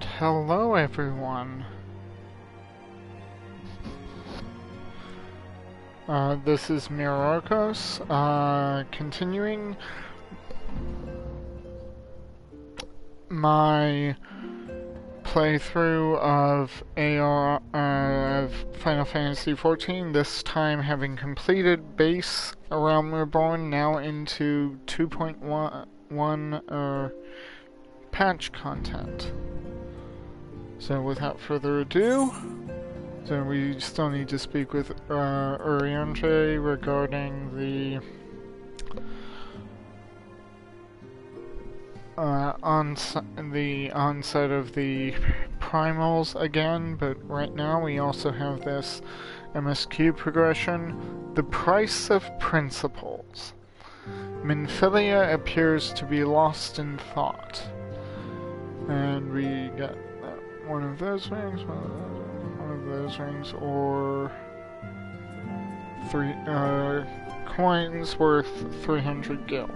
And hello everyone. This is Myrokos, continuing my playthrough of Final Fantasy XIV, this time having completed base Realm Reborn, now into 2.1 patch content. So without further ado, we still need to speak with Oriente regarding the onset of the primals again, but right now we also have this MSQ progression. The price of principles. Minfilia appears to be lost in thought. And we got one of those rings, one of those rings, or 3 coins worth 300 gil.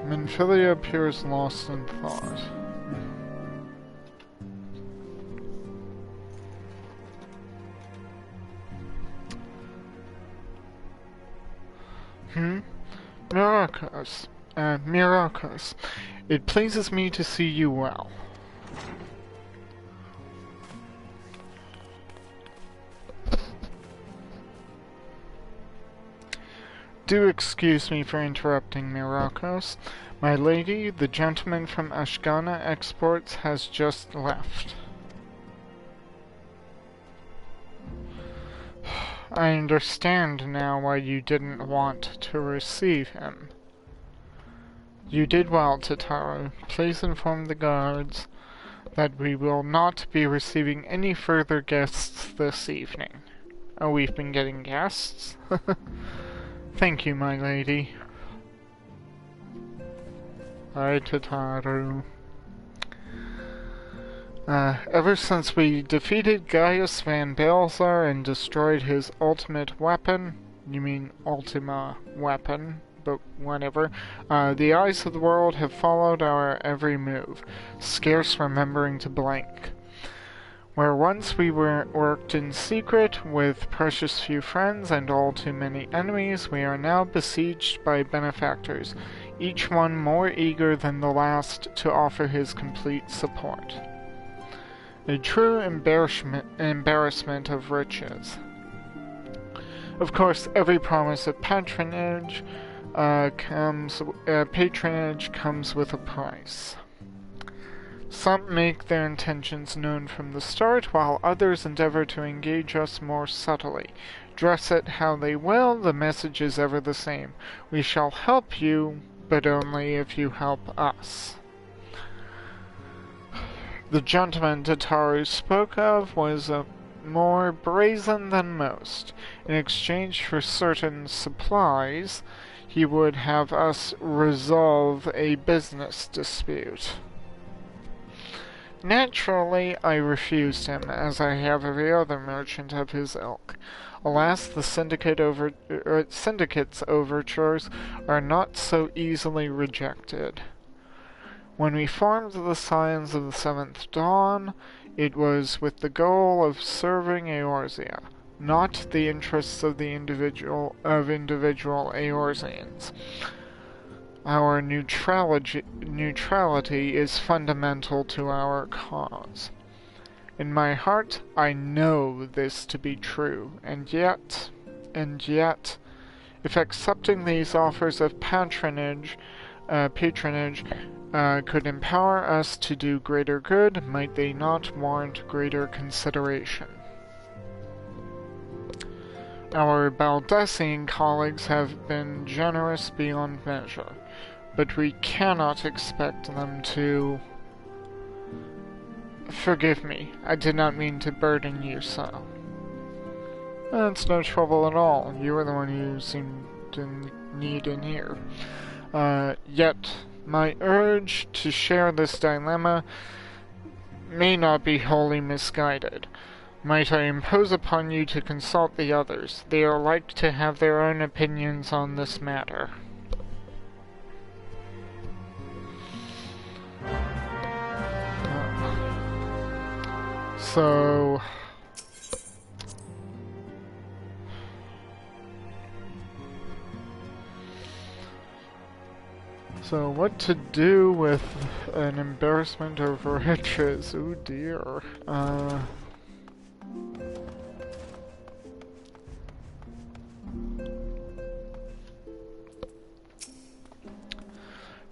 Minfilia appears lost in thought. Myrokos, it pleases me to see you well. Do excuse me for interrupting, Myrokos. My lady, the gentleman from Ashgana Exports, has just left. I understand now why you didn't want to receive him. You did well, Tataru. Please inform the guards that we will not be receiving any further guests this evening. Oh, we've been getting guests? Thank you, my lady. Hi, Tataru. Ever since we defeated Gaius Van Balzar and destroyed his ultimate weapon, you mean Ultima weapon, but whatever, the eyes of the world have followed our every move, scarce remembering to blink. Where once we worked in secret with precious few friends and all too many enemies, we are now besieged by benefactors, each one more eager than the last to offer his complete support. A true embarrassment of riches. Of course, every promise of patronage comes with a price. Some make their intentions known from the start, while others endeavor to engage us more subtly. Dress it how they will, the message is ever the same. We shall help you, but only if you help us. The gentleman Tataru spoke of was more brazen than most. In exchange for certain supplies, he would have us resolve a business dispute. Naturally, I refused him, as I have every other merchant of his ilk. Alas, the syndicate's overtures are not so easily rejected. When we formed the Scions of the Seventh Dawn, it was with the goal of serving Eorzea, not the interests of individual Eorzeans. Our neutrality is fundamental to our cause. In my heart, I know this to be true, and yet, if accepting these offers of patronage could empower us to do greater good, might they not warrant greater consideration? Our Baldessian colleagues have been generous beyond measure, but we cannot expect them to... Forgive me, I did not mean to burden you so. It's no trouble at all. You are the one who seemed to need in here. Yet, my urge to share this dilemma may not be wholly misguided. Might I impose upon you to consult the others? They are like to have their own opinions on this matter. So what to do with an embarrassment over riches? Oh dear.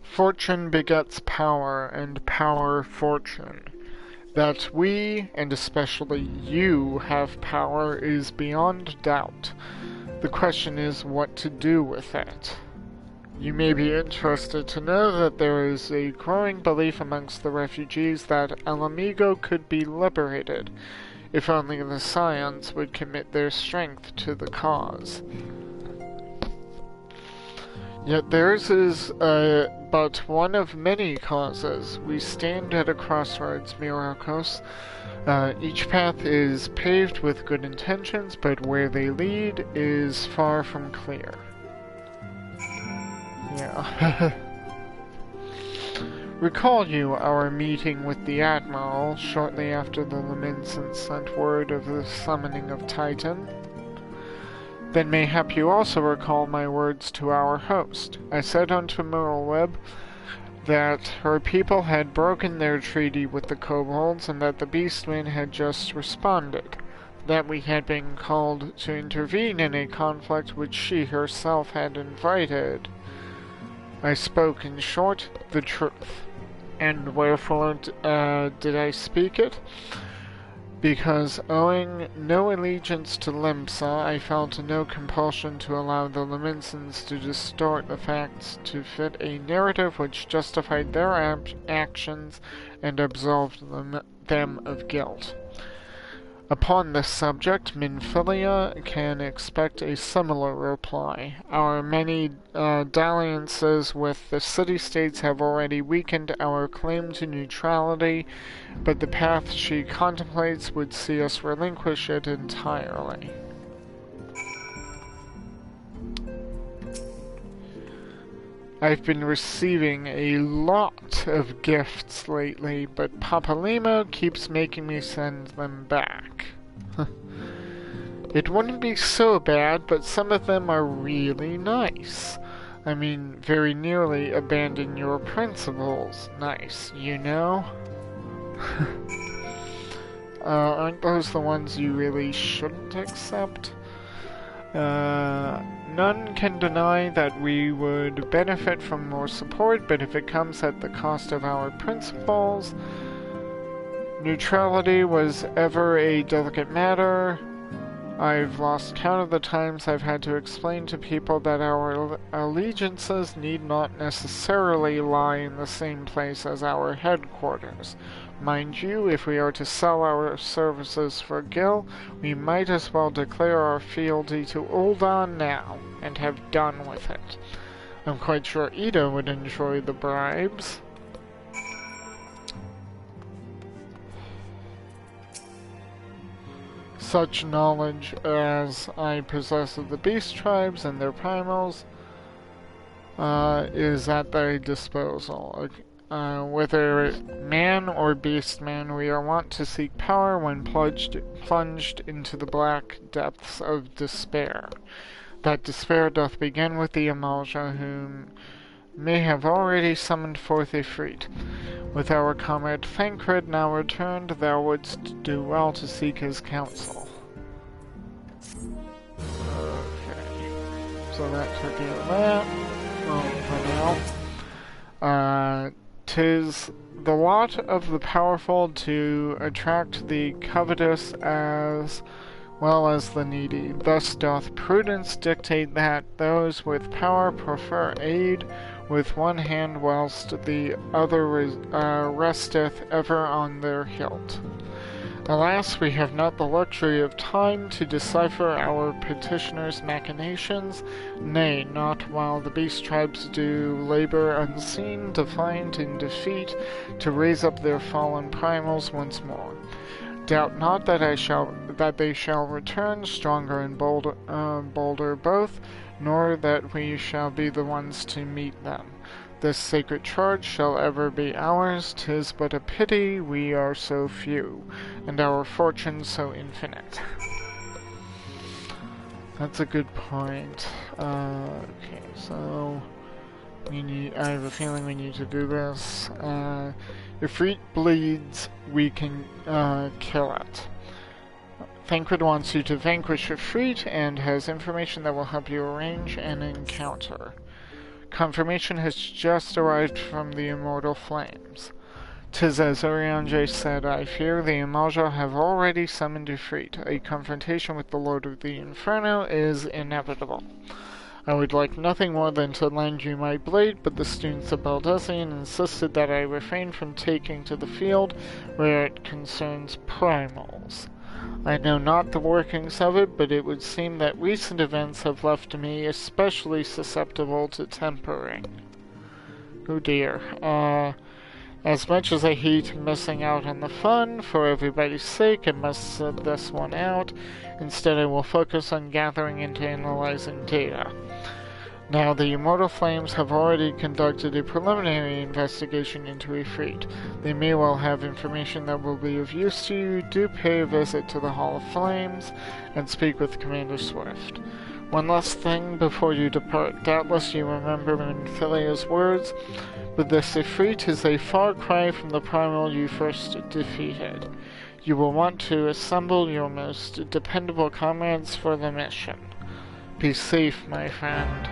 Fortune begets power, and power fortune. That we, and especially you, have power is beyond doubt. The question is what to do with it. You may be interested to know that there is a growing belief amongst the refugees that El Amigo could be liberated, if only the Scions would commit their strength to the cause. Yet theirs is but one of many causes. We stand at a crossroads, Myrokos. Each path is paved with good intentions, but where they lead is far from clear. Yeah. Recall you our meeting with the Admiral shortly after the Laminsons sent word of the summoning of Titan? Then mayhap you also recall my words to our host. I said unto Merlweb that her people had broken their treaty with the kobolds and that the Beastmen had just responded, that we had been called to intervene in a conflict which she herself had invited. I spoke, in short, the truth. And wherefore did I speak it? Because, owing no allegiance to Limsa, I felt no compulsion to allow the Laminsons to distort the facts to fit a narrative which justified their actions and absolved them of guilt. Upon this subject, Minfilia can expect a similar reply. Our many dalliances with the city-states have already weakened our claim to neutrality, but the path she contemplates would see us relinquish it entirely. I've been receiving a lot of gifts lately, but Papalimo keeps making me send them back. It wouldn't be so bad, but some of them are really nice. I mean, very nearly abandon your principles nice, you know? Aren't those the ones you really shouldn't accept? None can deny that we would benefit from more support, but if it comes at the cost of our principles, neutrality was ever a delicate matter. I've lost count of the times I've had to explain to people that our allegiances need not necessarily lie in the same place as our headquarters. Mind you, if we are to sell our services for Gil, we might as well declare our fealty to Ul'dah now, and have done with it. I'm quite sure Ida would enjoy the bribes. Such knowledge as I possess of the beast tribes and their primals is at thy disposal. Whether man or beastman, we are wont to seek power when plunged into the black depths of despair. That despair doth begin with the Amalja, whom may have already summoned forth Ifrit. With our comrade Thancred now returned, thou wouldst do well to seek his counsel. Okay. So that took care of that. For now. 'Tis the lot of the powerful to attract the covetous as well as the needy. Thus doth prudence dictate that those with power prefer aid with one hand whilst the other resteth ever on their hilt. Alas, we have not the luxury of time to decipher our petitioner's machinations, nay, not while the beast tribes do labor unseen, defiant in defeat, to raise up their fallen primals once more. Doubt not that they shall return, stronger and bolder both, nor that we shall be the ones to meet them. this sacred charge shall ever be ours. 'Tis but a pity we are so few, and our fortune so infinite. That's a good point. Okay, so I have a feeling we need to do this. If Reet bleeds, we can kill it. Thancred wants you to vanquish Ifrit and has information that will help you arrange an encounter. Confirmation has just arrived from the Immortal Flames. 'Tis as Urianger said, I fear the Imaja have already summoned Ifrit. A confrontation with the Lord of the Inferno is inevitable. I would like nothing more than to lend you my blade, but the students of Baldesion insisted that I refrain from taking to the field where it concerns primals. I know not the workings of it, but it would seem that recent events have left me especially susceptible to tempering. Oh dear. As much as I hate missing out on the fun, for everybody's sake, I must sit this one out. Instead, I will focus on gathering and analyzing data. Now, the Immortal Flames have already conducted a preliminary investigation into Ifrit. They may well have information that will be of use to you. Do pay a visit to the Hall of Flames and speak with Commander Swift. One last thing before you depart. Doubtless you remember Minfilia's words, but this Ifrit is a far cry from the primal you first defeated. You will want to assemble your most dependable comrades for the mission. Be safe, my friend.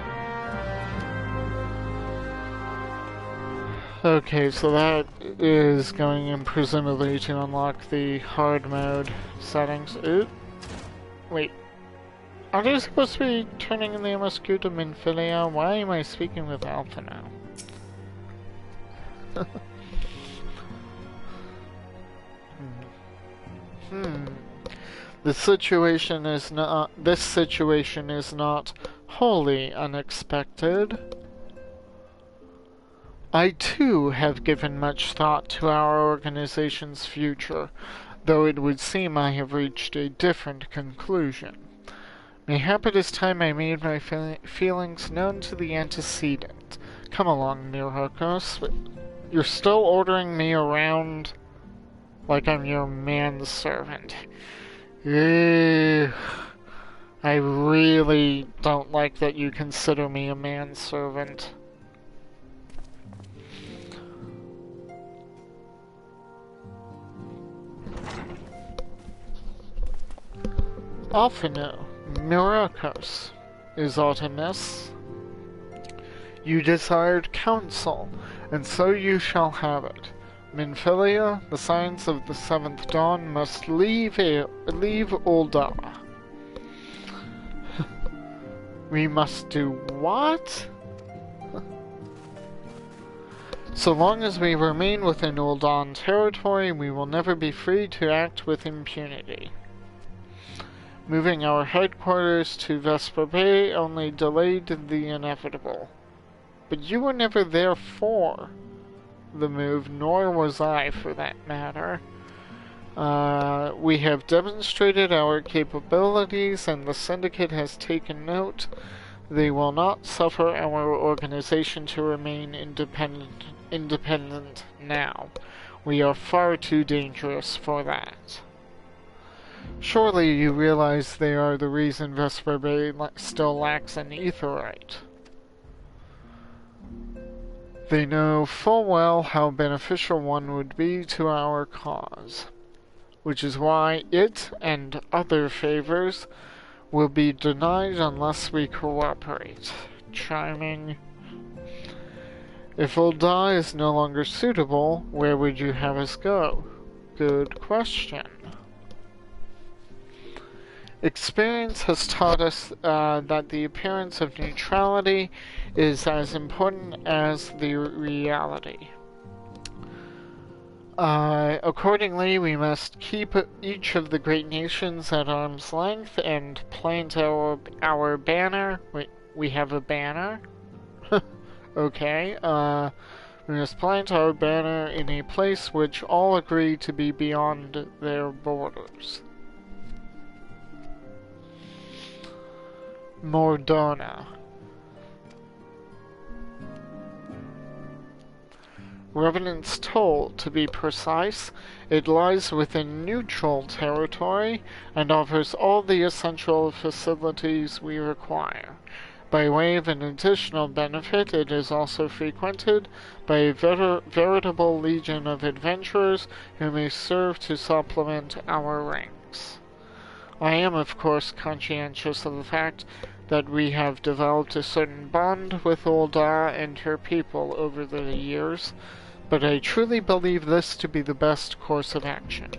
Okay, so that is going in presumably to unlock the hard mode settings. Ooh. Wait. Are they supposed to be turning in the MSQ to Minfilia? Why am I speaking with Alpha now? This situation is not wholly unexpected. I too have given much thought to our organization's future, though it would seem I have reached a different conclusion. Mayhap it is time I made my feelings known to the antecedent. Come along, Myrokos. You're still ordering me around like I'm your manservant. Ugh. I really don't like that you consider me a manservant. Alphino, Myrokos, is aught amiss? You desired counsel, and so you shall have it. Minfilia, the Science of the Seventh Dawn, must leave Uldara. We must do what? So long as we remain within Uldan territory, we will never be free to act with impunity. Moving our headquarters to Vesper Bay only delayed the inevitable. But you were never there for the move, nor was I, for that matter. We have demonstrated our capabilities, and the Syndicate has taken note. They will not suffer our organization to remain independent now. We are far too dangerous for that. Surely you realize they are the reason Vesper Bay still lacks an aetherite. They know full well how beneficial one would be to our cause, which is why it and other favors will be denied unless we cooperate. Charming. If Ulda is no longer suitable, where would you have us go? Good question. Experience has taught us that the appearance of neutrality is as important as the reality. Accordingly, we must keep each of the great nations at arm's length and plant our banner. Wait, we have a banner? Okay, we must plant our banner in a place which all agree to be beyond their borders. Mordona. Revenant's Toll, to be precise. It lies within neutral territory and offers all the essential facilities we require. By way of an additional benefit, it is also frequented by a veritable legion of adventurers who may serve to supplement our ranks. I am, of course, conscientious of the fact that we have developed a certain bond with Ul'dah and her people over the years, but I truly believe this to be the best course of action.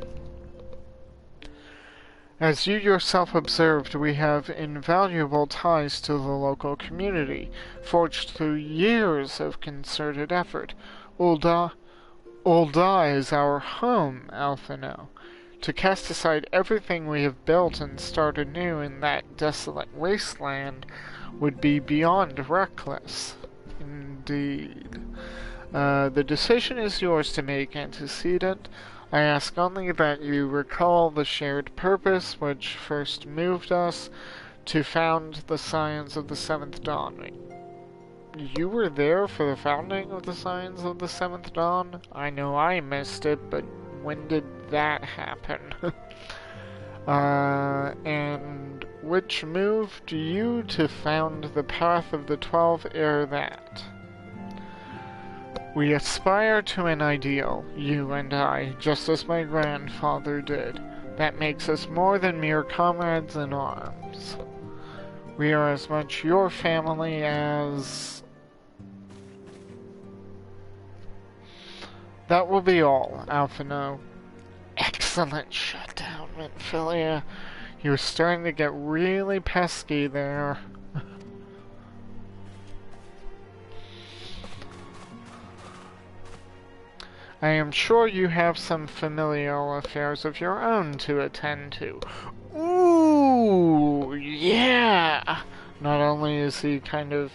As you yourself observed, we have invaluable ties to the local community, forged through years of concerted effort. Ul'dah is our home, Alphino. To cast aside everything we have built and start anew in that desolate wasteland would be beyond reckless. Indeed. The decision is yours to make, Antecedent. I ask only that you recall the shared purpose which first moved us to found the Scions of the Seventh Dawn. You were there for the founding of the Scions of the Seventh Dawn? I know I missed it, but when did that happen? And which moved you to found the Path of the 12 ere that? We aspire to an ideal, you and I, just as my grandfather did. That makes us more than mere comrades in arms. We are as much your family as... That will be all, Alphino. Excellent shutdown, Minfilia. You're starting to get really pesky there. I am sure you have some familial affairs of your own to attend to. Ooh, yeah! Not only is he kind of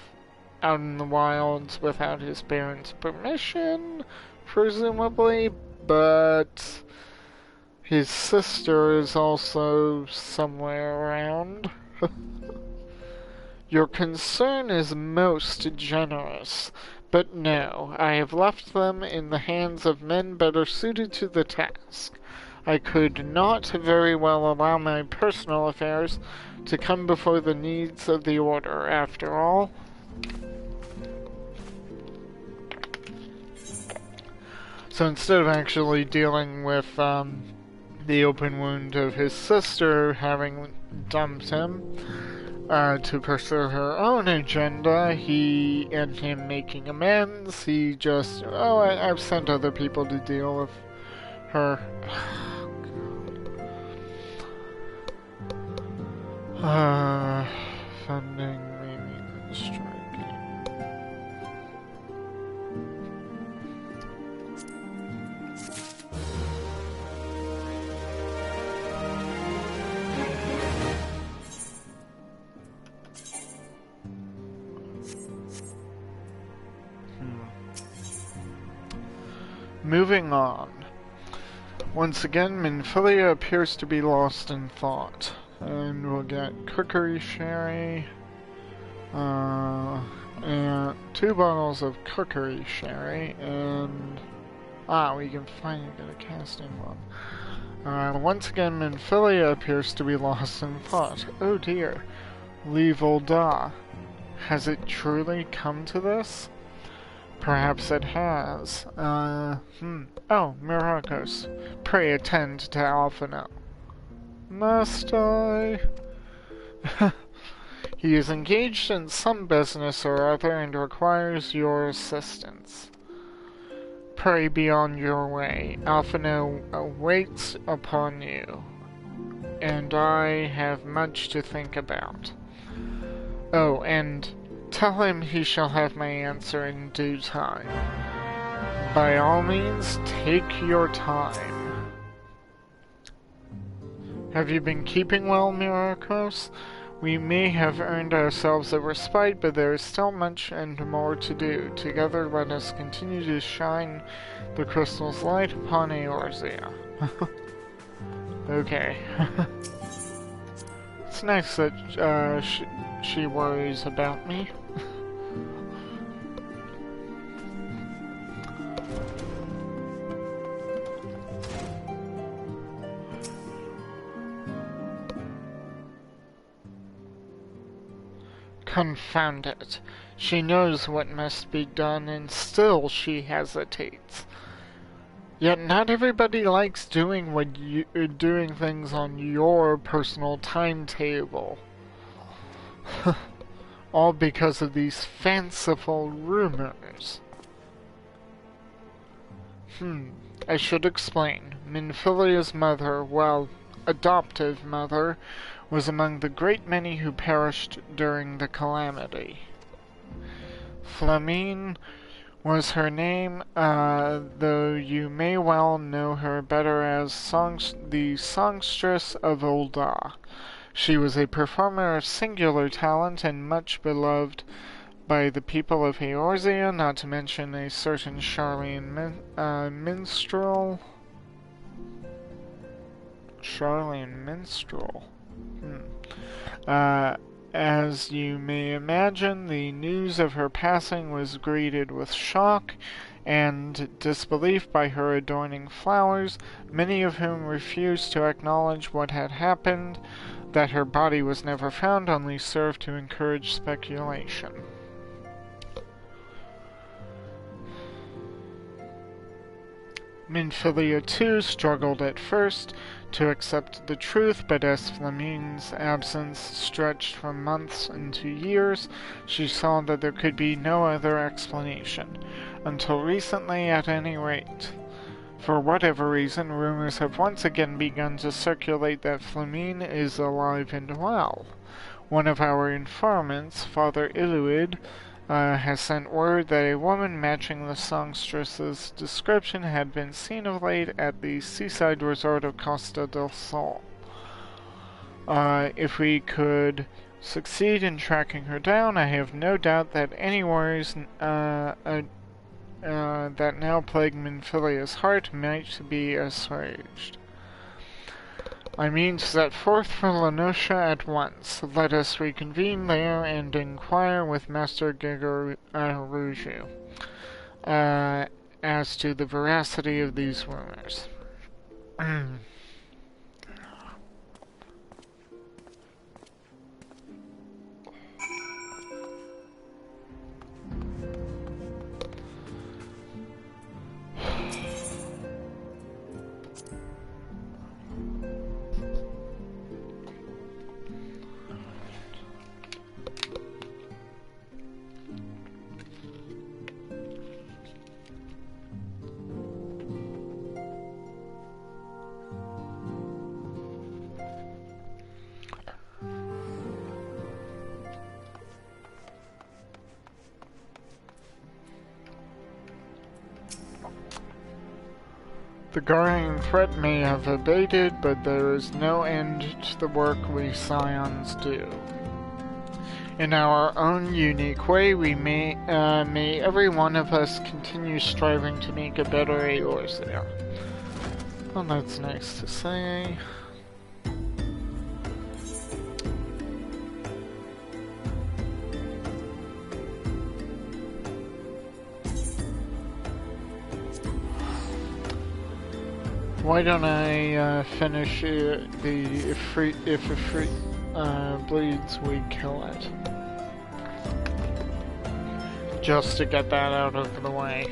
out in the wilds without his parents' permission, presumably, but his sister is also somewhere around. Your concern is most generous. But no, I have left them in the hands of men better suited to the task. I could not very well allow my personal affairs to come before the needs of the Order, after all. So instead of actually dealing with the open wound of his sister having dumped him, to pursue her own agenda, and him making amends, he just, I've sent other people to deal with her. Funding, maybe striking. Moving on. Once again, Minfilia appears to be lost in thought. And we'll get cookery sherry. And 2 bottles of cookery sherry. And... we can finally get a casting one. Once again, Minfilia appears to be lost in thought. Oh dear. Leave Ul'dah. Has it truly come to this? Perhaps it has. Oh, Myrokos. Pray attend to Alphino. Must I? He is engaged in some business or other and requires your assistance. Pray be on your way. Alphino waits upon you. And I have much to think about. Oh, and... tell him he shall have my answer in due time. By all means, take your time. Have you been keeping well, Myrokos? We may have earned ourselves a respite, but there is still much and more to do. Together, let us continue to shine the crystal's light upon Eorzea. Okay. It's nice that she worries about me. Confound it. She knows what must be done, and still she hesitates. Yet not everybody likes doing things on your personal timetable. All because of these fanciful rumors. I should explain. Minfilia's mother, well, adoptive mother, was among the great many who perished during the calamity. Flamine was her name, though you may well know her better as the songstress of Ul'dah. She was a performer of singular talent and much beloved by the people of Eorzea, not to mention a certain Charlene minstrel. Charlene minstrel. As you may imagine, the news of her passing was greeted with shock and disbelief by her adorning flowers, many of whom refused to acknowledge what had happened. That her body was never found only served to encourage speculation. Minfilia too struggled at first to accept the truth, but as Flamine's absence stretched from months into years, she saw that there could be no other explanation. Until recently, at any rate. For whatever reason, rumors have once again begun to circulate that Flamine is alive and well. One of our informants, Father Iluid, has sent word that a woman matching the songstress's description had been seen of late at the seaside resort of Costa del Sol. If we could succeed in tracking her down, I have no doubt that any worries that now plague Minfilia's heart might be assuaged. I mean to set forth for Lenosha at once. Let us reconvene there and inquire with Master Gigaruju as to the veracity of these rumors. The Guardian threat may have abated, but there is no end to the work we Scions do. In our own unique way, we may every one of us continue striving to make a better Eorzea. Well, that's nice to say. Why don't I finish if a free bleeds, we kill it. Just to get that out of the way.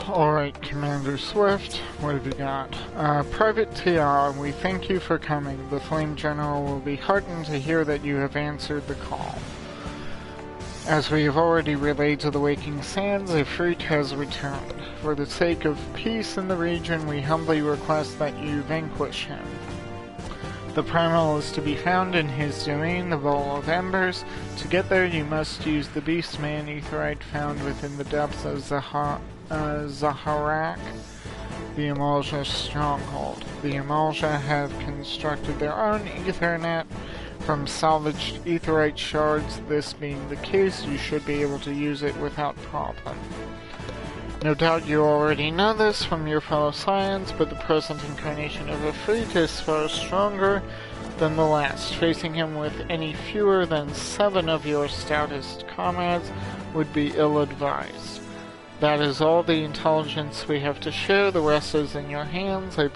Alright, Commander Swift, what have you got? Private TR, we thank you for coming. The Flame General will be heartened to hear that you have answered the call. As we have already relayed to the Waking Sands, Ifrit has returned. For the sake of peace in the region, we humbly request that you vanquish him. The primal is to be found in his domain, the Bowl of Embers. To get there, you must use the Beastman Aetherite found within the depths of Zaharak, the Amalja stronghold. The Amalja have constructed their own Aethernet from salvaged Aetherite shards. This being the case, you should be able to use it without problem. No doubt you already know this from your fellow Scions, but the present incarnation of Ifrit is far stronger than the last. Facing him with any fewer than 7 of your stoutest comrades would be ill-advised. That is all the intelligence we have to share. The rest is in your hands. I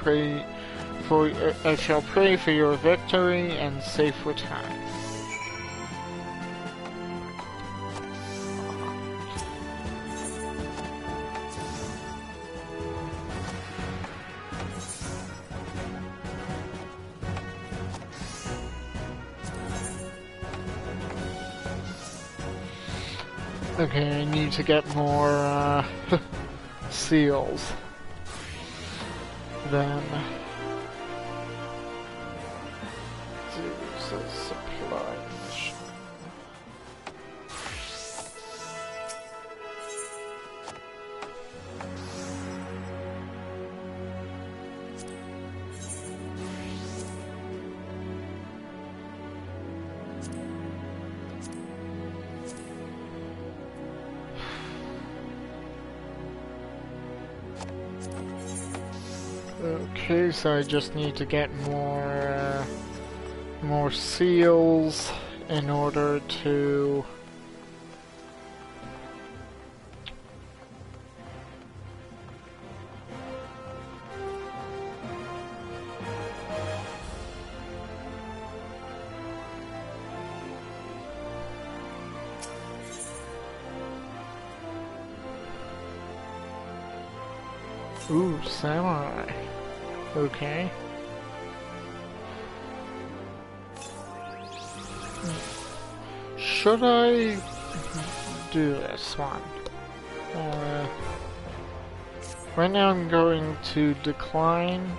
shall pray for your victory and safe return. Okay, I need to get more seals. Then there's a supply mission. Okay, so I just need to get more seals in order to ooh, samurai. Okay. Should I do this one? Right now I'm going to decline.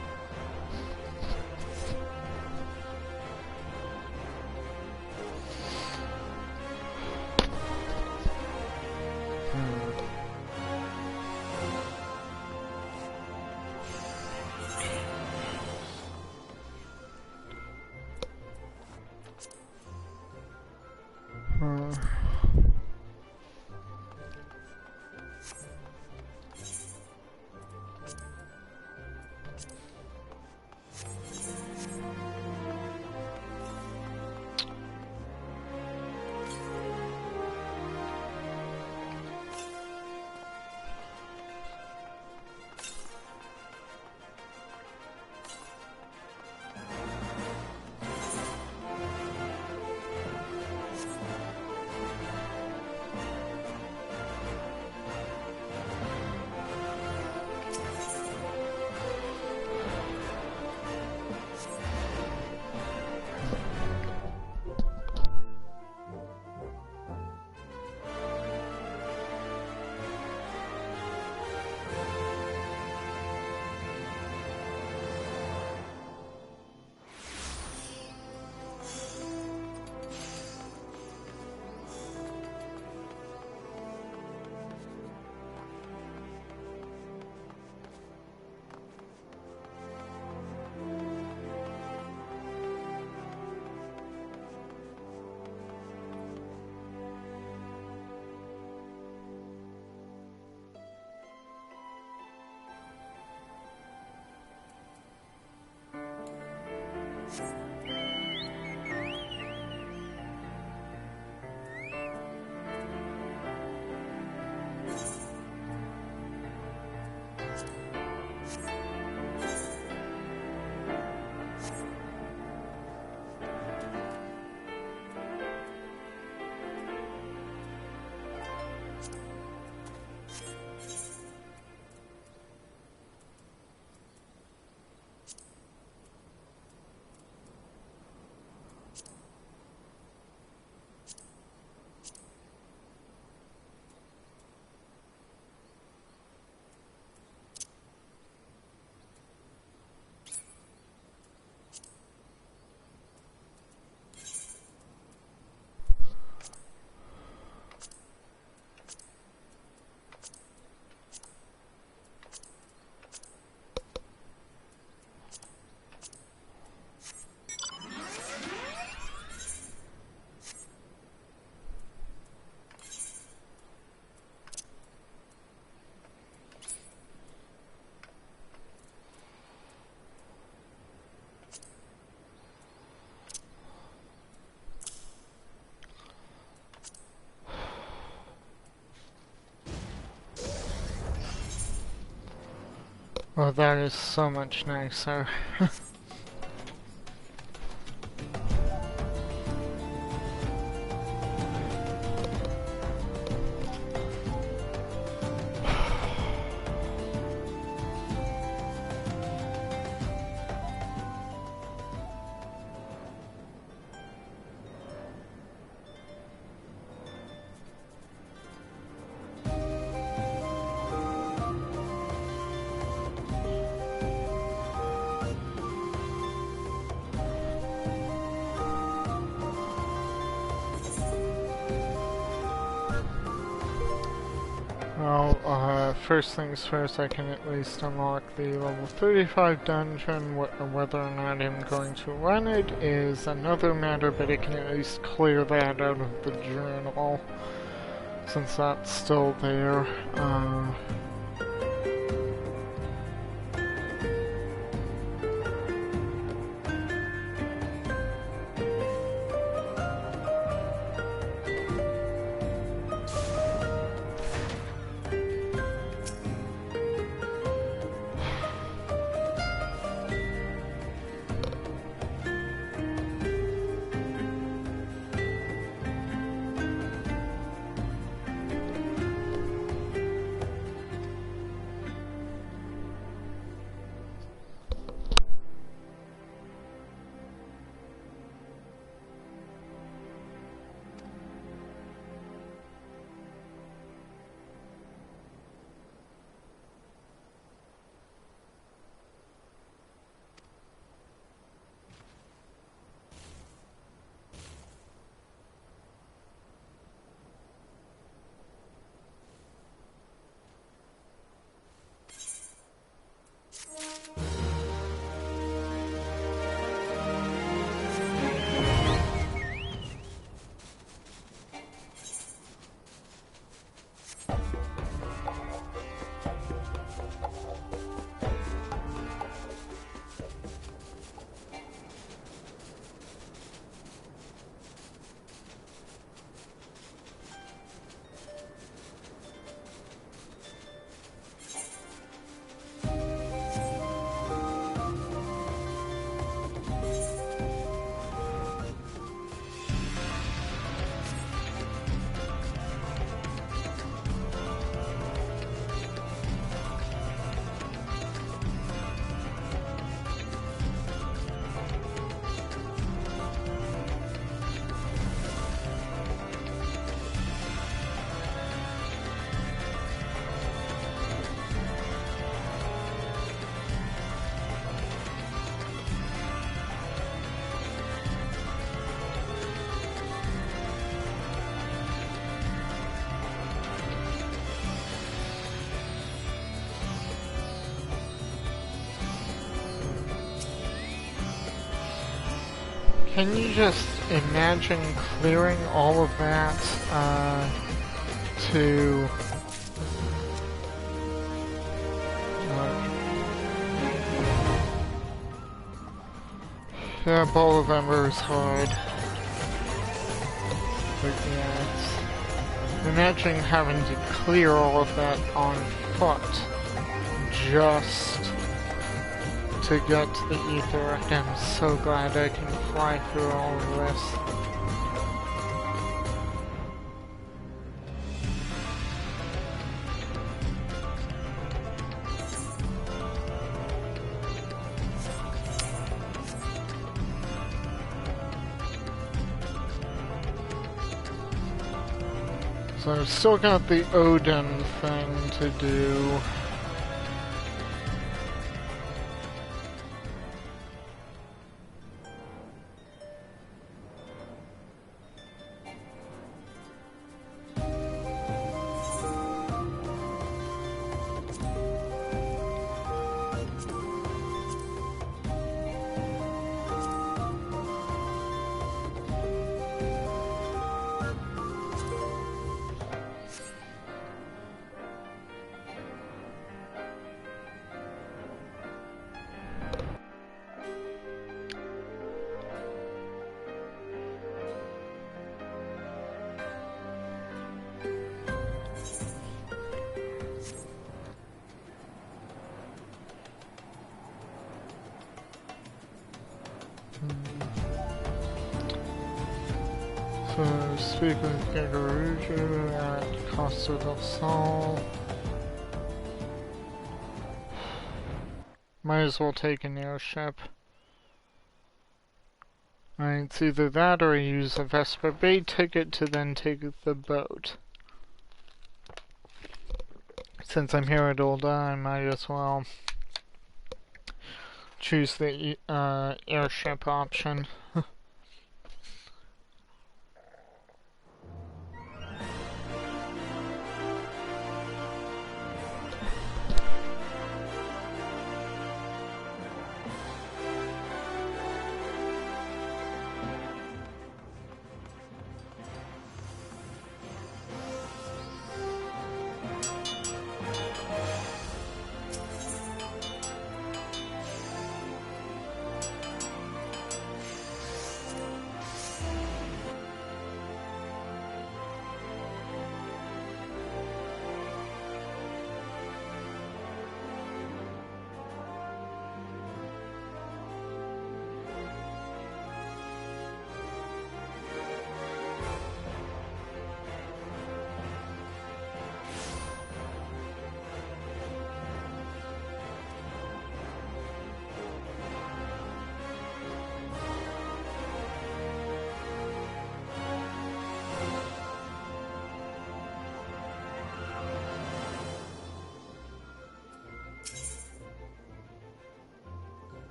Oh, that is so much nicer. Well, first things first, I can at least unlock the level 35 dungeon. Whether or not I'm going to run it is another matter, but I can at least clear that out of the journal, since that's still there. Can you just imagine clearing all of that, to... yeah, Ball of Ember is hard. But yeah, imagine having to clear all of that on foot, just to get to the ether. I'm so glad I can fly through all of this. So I've still got the Odin thing to do. So, speak with Gagaruju at Costa del Sol. Might as well take an airship. Alright, it's either that or I use a Vespa Bay ticket to then take the boat. Since I'm here at Olda, I might as well choose the airship option.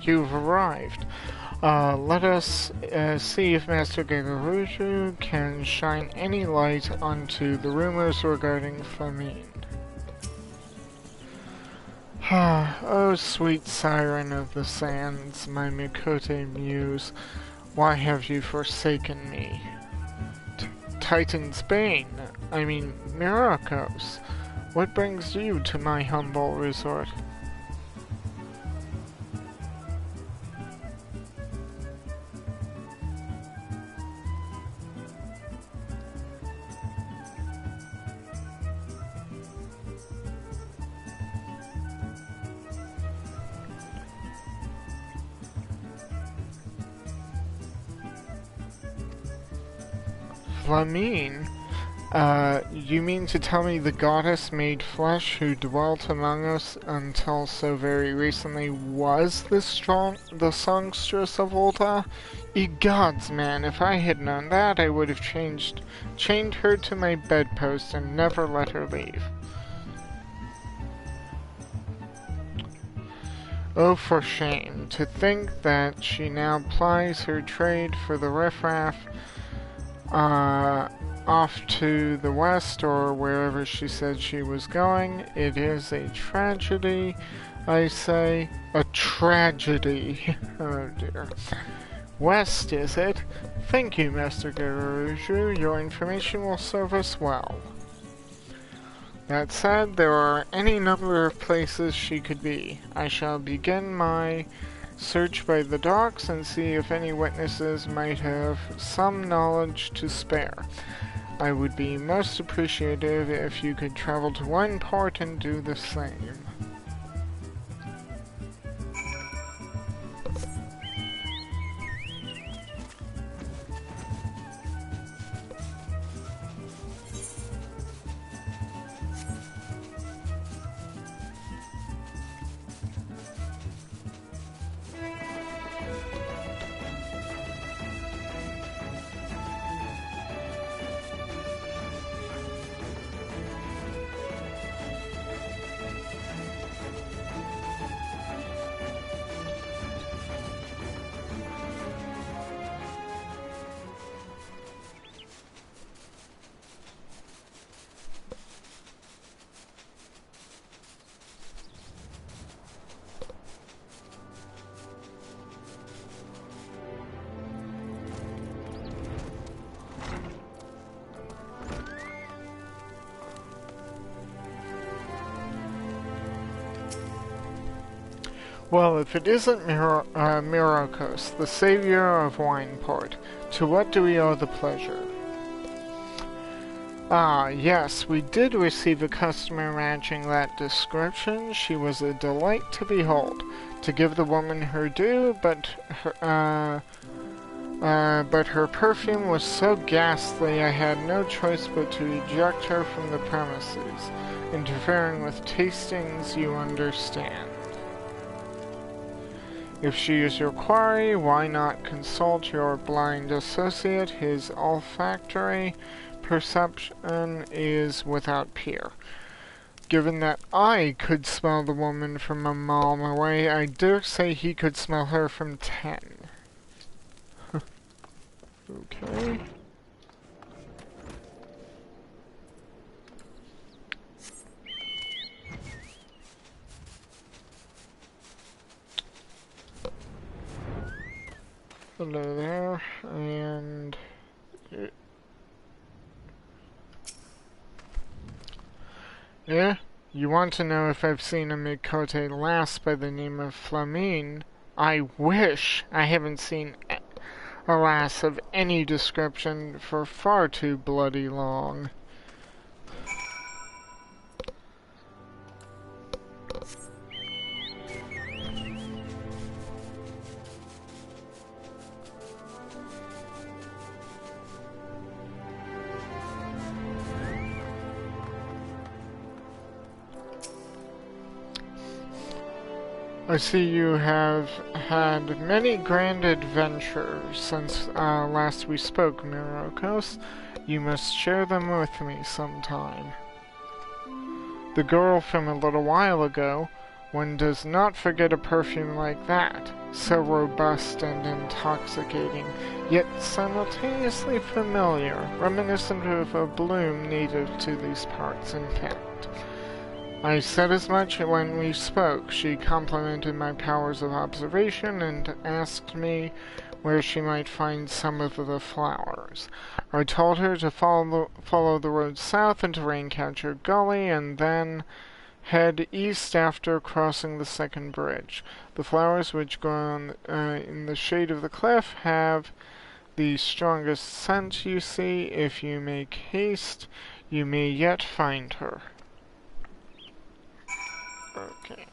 You've arrived. Let us see if Master Gagaruju can shine any light onto the rumors regarding Flamine. Oh, sweet siren of the sands, my Mikote muse, why have you forsaken me? Titan's Bane, I mean Myrokos, what brings you to my humble resort? Flamine? You mean to tell me the goddess made flesh who dwelt among us until so very recently was the songstress of Ulta? Ye gods, man, if I had known that, I would have chained her to my bedpost and never let her leave. Oh, for shame, to think that she now plies her trade for the riffraff, off to the west or wherever she said she was going. It is a tragedy, I say. A tragedy. Oh dear. West, is it? Thank you, Master Garuju. Your information will serve us well. That said, there are any number of places she could be. I shall begin my search by the docks and see if any witnesses might have some knowledge to spare. I would be most appreciative if you could travel to one port and do the same. Well, if it isn't Myrokos, the savior of Wineport, to what do we owe the pleasure? Ah, yes, we did receive a customer matching that description. She was a delight to behold. To give the woman her due, but her perfume was so ghastly I had no choice but to eject her from the premises, interfering with tastings, you understand. If she is your quarry, why not consult your blind associate? His olfactory perception is without peer. Given that I could smell the woman from a mile away, I dare say he could smell her from 10. Okay. Hello there, and yeah, you want to know if I've seen a Mikote lass by the name of Flamine? I wish! I haven't seen a lass of any description for far too bloody long. I see you have had many grand adventures since last we spoke, Myrokos. You must share them with me sometime. The girl from a little while ago, One does not forget a perfume like that, so robust and intoxicating, yet simultaneously familiar, reminiscent of a bloom native to these parts, in fact. I said as much when we spoke. She complimented my powers of observation and asked me where she might find some of the flowers. I told her to follow the road south into Raincatcher Gully and then head east after crossing the second bridge. The flowers which grow in the shade of the cliff have the strongest scent, you see. If you make haste, you may yet find her. Okay.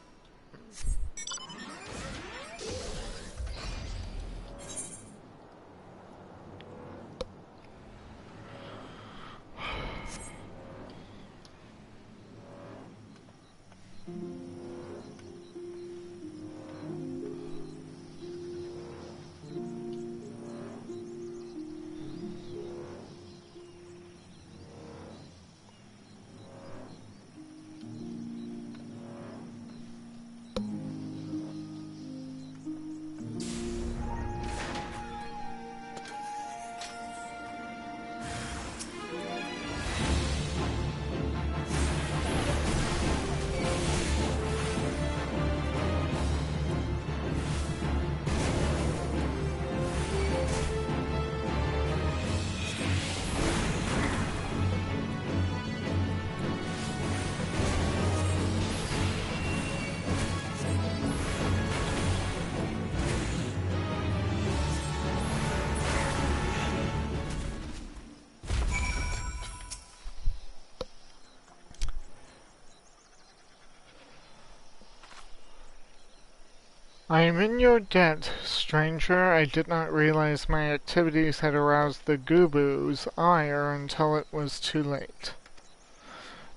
I am in your debt, stranger. I did not realize my activities had aroused the Gubu's ire until it was too late.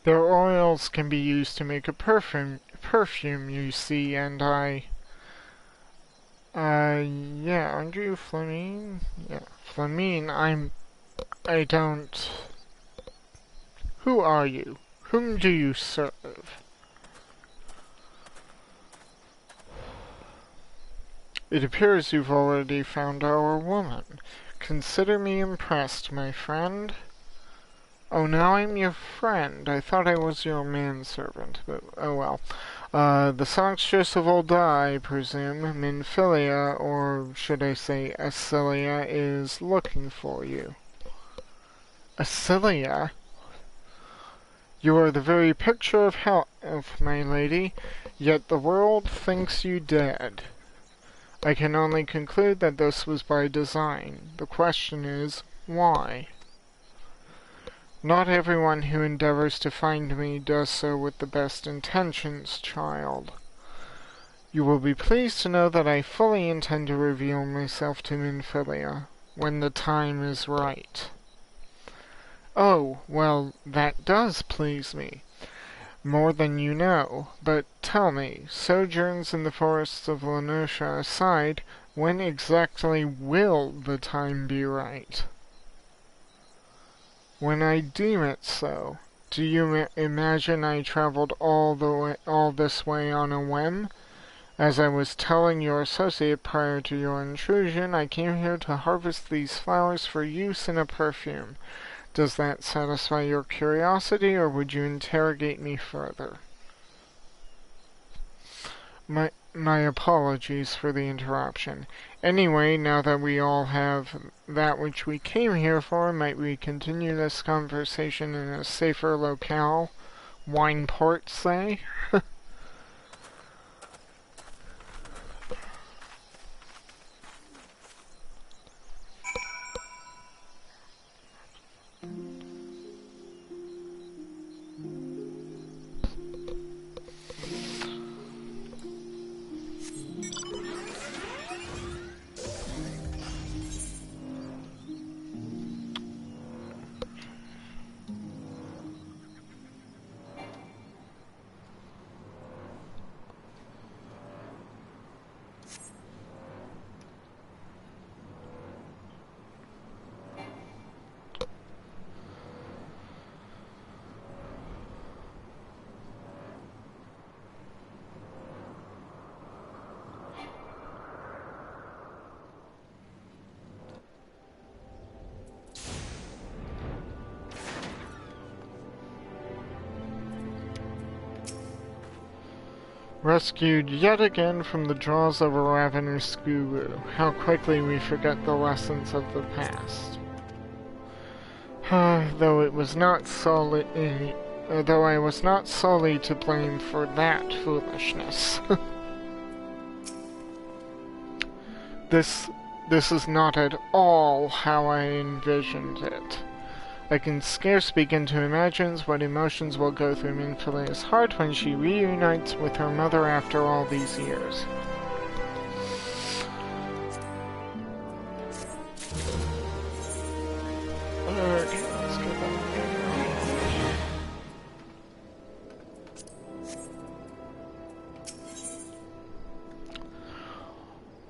Their oils can be used to make a perfume, you see, and yeah, aren't you Flamine? Yeah, Flamine, I don't... Who are you? Whom do you serve? It appears you've already found our woman. Consider me impressed, my friend. Oh, now I'm your friend. I thought I was your manservant, but oh well. The songstress of Ul'dah, I presume, Minfilia, or should I say Acilia, is looking for you. Acilia? You are the very picture of health, my lady, yet the world thinks you dead. I can only conclude that this was by design. The question is, why? Not everyone who endeavors to find me does so with the best intentions, child. You will be pleased to know that I fully intend to reveal myself to Minfilia when the time is right. Oh, well, that does please me. More than you know, but tell me, sojourns in the forests of Lenosha aside, when exactly will the time be right? When I deem it so. Do you imagine I traveled all this way on a whim? As I was telling your associate prior to your intrusion, I came here to harvest these flowers for use in a perfume. Does that satisfy your curiosity, or would you interrogate me further? My apologies for the interruption. Anyway, now that we all have that which we came here for, might we continue this conversation in a safer locale? Wineport, say? Rescued yet again from the jaws of a ravenous guru. How quickly we forget the lessons of the past. Though I was not solely to blame for that foolishness. This is not at all how I envisioned it. I can scarce begin to imagine what emotions will go through Minfilea's heart when she reunites with her mother after all these years. Okay, let's get that.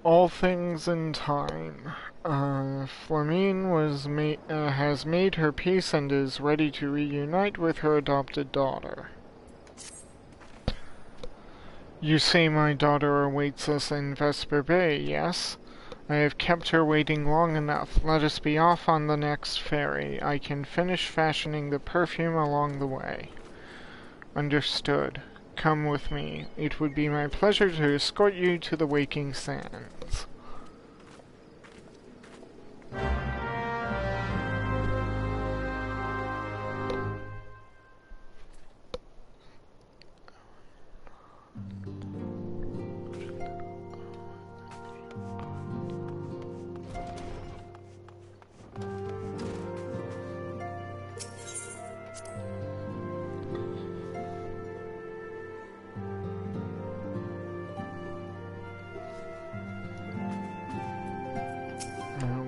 All things in time. Flamine has made her peace and is ready to reunite with her adopted daughter. You say my daughter awaits us in Vesper Bay, yes? I have kept her waiting long enough. Let us be off on the next ferry. I can finish fashioning the perfume along the way. Understood. Come with me. It would be my pleasure to escort you to the Waking Sands.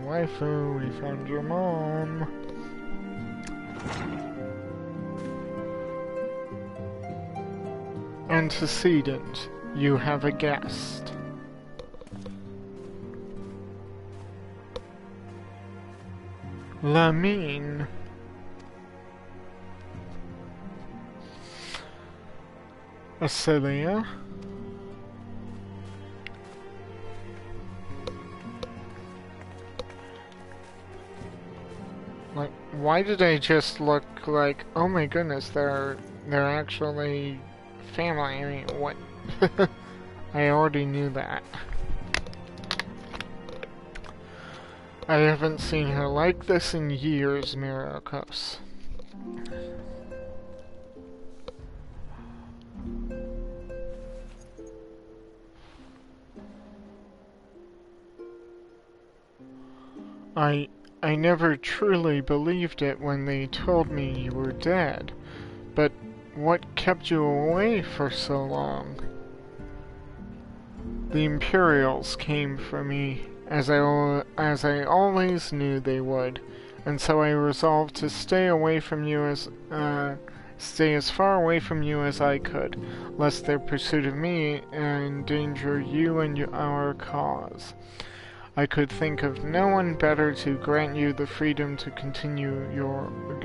Waifu, we found your mom. Antecedent, you have a guest. Lamine. Acelia. Like, why did I just look like, oh my goodness, they're actually family? I mean, what? I already knew that. I haven't seen her like this in years, Myrokos. I never truly believed it when they told me you were dead, but what kept you away for so long? The Imperials came for me, as I always knew they would, and so I resolved to stay as far away from you as I could, lest their pursuit of me endanger you and our cause. I could think of no one better to grant you the freedom to continue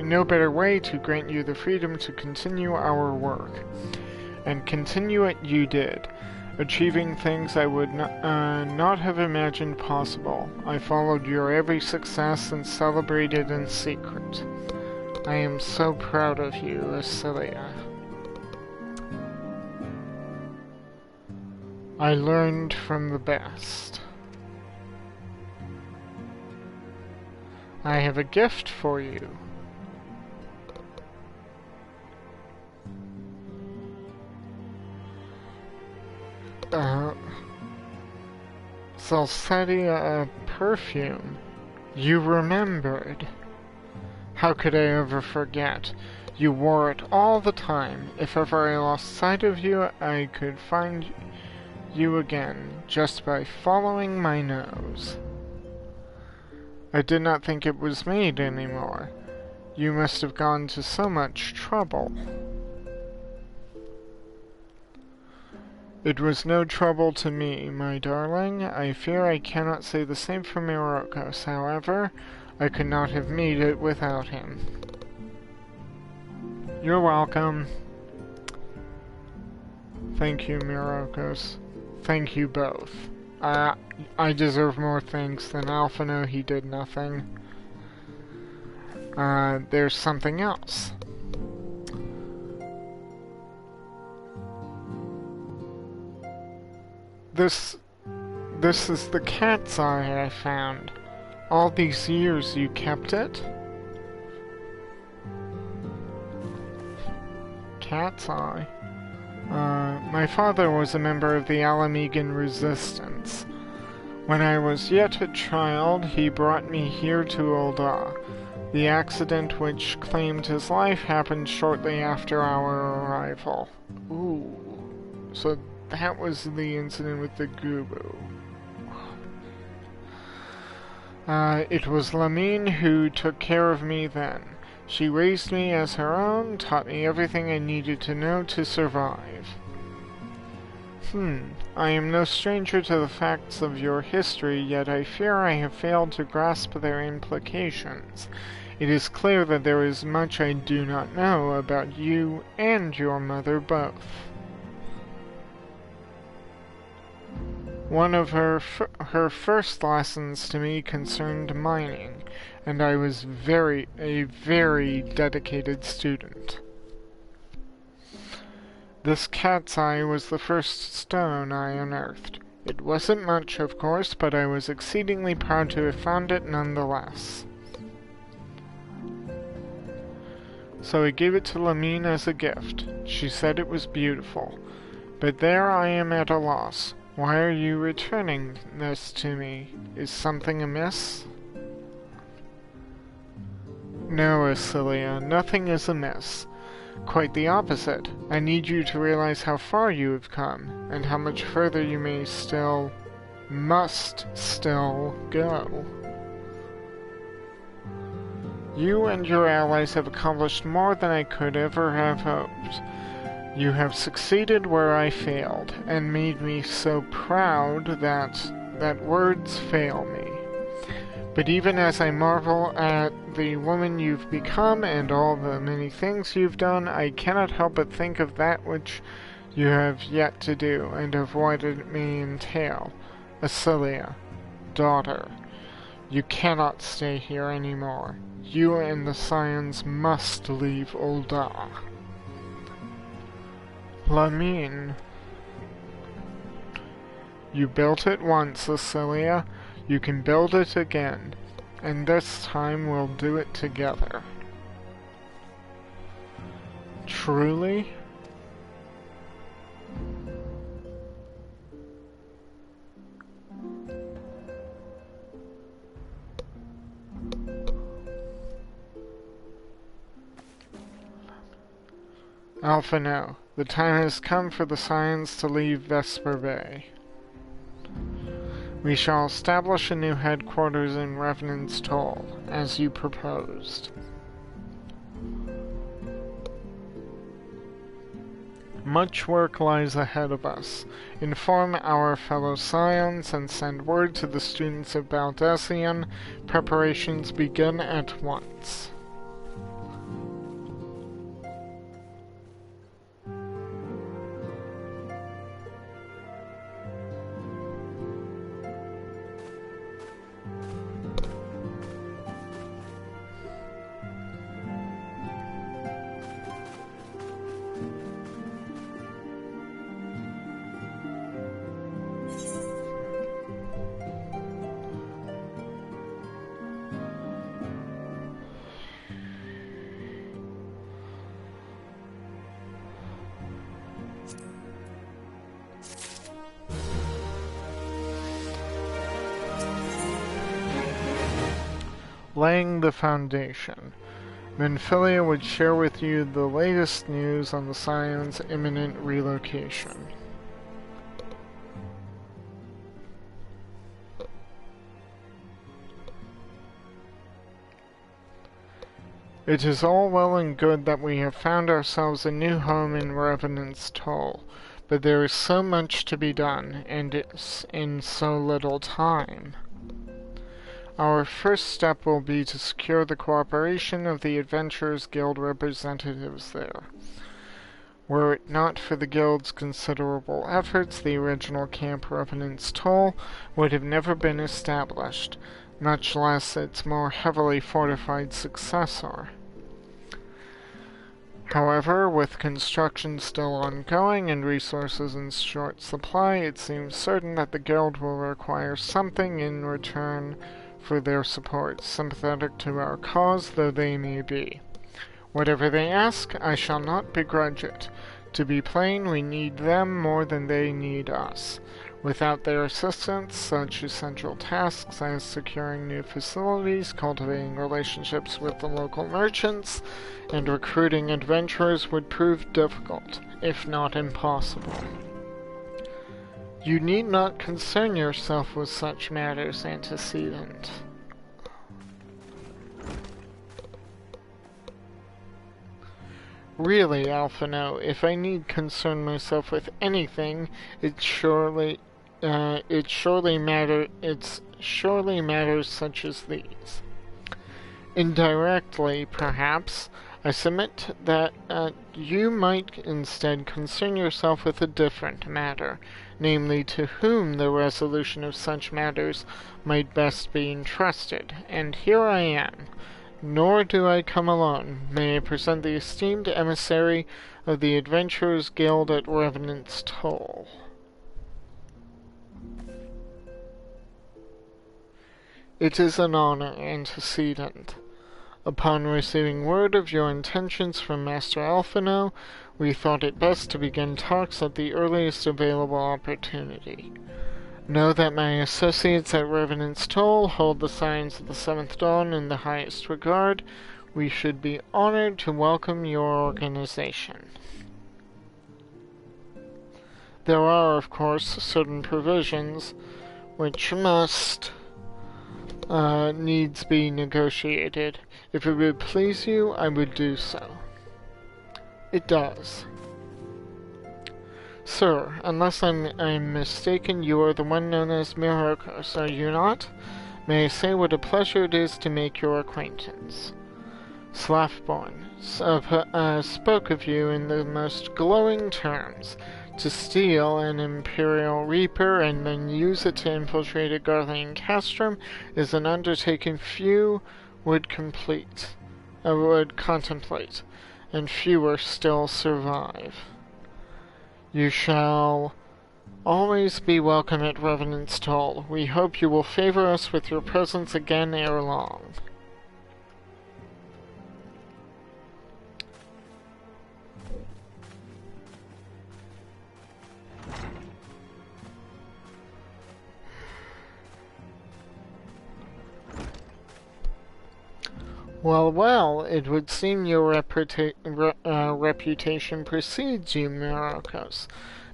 no better way to grant you the freedom to continue our work. And continue it you did, achieving things I would not have imagined possible. I followed your every success and celebrated in secret. I am so proud of you, Acelia. I learned from the best. I have a gift for you. Salsatia perfume. You remembered. How could I ever forget? You wore it all the time. If ever I lost sight of you, I could find you again, just by following my nose. I did not think it was made anymore. You must have gone to so much trouble. It was no trouble to me, my darling. I fear I cannot say the same for Myrokos. However, I could not have made it without him. You're welcome. Thank you, Myrokos. Thank you both. I deserve more thanks than Alphino. He did nothing. There's something else. This is the cat's eye I found. All these years you kept it? Cat's eye? My father was a member of the Alamegan Resistance. When I was yet a child, he brought me here to Ul'dah. The accident which claimed his life happened shortly after our arrival. Ooh. So that was the incident with the Gubu. It was Lamine who took care of me then. She raised me as her own, taught me everything I needed to know to survive. I am no stranger to the facts of your history, yet I fear I have failed to grasp their implications. It is clear that there is much I do not know about you and your mother both. One of her first lessons to me concerned mining, and I was a very dedicated student. This cat's eye was the first stone I unearthed. It wasn't much, of course, but I was exceedingly proud to have found it nonetheless. So I gave it to Lamine as a gift. She said it was beautiful. But there I am at a loss. Why are you returning this to me? Is something amiss? No, Asilia, nothing is amiss. Quite the opposite. I need you to realize how far you have come, and how much further you must still go. You and your allies have accomplished more than I could ever have hoped. You have succeeded where I failed, and made me so proud that words fail me. But even as I marvel at the woman you've become and all the many things you've done, I cannot help but think of that which you have yet to do, and of what it may entail. Asilia, daughter, you cannot stay here anymore. You and the Scions must leave Ul'dah. Lamine, you built it once, Asilia. You can build it again, and this time we'll do it together. Truly? Alpha, no. The time has come for the Scions to leave Vesper Bay. We shall establish a new headquarters in Revenant's Toll, as you proposed. Much work lies ahead of us. Inform our fellow Scions and send word to the students of Baldesion. Preparations begin at once. Laying the foundation. Menphilia would share with you the latest news on the Scions' imminent relocation. It is all well and good that we have found ourselves a new home in Revenant's Toll, but there is so much to be done, and it's in so little time. Our first step will be to secure the cooperation of the Adventurers Guild representatives there. Were it not for the Guild's considerable efforts, the original Camp Revenant's Toll would have never been established, much less its more heavily fortified successor. However, with construction still ongoing and resources in short supply, it seems certain that the Guild will require something in return for their support, sympathetic to our cause though they may be. Whatever they ask, I shall not begrudge it. To be plain, we need them more than they need us. Without their assistance, such essential tasks as securing new facilities, cultivating relationships with the local merchants, and recruiting adventurers would prove difficult, if not impossible. You need not concern yourself with such matters, antecedent. Really, Alphino, if I need concern myself with anything, it's surely matters such as these. Indirectly, perhaps, I submit that you might instead concern yourself with a different matter, namely to whom the resolution of such matters might best be entrusted, and here I am. Nor do I come alone. May I present the esteemed emissary of the Adventurers Guild at Revenant's Toll. It is an honor, antecedent. Upon receiving word of your intentions from Master Alphino, we thought it best to begin talks at the earliest available opportunity. Know that my associates at Revenant's Toll hold the signs of the Seventh Dawn in the highest regard. We should be honored to welcome your organization. There are, of course, certain provisions which must needs be negotiated. If it would please you, I would do so. It does. Sir, unless I'm mistaken, you are the one known as Myrokos, are you not? May I say what a pleasure it is to make your acquaintance? Slaffborn spoke of you in the most glowing terms. To steal an Imperial Reaper and then use it to infiltrate a Garlean castrum is an undertaking few would contemplate, and fewer still survive. You shall always be welcome at Revenant's Toll. We hope you will favor us with your presence again ere long. Well, it would seem your reputation precedes you, Myrokos.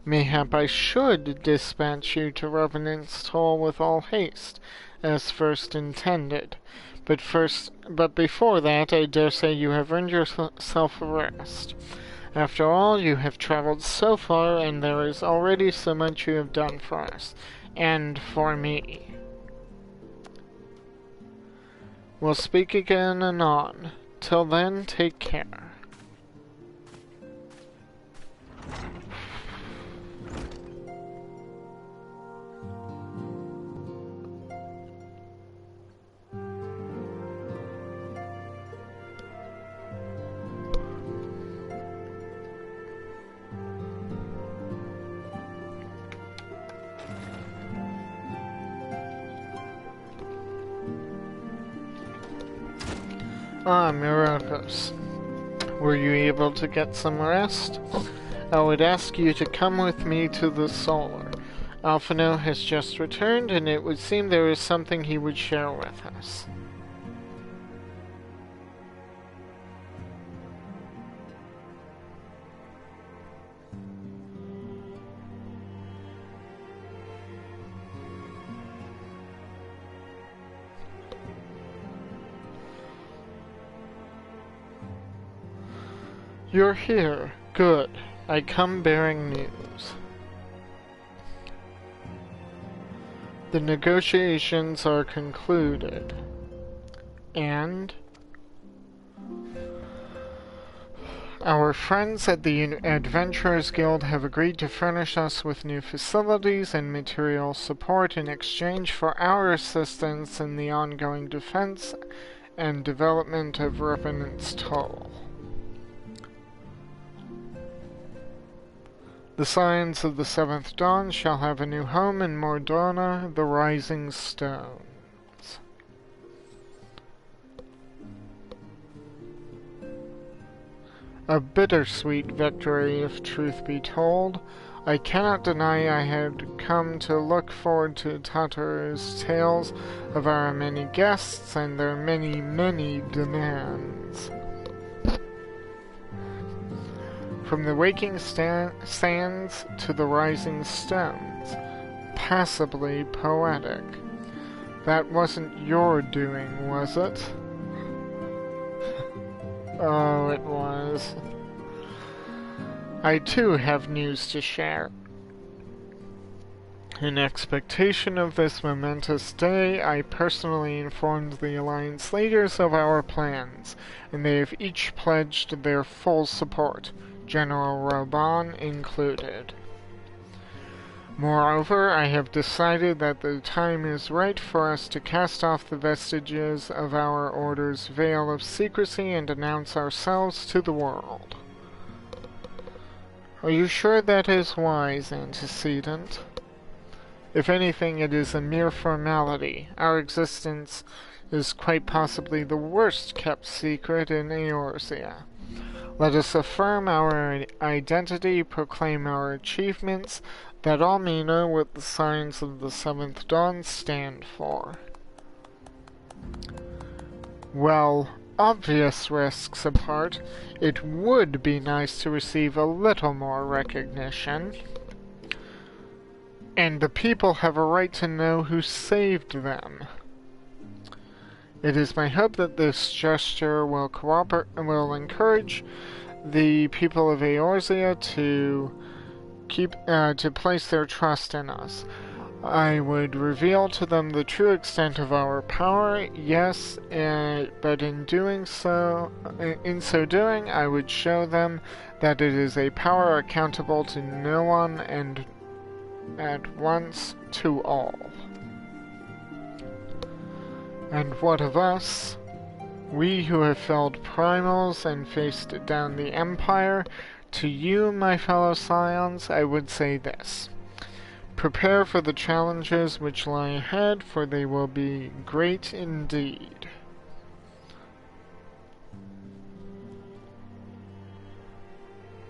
Mayhap I should dispatch you to Revenant's Toll with all haste, as first intended. But before that, I dare say you have earned yourself a rest. After all, you have traveled so far, and there is already so much you have done for us, and for me. We'll speak again anon. Till then, take care. Ah, Myrokos. Were you able to get some rest? I would ask you to come with me to the Solar. Alphino has just returned, and it would seem there is something he would share with us. You're here. Good. I come bearing news. The negotiations are concluded. And our friends at the Adventurers Guild have agreed to furnish us with new facilities and material support in exchange for our assistance in the ongoing defense and development of Revenant's Toll. The Scions of the Seventh Dawn shall have a new home in Mordona, the Rising Stones. A bittersweet victory, if truth be told. I cannot deny I had come to look forward to Tataru's tales of our many guests and their many, many demands. From the waking sands to the rising stones. Passably poetic. That wasn't your doing, was it? Oh, it was. I too have news to share. In expectation of this momentous day, I personally informed the Alliance leaders of our plans, and they have each pledged their full support, General Roban included. Moreover, I have decided that the time is right for us to cast off the vestiges of our order's veil of secrecy and announce ourselves to the world. Are you sure that is wise, Antecedent? If anything, it is a mere formality. Our existence is quite possibly the worst kept secret in Eorzea. Let us affirm our identity, proclaim our achievements, that all men know what the Scions of the Seventh Dawn stand for. Well, obvious risks apart, it would be nice to receive a little more recognition. And the people have a right to know who saved them. It is my hope that this gesture will encourage the people of Eorzea to place their trust in us. I would reveal to them the true extent of our power, yes, but in so doing, I would show them that it is a power accountable to no one and at once to all. And what of us? We who have felled primals and faced down the Empire, to you, my fellow Scions, I would say this. Prepare for the challenges which lie ahead, for they will be great indeed.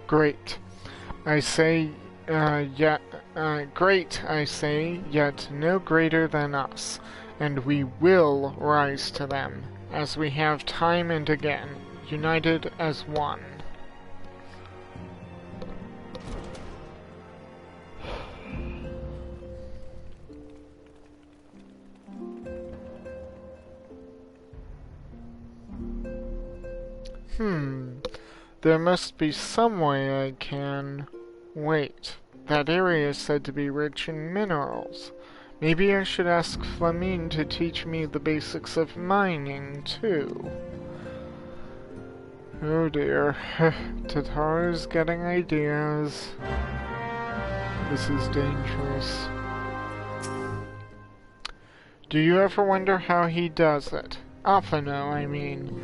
Great, I say, great, I say, yet no greater than us, and we will rise to them, as we have time and again, united as one. There must be some way I can... Wait, that area is said to be rich in minerals. Maybe I should ask Flamine to teach me the basics of mining, too. Oh dear, Tataru's getting ideas. This is dangerous. Do you ever wonder how he does it? Alphano, I mean.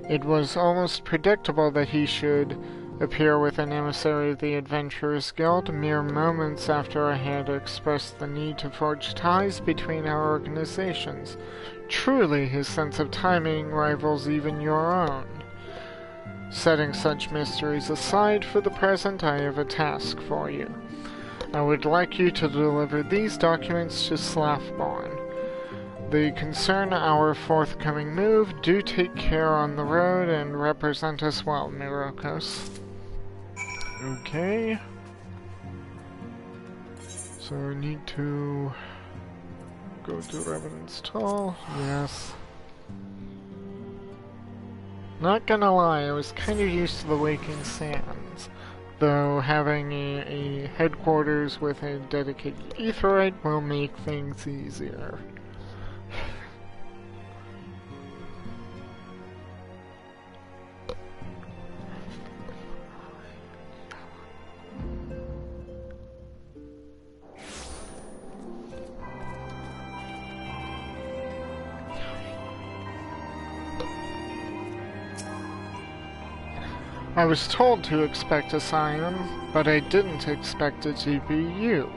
It was almost predictable that he should appear with an emissary of the Adventurers Guild mere moments after I had expressed the need to forge ties between our organizations. Truly, his sense of timing rivals even your own. Setting such mysteries aside for the present, I have a task for you. I would like you to deliver these documents to Slathborn. They concern our forthcoming move. Do take care on the road and represent us well, Myrokos. Okay. So I need to go to Revenant's Toll. Yes. Not gonna lie, I was kind of used to the Waking Sands, though having a headquarters with a dedicated aetheryte will make things easier. I was told to expect a scion, but I didn't expect it to be you.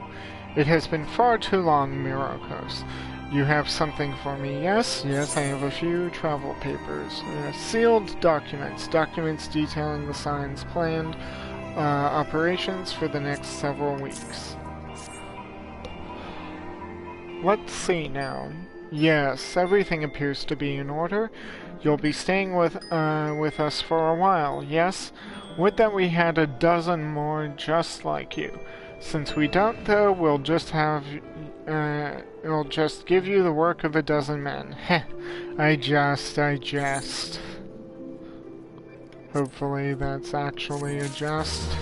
It has been far too long, Myrokos. You have something for me, yes? Yes, I have a few travel papers. Sealed documents. Documents detailing the scion's planned operations for the next several weeks. Let's see now. Yes, everything appears to be in order. You'll be staying with us for a while, yes? Would that we had a dozen more just like you. Since we don't, though, we'll just give you the work of a dozen men. Heh, I jest. Hopefully that's actually a jest.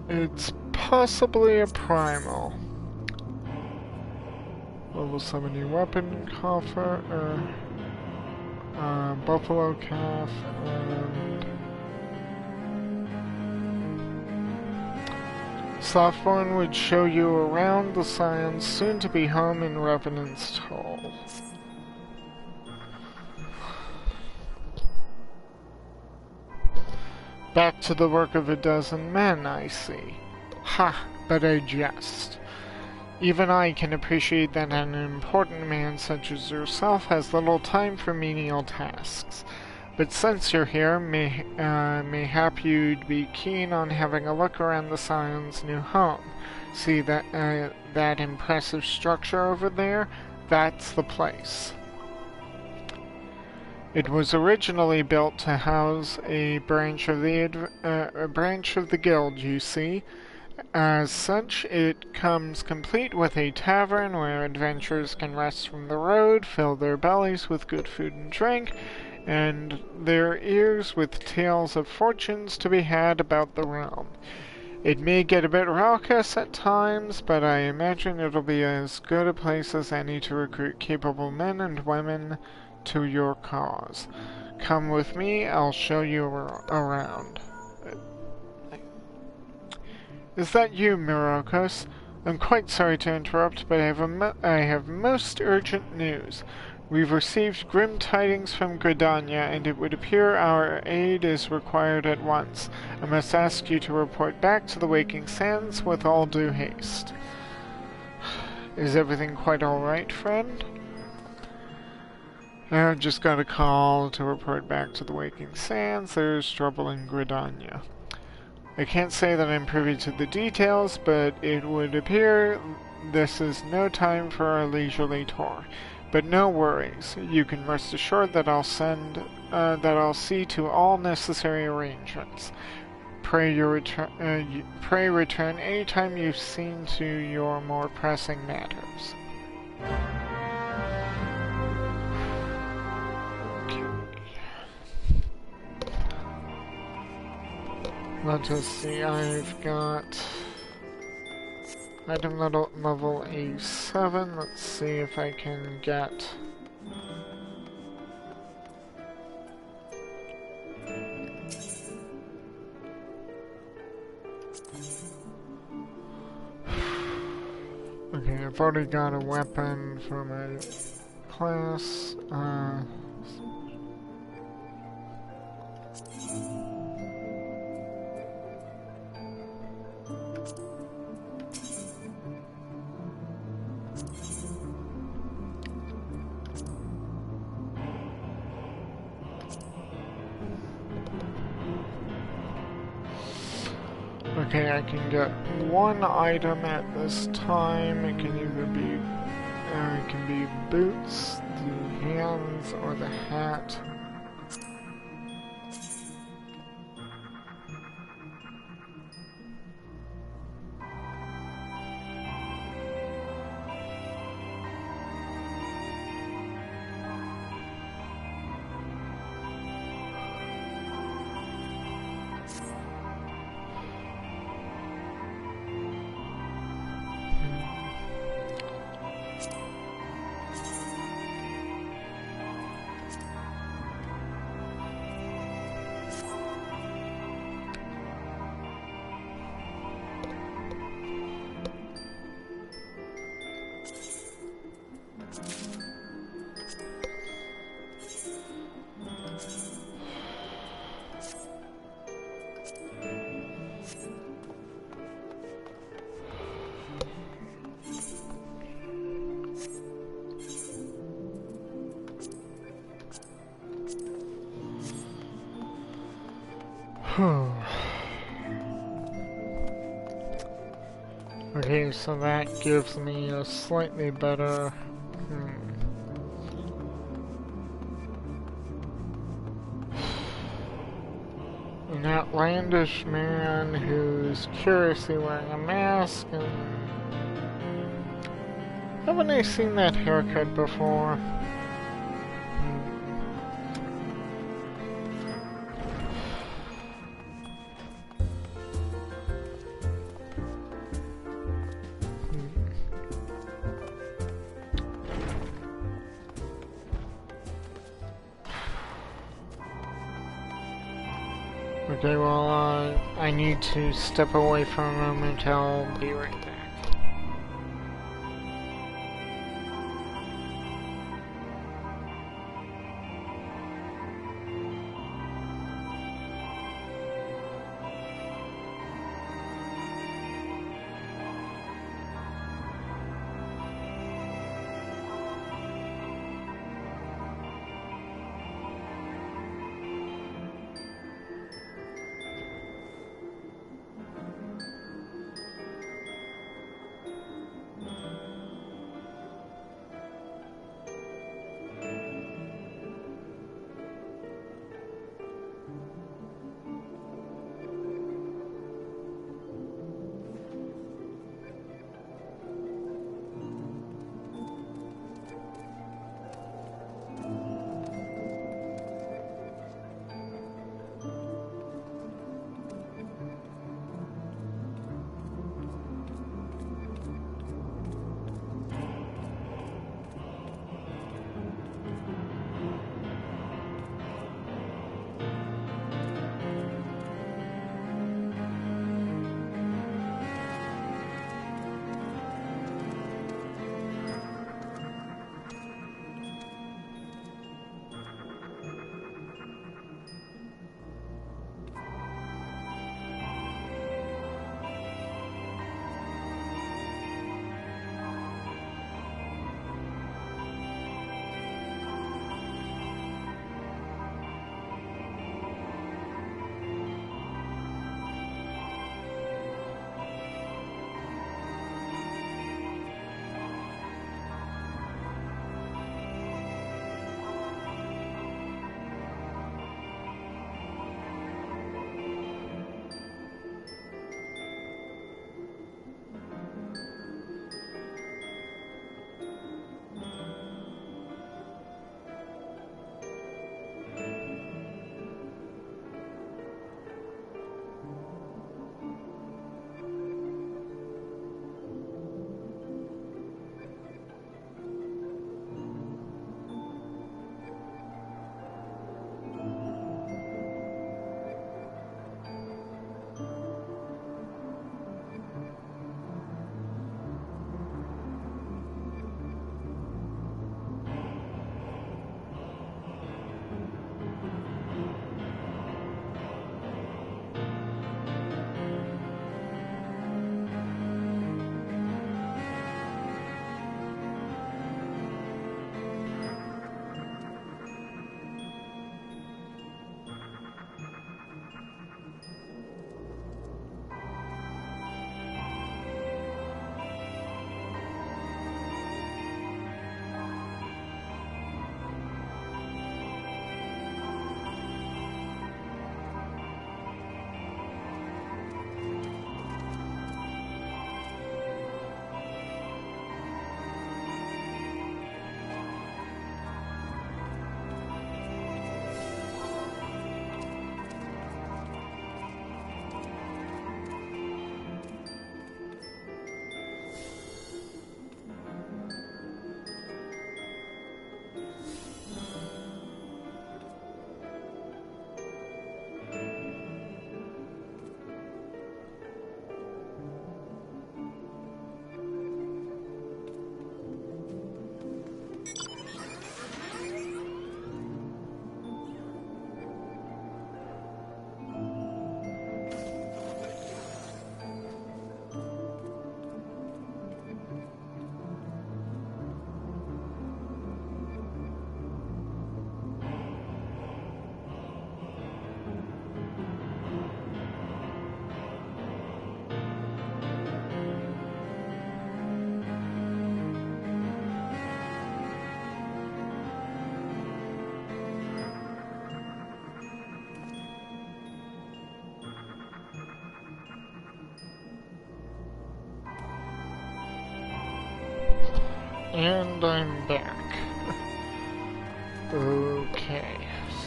It's possibly a primal. Level 70 weapon coffer, buffalo calf, and Softborn would show you around the scion's soon-to-be home in Revenant's Toll. Back to the work of a dozen men, I see. Ha, but I jest. Even I can appreciate that an important man such as yourself has little time for menial tasks. But since you're here, mayhap you'd be keen on having a look around the scion's new home. See that impressive structure over there? That's the place. It was originally built to house a branch of the guild, you see. As such, it comes complete with a tavern where adventurers can rest from the road, fill their bellies with good food and drink, and their ears with tales of fortunes to be had about the realm. It may get a bit raucous at times, but I imagine it'll be as good a place as any to recruit capable men and women to your cause. Come with me, I'll show you around. Is that you, Myrokos? I'm quite sorry to interrupt, but I have most urgent news. We've received grim tidings from Gridania, and it would appear our aid is required at once. I must ask you to report back to the Waking Sands with all due haste. Is everything quite alright, friend? I've just got a call to report back to the Waking Sands. There's trouble in Gridania. I can't say that I'm privy to the details, but it would appear this is no time for a leisurely tour. But no worries. You can rest assured that I'll see to all necessary arrangements. Pray return anytime you've seen to your more pressing matters. Let us see, I've got item level A7. Let's see if I can get okay, I've already got a weapon for my class. Okay, I can get one item at this time. It can either be boots, the hands, or the hat. Okay, so that gives me a slightly better... An outlandish man who's curiously wearing a mask and... Haven't I seen that haircut before? Okay, well, I need to step away for a moment. I'll be right back. And I'm back. Okay,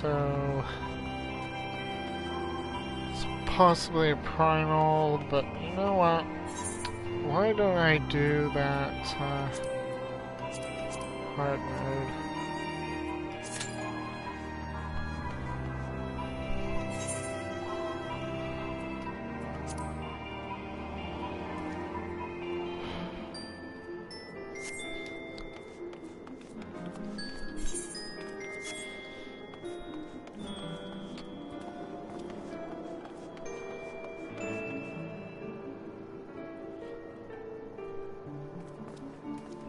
so it's possibly a primal, but you know what? Why don't I do that hard mode?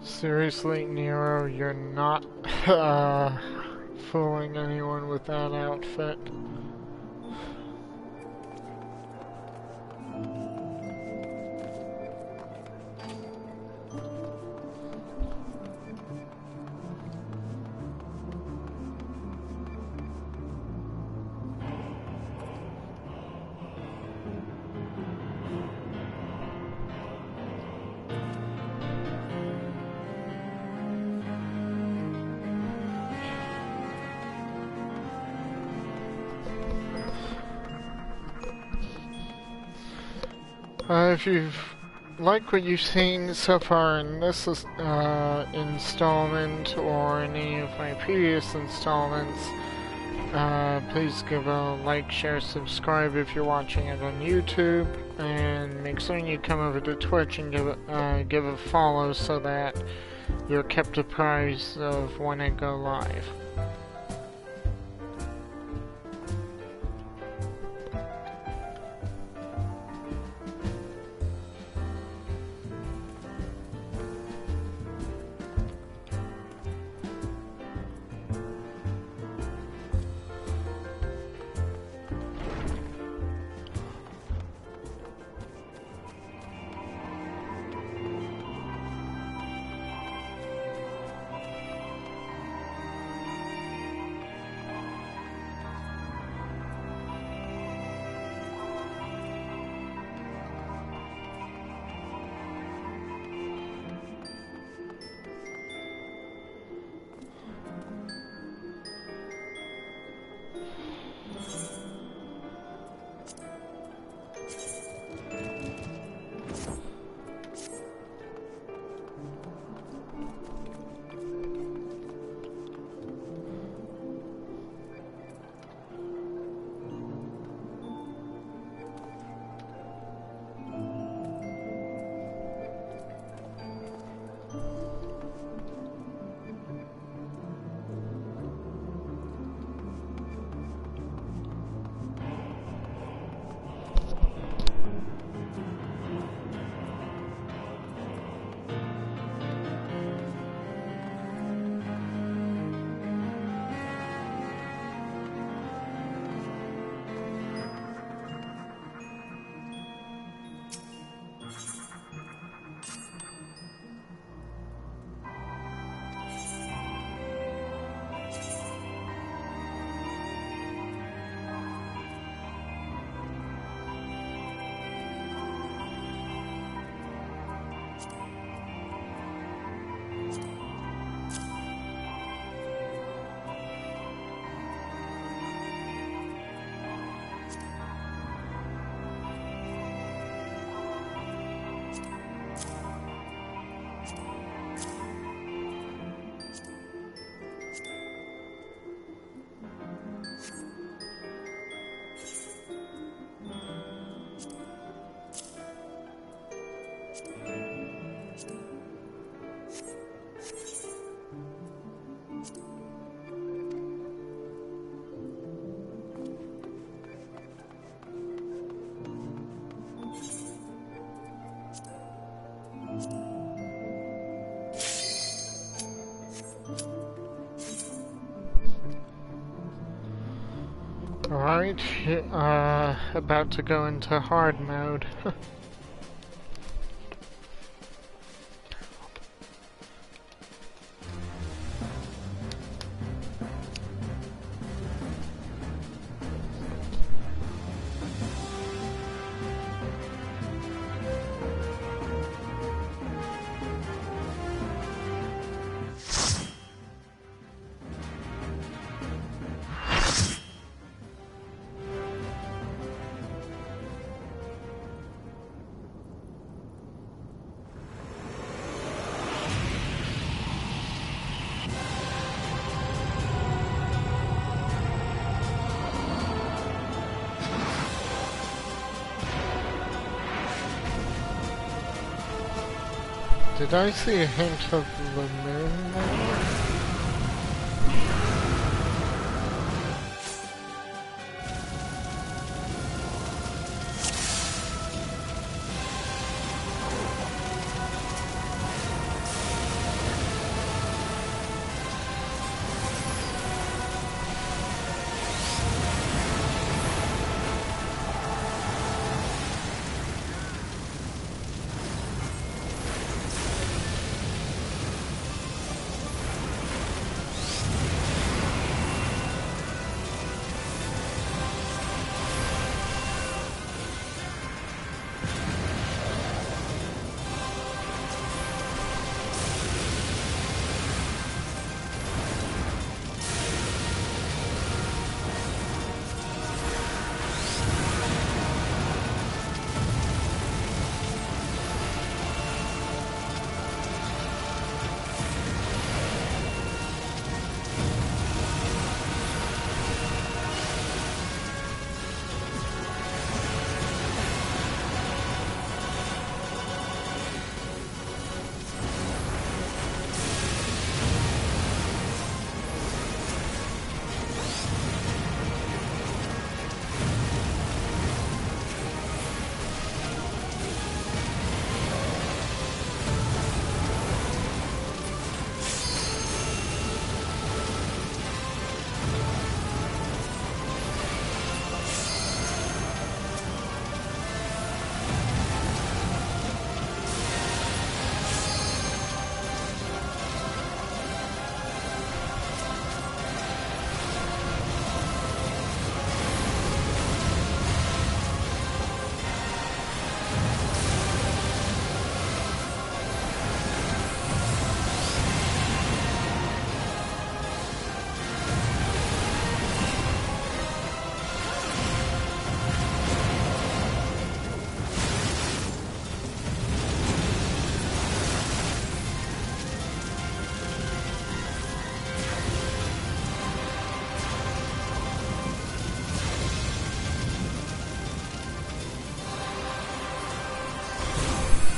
Seriously, Nero, you're not fooling anyone with that outfit. If you've liked what you've seen so far in this installment or any of my previous installments, please give a like, share, subscribe if you're watching it on YouTube, and make sure you come over to Twitch and give a follow so that you're kept apprised of when I go live. Alright, about to go into hard mode. Did I see a hint of the moon there?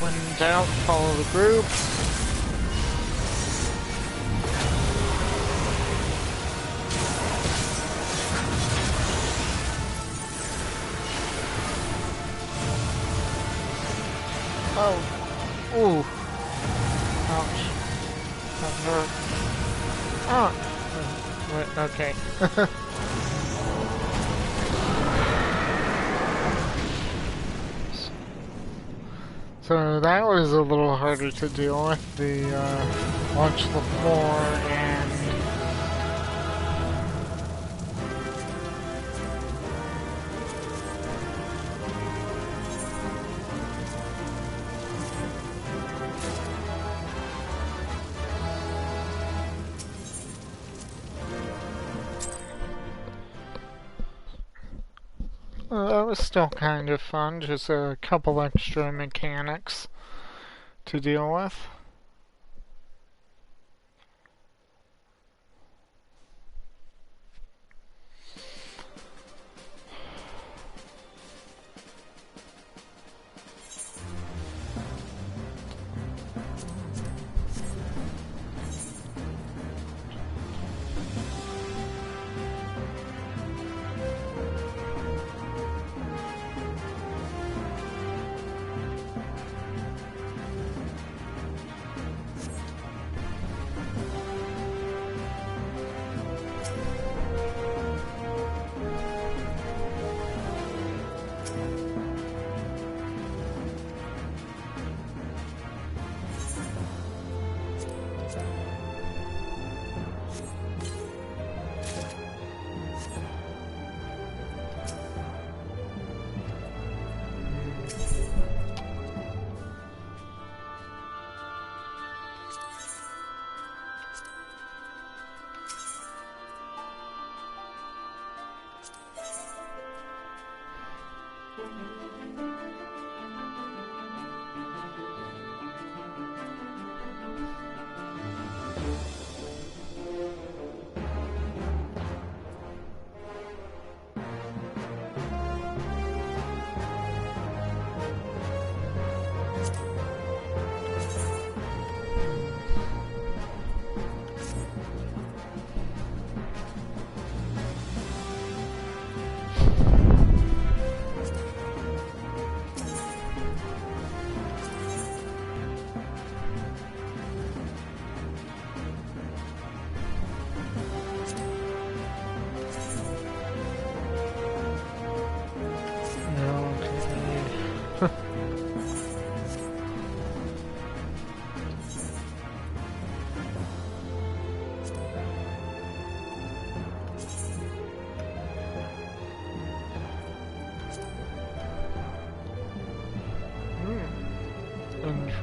When in doubt, follow the group. Oh. Ooh. Ouch. That hurt. Oh. Wait, okay. So that was a little harder to deal with, the launch the floor and that was still kind of fun, just a couple extra mechanics to deal with.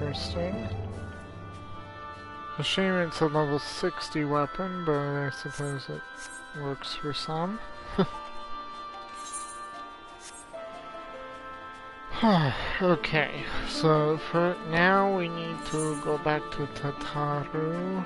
interesting. A shame it's a level 60 weapon, but I suppose it works for some. Okay, so for now we need to go back to Tataru.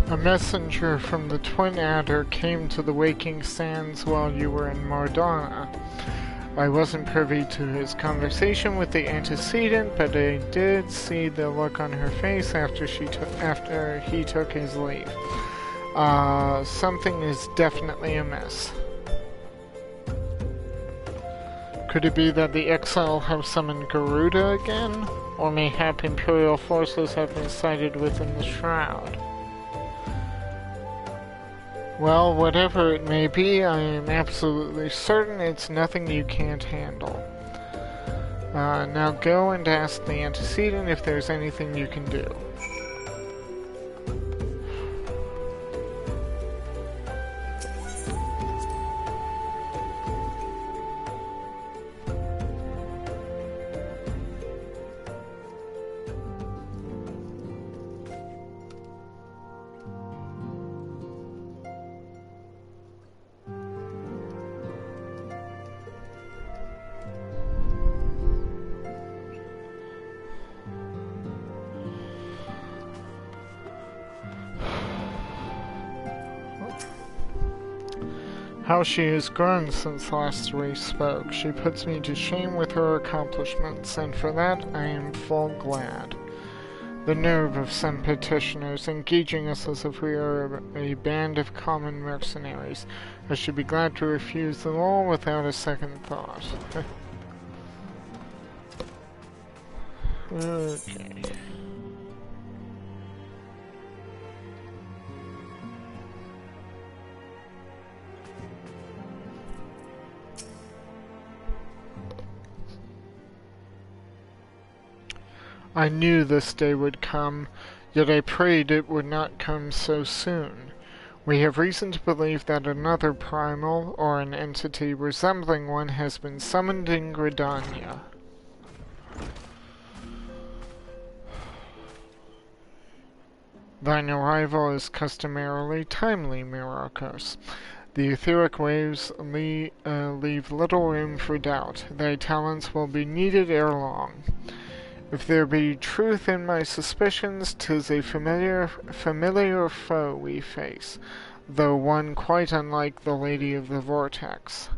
A messenger from the Twin Adder came to the Waking Sands while you were in Mardana. I wasn't privy to his conversation with the antecedent, but I did see the look on her face after he took his leave. Something is definitely amiss. Could it be that the exile have summoned Garuda again? Or mayhap Imperial forces have been sighted within the Shroud? Well, whatever it may be, I am absolutely certain it's nothing you can't handle. Now go and ask the antecedent if there's anything you can do. How she has grown since last we spoke. She puts me to shame with her accomplishments, and for that I am full glad. The nerve of some petitioners, engaging us as if we are a band of common mercenaries. I should be glad to refuse them all without a second thought. Okay. I knew this day would come, yet I prayed it would not come so soon. We have reason to believe that another primal, or an entity resembling one, has been summoned in Gridania. Thine arrival is customarily timely, Myrokos. The etheric waves leave little room for doubt. Thy talents will be needed ere long. If there be truth in my suspicions, 'tis a familiar foe we face, though one quite unlike the Lady of the Vortex.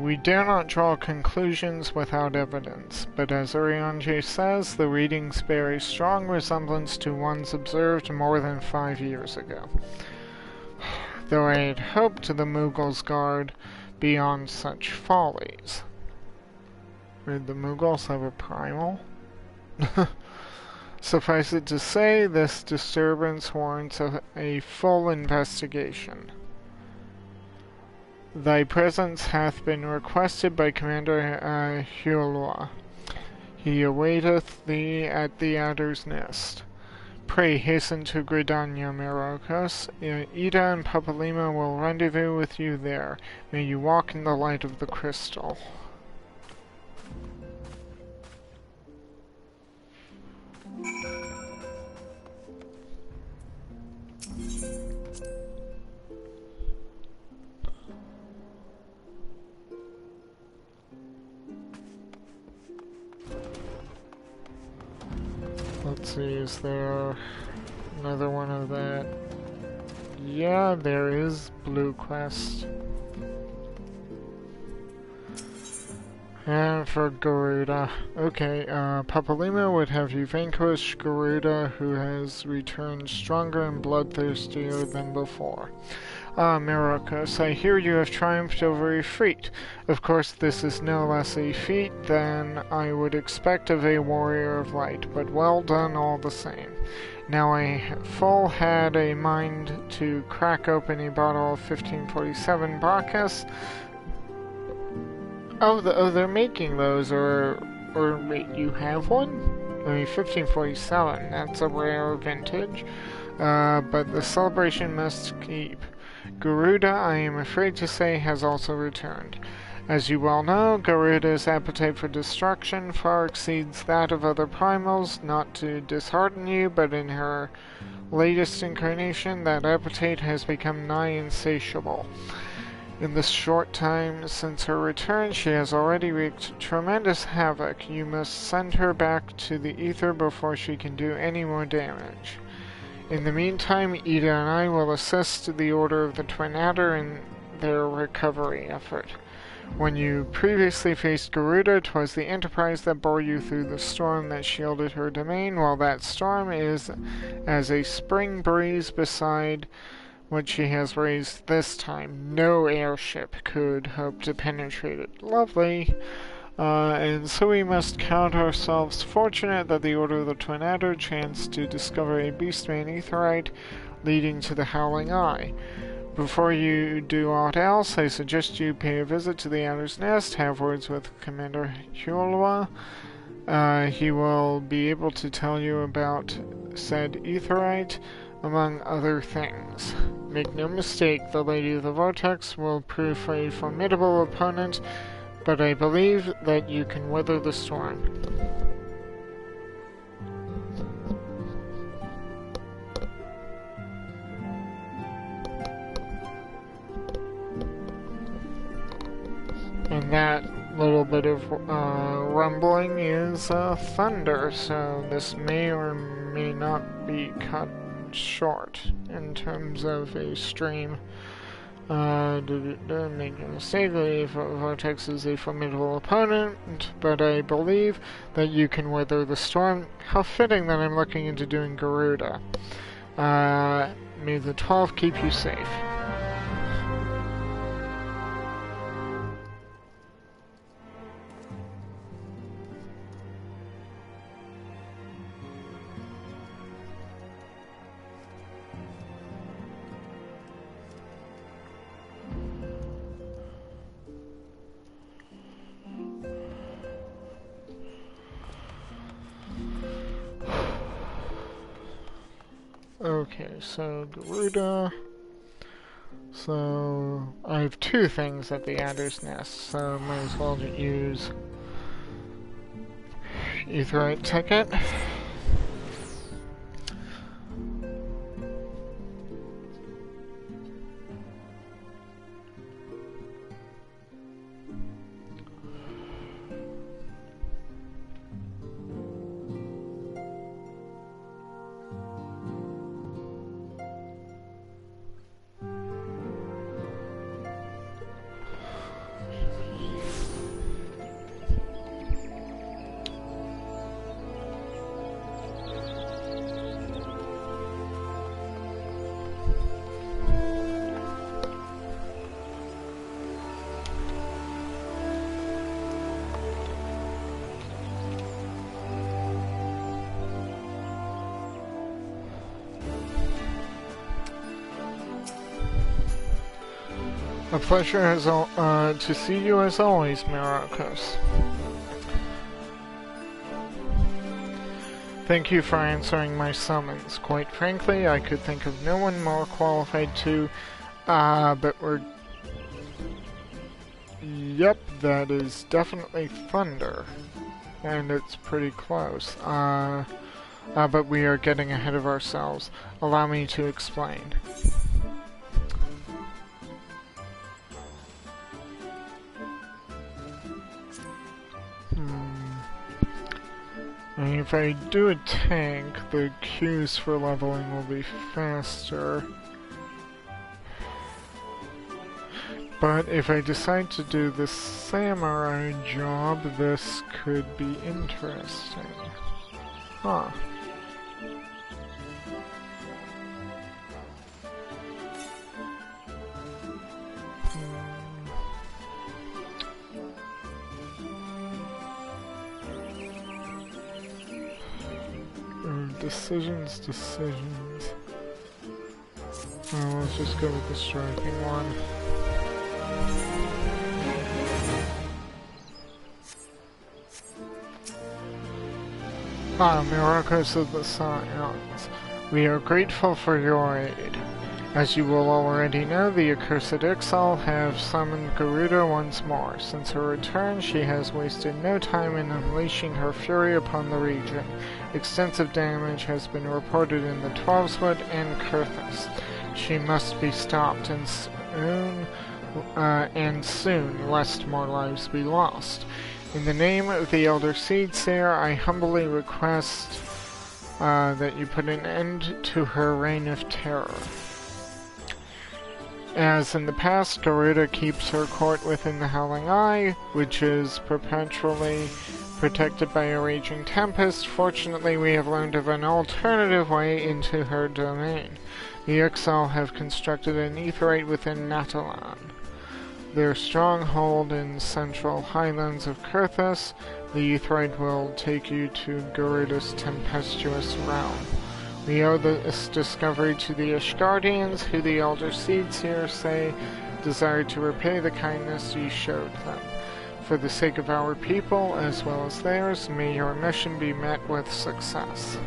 We dare not draw conclusions without evidence, but as Urianger says, the readings bear a strong resemblance to ones observed more than 5 years ago. Though I had hoped the Mughals guard beyond such follies. Did the Mughals have a primal? Suffice it to say, this disturbance warrants a full investigation. Thy presence hath been requested by Commander Hyolwa. He awaiteth thee at the Adder's Nest. Pray hasten to Gridania, Myrokos. Ida and Papalima will rendezvous with you there. May you walk in the light of the crystal. Let's see, is there another one of that? Yeah, there is Blue Quest. And for Garuda. Okay, Papalima would have you vanquish Garuda, who has returned stronger and bloodthirstier than before. Ah, Myrokos, I hear you have triumphed over a feat. Of course, this is no less a feat than I would expect of a warrior of light, but well done all the same. Now I had a mind to crack open a bottle of 1547 Bacchus. Oh, they're making those, or wait, you have one? I mean, 1547, that's a rare vintage. But the celebration must keep. Garuda, I am afraid to say, has also returned. As you well know, Garuda's appetite for destruction far exceeds that of other primals, not to dishearten you, but in her latest incarnation, that appetite has become nigh insatiable. In the short time since her return, she has already wreaked tremendous havoc. You must send her back to the ether before she can do any more damage. In the meantime, Ida and I will assist the Order of the Twin Adder in their recovery effort. When you previously faced Garuda, 'twas the Enterprise that bore you through the storm that shielded her domain, while that storm is as a spring breeze beside what she has raised this time. No airship could hope to penetrate it. Lovely. And so we must count ourselves fortunate that the Order of the Twin Adder chanced to discover a beastman aetherite leading to the Howling Eye. Before you do aught else, I suggest you pay a visit to the Adder's Nest, have words with Commander Hyolwa. He will be able to tell you about said aetherite, among other things. Make no mistake, the Lady of the Vortex will prove a formidable opponent, but I believe that you can weather the storm. And that little bit of rumbling is thunder, so this may or may not be cut short in terms of a stream. Make no mistake, the Vortex is a formidable opponent, but I believe that you can weather the storm. How fitting that I'm looking into doing Garuda. May the 12 keep you safe. Okay, so Garuda. So I have two things at the Adder's Nest, so might as well use Aetherite ticket. A pleasure to see you as always, Myrokos. Thank you for answering my summons. Quite frankly, I could think of no one more qualified to, but we're... Yep, that is definitely thunder. And it's pretty close. But we are getting ahead of ourselves. Allow me to explain. If I do a tank, the queues for leveling will be faster. But if I decide to do the samurai job, this could be interesting. Huh. Decisions. Oh, let's just go with the striking one. Myrokos of the Scions. We are grateful for your aid. As you will already know, the accursed Ixal have summoned Garuda once more. Since her return, she has wasted no time in unleashing her fury upon the region. Extensive damage has been reported in the Twelveswood and Kurthus. She must be stopped and soon, lest more lives be lost. In the name of the Elder Seedseer, I humbly request that you put an end to her reign of terror. As in the past, Garuda keeps her court within the Howling Eye, which is perpetually protected by a raging tempest. Fortunately, we have learned of an alternative way into her domain. The Ixal have constructed an aetheryte within Natalan. Their stronghold in central highlands of Kurthus, the aetheryte will take you to Garuda's tempestuous realm. We owe this discovery to the Ishgardians, who the Elder Seedseer say desired to repay the kindness you showed them. For the sake of our people, as well as theirs, may your mission be met with success.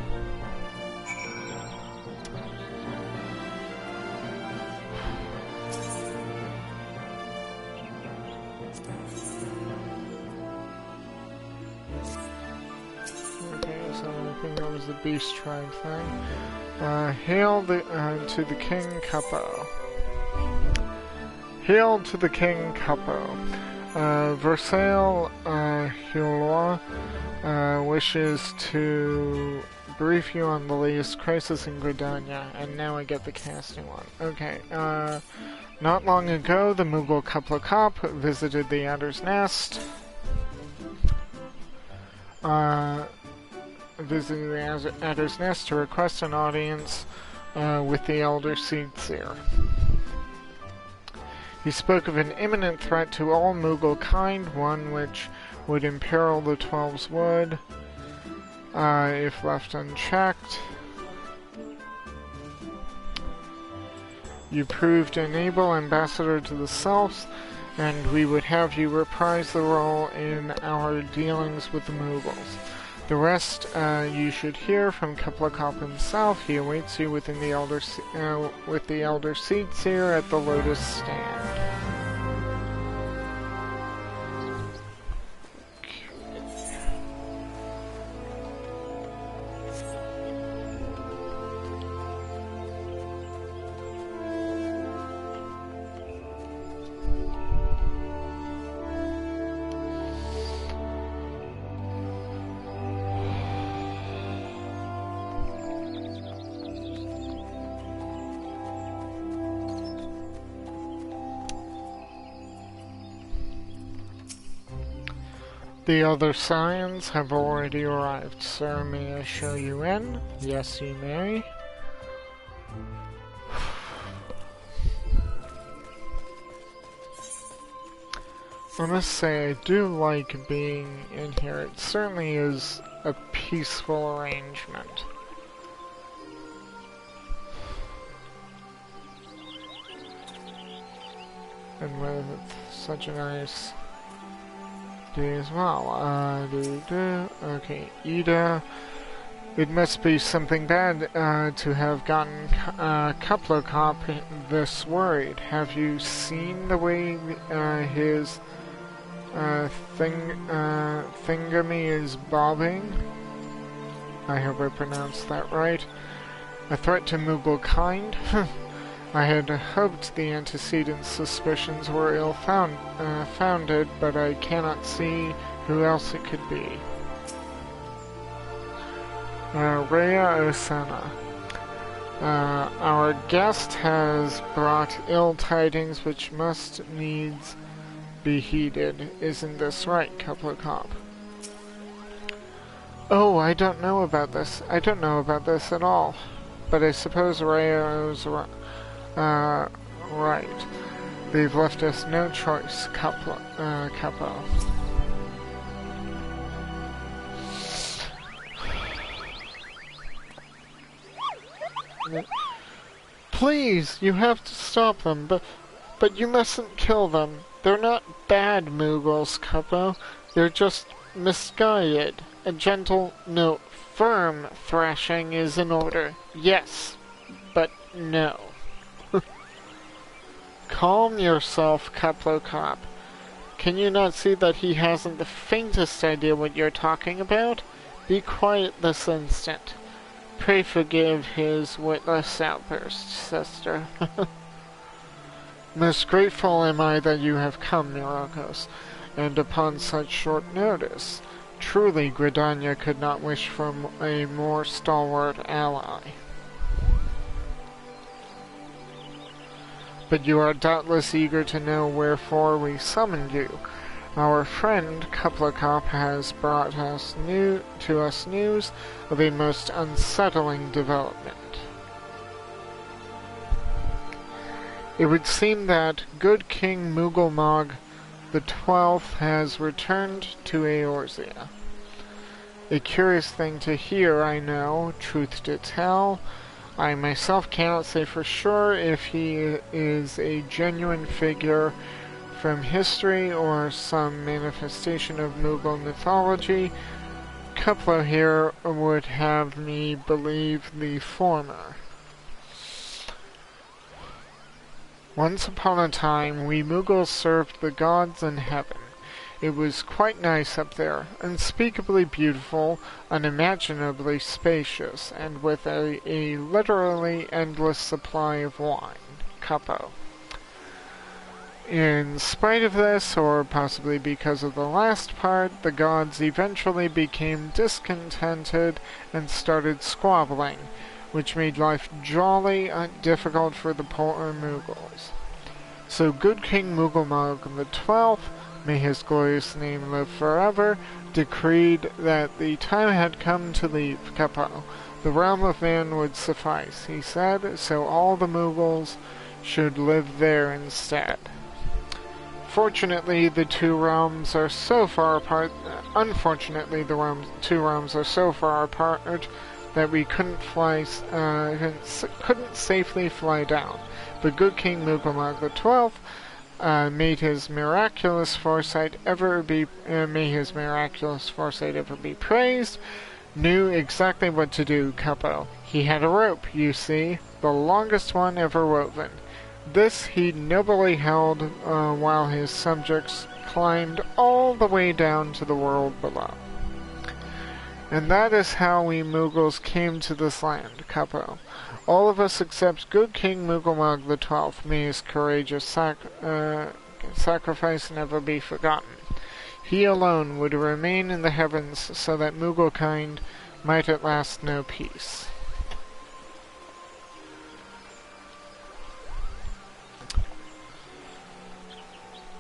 The Beast Tribe thing. Hail to the King Capo. Hail to the King Capo. Versailles Huloi wishes to brief you on the latest crisis in Gridania, and now I get the casting one. Okay, not long ago, the Mughal Kuplakop visited the Adder's Nest. Visiting the Adder's Nest to request an audience with the Elder Seedseer. He spoke of an imminent threat to all Mughal kind, one which would imperil the Twelveswood if left unchecked. You proved an able ambassador to the Selfs, and we would have you reprise the role in our dealings with the Mughals. The rest you should hear from Kuplakop himself. He awaits you within the with the Elder Seedseer at the Lotus Stand. The other scions have already arrived, sir. May I show you in? Yes, you may. I must say, I do like being in here. It certainly is a peaceful arrangement. And with such a nice day as well. Okay, Ida. It must be something bad to have gotten Kuplokop this worried. Have you seen the way his thingamy is bobbing? I hope I pronounced that right. A threat to Moogle kind? I had hoped the antecedent suspicions were ill-founded, but I cannot see who else it could be. Rhea Osana. Our guest has brought ill tidings which must needs be heeded. Isn't this right, Kuplokop? Oh, I don't know about this. I don't know about this at all. But I suppose Rhea is right. They've left us no choice, Capo. Please, you have to stop them, but you mustn't kill them. They're not bad Moogles, Capo. They're just misguided. A gentle, no, firm thrashing is in order. Yes, but no. Calm yourself, Kuplokop. Can you not see that he hasn't the faintest idea what you're talking about? Be quiet this instant. Pray forgive his witless outburst, sister. Most grateful am I that you have come, Myrokos, and upon such short notice. Truly, Gridania could not wish for a more stalwart ally. But you are doubtless eager to know wherefore we summoned you. Our friend Kuplokop has brought us news of a most unsettling development. It would seem that good King Moogelmog the 12th has returned to Eorzea. A curious thing to hear, I know, truth to tell. I myself cannot say for sure if he is a genuine figure from history or some manifestation of Moogle mythology. Kuplo here would have me believe the former. Once upon a time, we Moogles served the gods in heaven. It was quite nice up there, unspeakably beautiful, unimaginably spacious, and with a literally endless supply of wine. Capo. In spite of this, or possibly because of the last part, the gods eventually became discontented and started squabbling, which made life jolly difficult for the poor Moogles. So good King Moogelmog the 12th, may his glorious name live forever, decreed that the time had come to leave Capo. The realm of man would suffice, he said, so all the Moogles should live there instead. Unfortunately, the two realms are so far apart that we couldn't safely fly down. But good King Moogelmog the 12th, may his miraculous foresight ever be praised, knew exactly what to do, Capo. He had a rope, you see, the longest one ever woven. This he nobly held while his subjects climbed all the way down to the world below. And that is how we Moogles came to this land, Capo. All of us except good King Moogelmog the 12th, may his courageous sacrifice never be forgotten. He alone would remain in the heavens so that Mooglekind might at last know peace.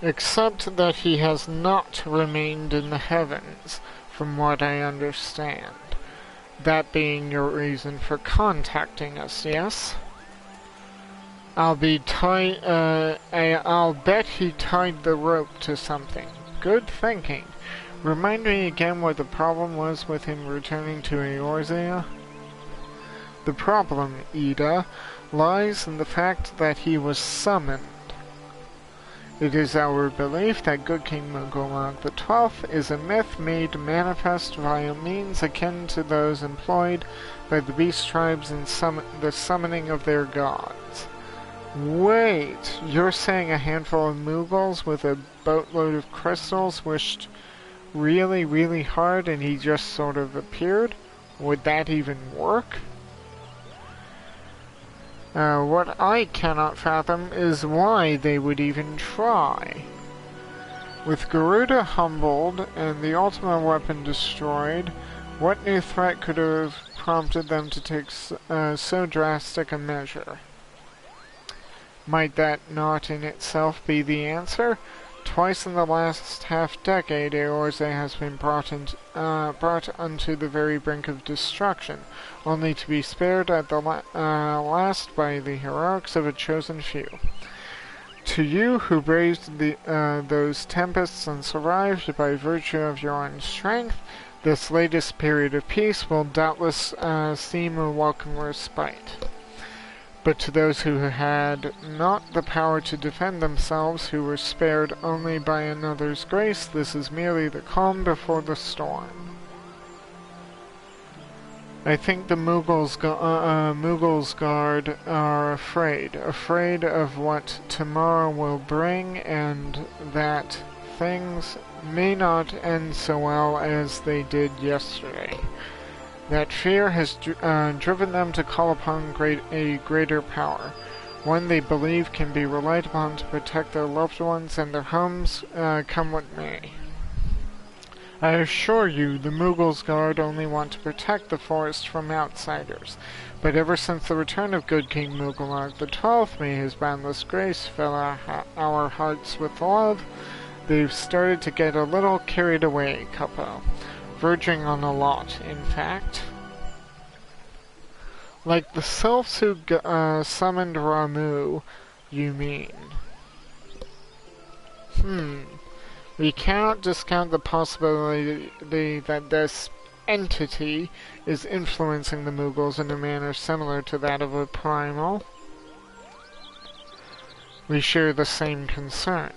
Except that he has not remained in the heavens, from what I understand. That being your reason for contacting us, yes? I'll bet he tied the rope to something. Good thinking. Remind me again what the problem was with him returning to Eorzea? The problem, Ida, lies in the fact that he was summoned. It is our belief that Good King Mugulog XII is a myth made manifest via means akin to those employed by the beast tribes in the summoning of their gods. Wait, you're saying a handful of Mughals with a boatload of crystals wished really, really hard and he just sort of appeared? Would that even work? What I cannot fathom is why they would even try. With Garuda humbled and the Ultima weapon destroyed, what new threat could have prompted them to take so drastic a measure? Might that not in itself be the answer? Twice in the last half-decade, Eorze has been brought unto the very brink of destruction, only to be spared at the last by the heroics of a chosen few. To you, who braved those tempests and survived by virtue of your own strength, this latest period of peace will doubtless seem a welcome respite. But to those who had not the power to defend themselves, who were spared only by another's grace, this is merely the calm before the storm. I think the Mughals Guard are afraid of what tomorrow will bring, and that things may not end so well as they did yesterday. That fear has driven them to call upon a greater power, one they believe can be relied upon to protect their loved ones and their homes, come what may. I assure you, the Mughals Guard only want to protect the forest from outsiders, but ever since the return of Good King Mugulog XII, may his boundless grace fill our hearts with love, they've started to get a little carried away, Capo. Verging on a lot, in fact. Like the sylphs who summoned Ramu, you mean? We cannot discount the possibility that this entity is influencing the Mughals in a manner similar to that of a primal. We share the same concern.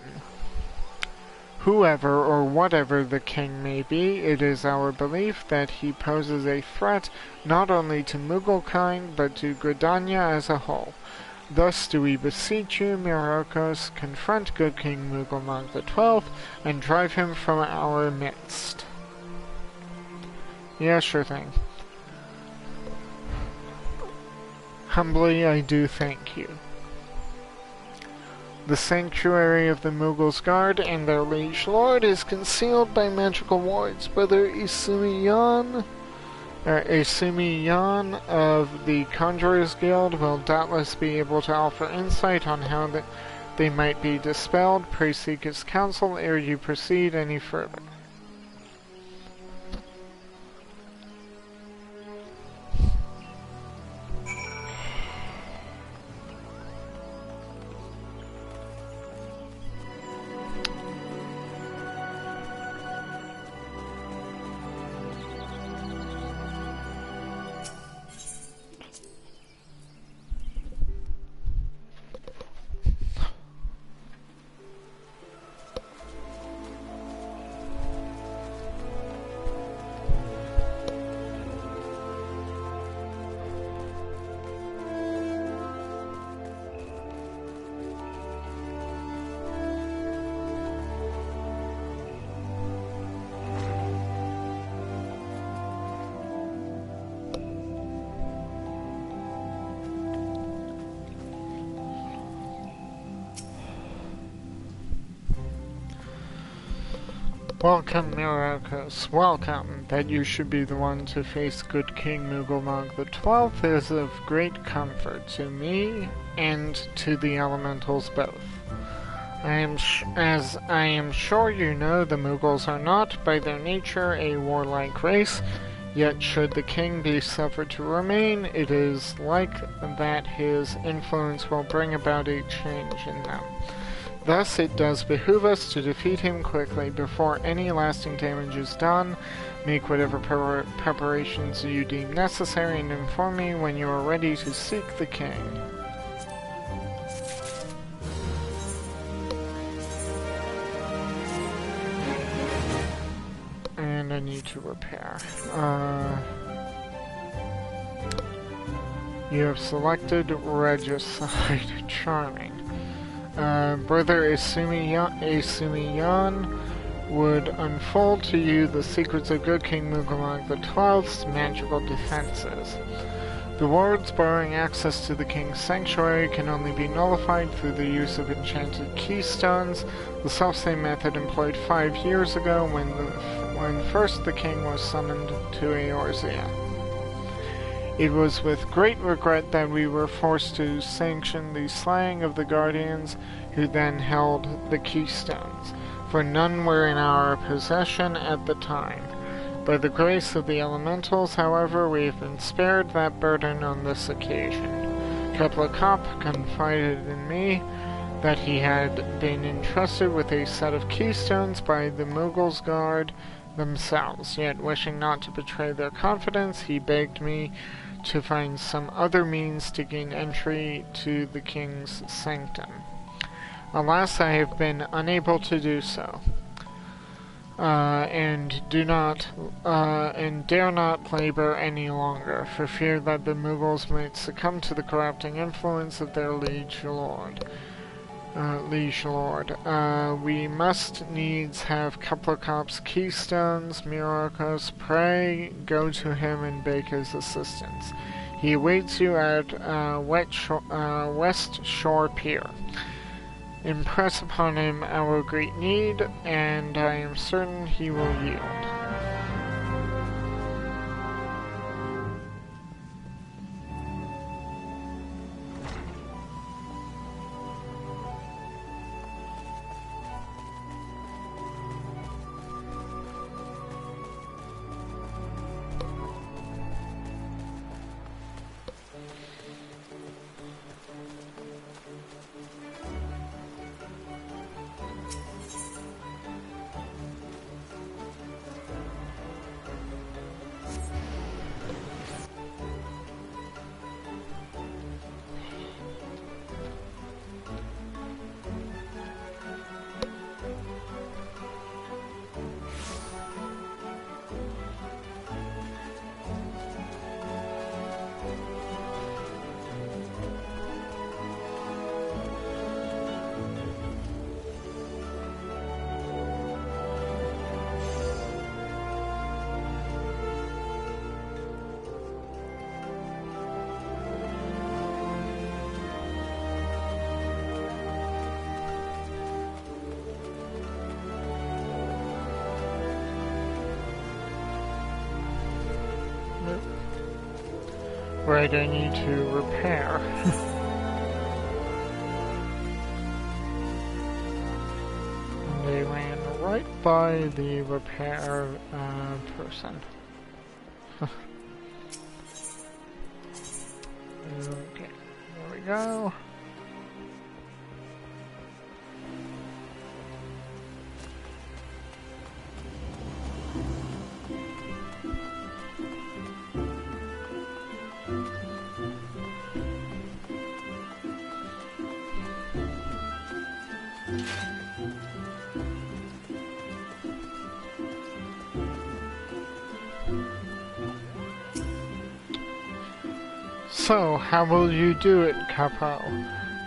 Whoever or whatever the king may be, it is our belief that he poses a threat not only to Mughalkind, but to Gridania as a whole. Thus do we beseech you, Myrokos, confront Good King Mugulog XII, and drive him from our midst. Yeah, sure thing. Humbly, I do thank you. The sanctuary of the Mughals Guard and their liege lord is concealed by magical wards. Brother Isumiyan of the Conjurers Guild will doubtless be able to offer insight on how they might be dispelled. Pray seek his counsel ere you proceed any further. Welcome, Myrokos. Welcome. That you should be the one to face Good King Mugulog XII is of great comfort to me and to the elementals both. As I am sure you know, the Mughals are not, by their nature, a warlike race, yet should the king be suffered to remain, it is like that his influence will bring about a change in them. Thus, it does behoove us to defeat him quickly before any lasting damage is done. Make whatever preparations you deem necessary and inform me when you are ready to seek the king. gonna need to repair. You have selected Regicide. Charming. Brother Asumiyan would unfold to you the secrets of good King Mugalag XII's magical defenses. The wards barring access to the king's sanctuary can only be nullified through the use of enchanted keystones, the selfsame method employed 5 years ago when first the king was summoned to Eorzea. It was with great regret that we were forced to sanction the slaying of the guardians who then held the keystones, for none were in our possession at the time. By the grace of the elementals, however, we have been spared that burden on this occasion. Kepler-Kop confided in me that he had been entrusted with a set of keystones by the Mughals guard themselves, yet wishing not to betray their confidence, he begged me to find some other means to gain entry to the king's sanctum. Alas, I have been unable to do so, and dare not labor any longer, for fear that the Mughals might succumb to the corrupting influence of their liege lord. We must needs have Kepler-Kop's keystones. Myrokos, pray go to him and beg his assistance. He awaits you at West Shore Pier. Impress upon him our great need, and I am certain he will yield. Right, I need to repair. They ran right by the repair person. Okay, there we go. So, how will you do it, Capo?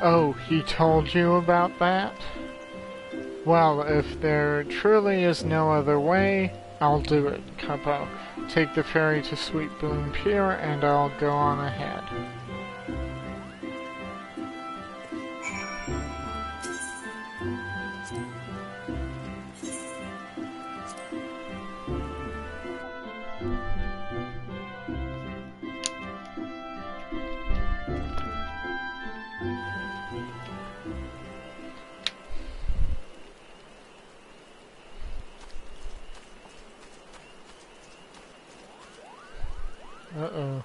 Oh, he told you about that? Well, if there truly is no other way, I'll do it, Capo. Take the ferry to Sweet Bloom Pier, and I'll go on ahead. Uh-oh.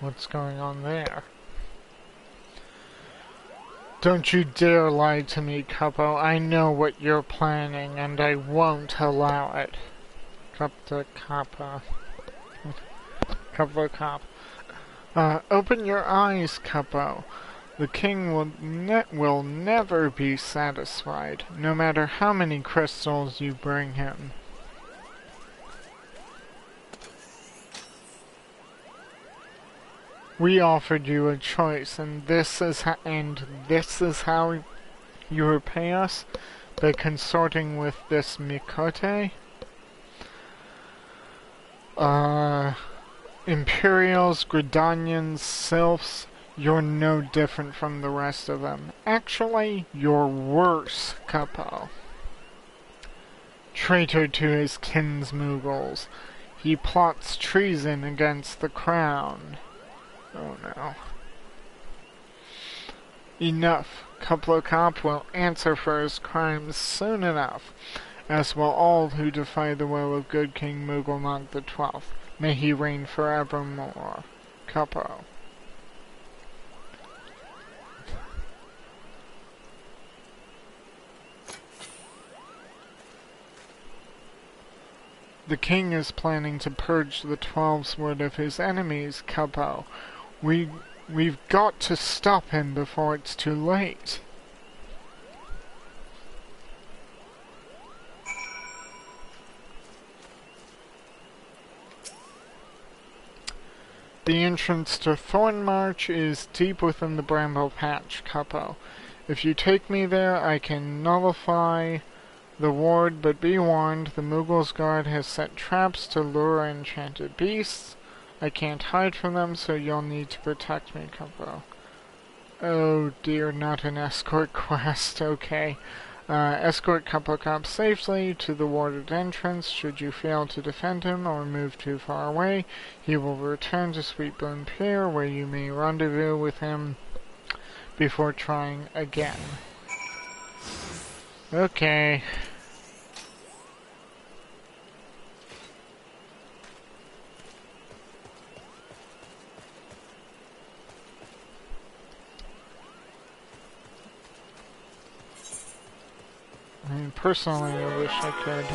What's going on there? Don't you dare lie to me, Capo. I know what you're planning, and I won't allow it. Kepler-Kop. Open your eyes, Capo. The king will never be satisfied, no matter how many crystals you bring him. We offered you a choice, and this is how you repay us by consorting with this Mikote. Imperials, Gridanians, Sylphs, you're no different from the rest of them. Actually, you're worse, Capo. Traitor to his kinsmoogles. He plots treason against the crown. Oh no. Enough. Kuplokop will answer for his crimes soon enough, as will all who defy the will of good King Mooglnog the 12th. May he reign forevermore. Capo. The king is planning to purge the 12's word of his enemies, Capo. We've got to stop him before it's too late. The entrance to Thornmarch is deep within the Bramble Patch, Capo. If you take me there, I can nullify the ward, but be warned, the Moogle's guard has set traps to lure enchanted beasts. I can't hide from them, so you'll need to protect me, Capo. Oh dear, not an escort quest, okay. Escort Kuplokop safely to the warded entrance. Should you fail to defend him or move too far away, he will return to Sweet Bloom Pier, where you may rendezvous with him before trying again. Okay. I mean, personally, I wish I could.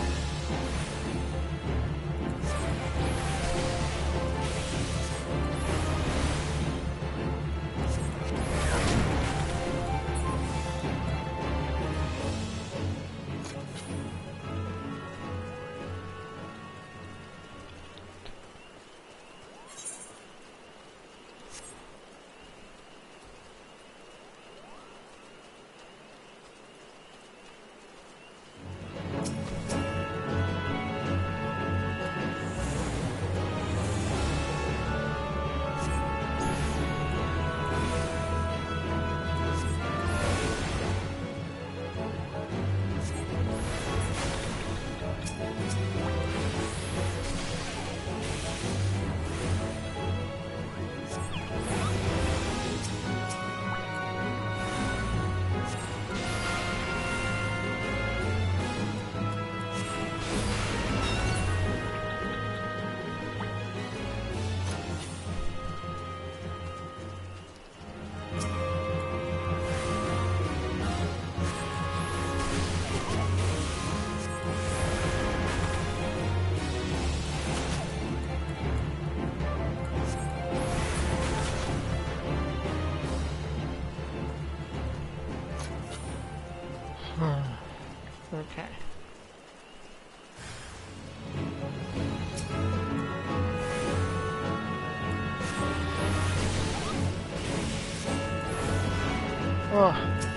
Okay. Oh.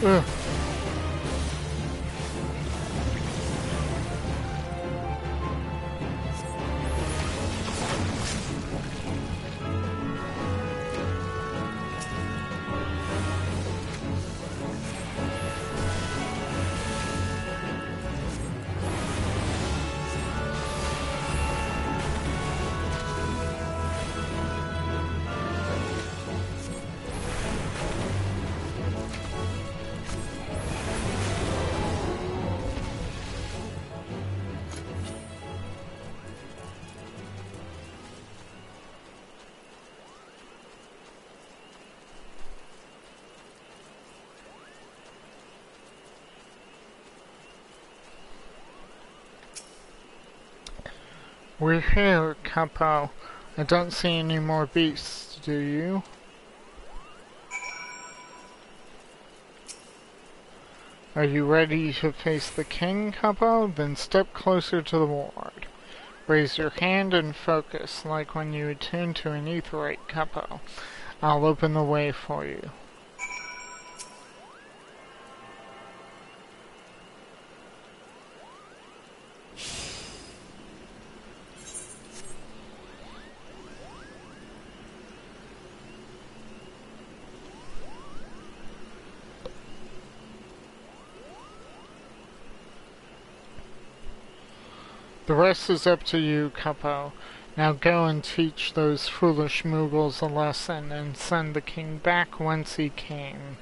Ugh. We're here, Capo. I don't see any more beasts, do you? Are you ready to face the king, Capo? Then step closer to the ward. Raise your hand and focus, like when you attune to an aetheryte, Capo. I'll open the way for you. The rest is up to you, Capo. Now go and teach those foolish Mughals a lesson and send the king back whence he came.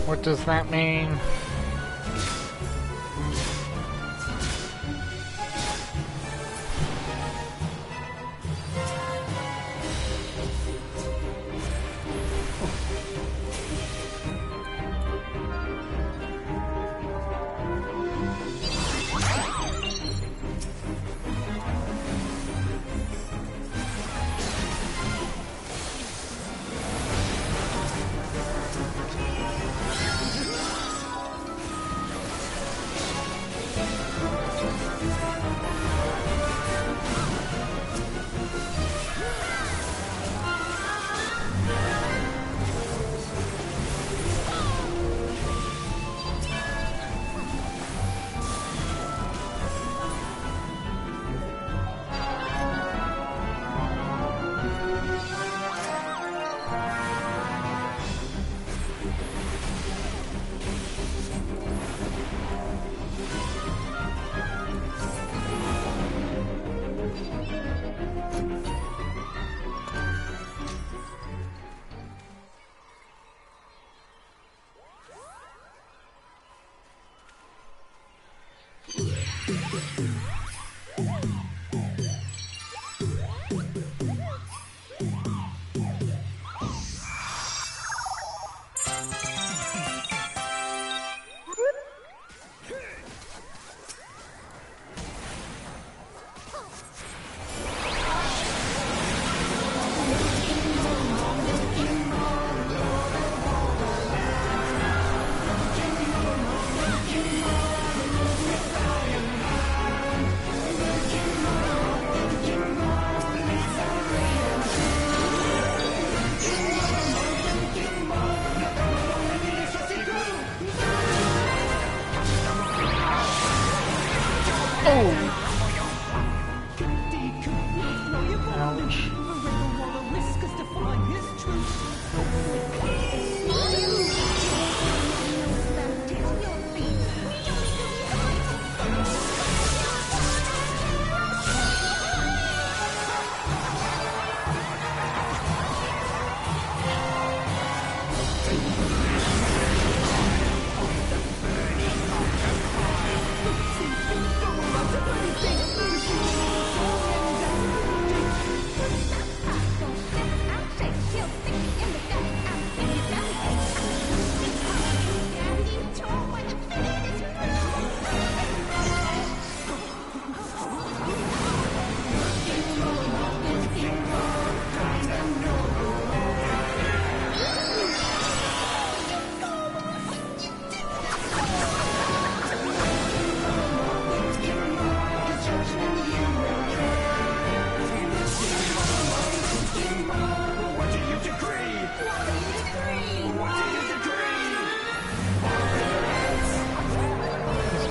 What does that mean?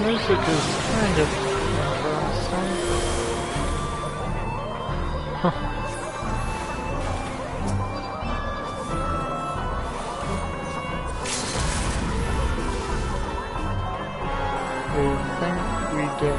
Music is kind of interesting. I think we did.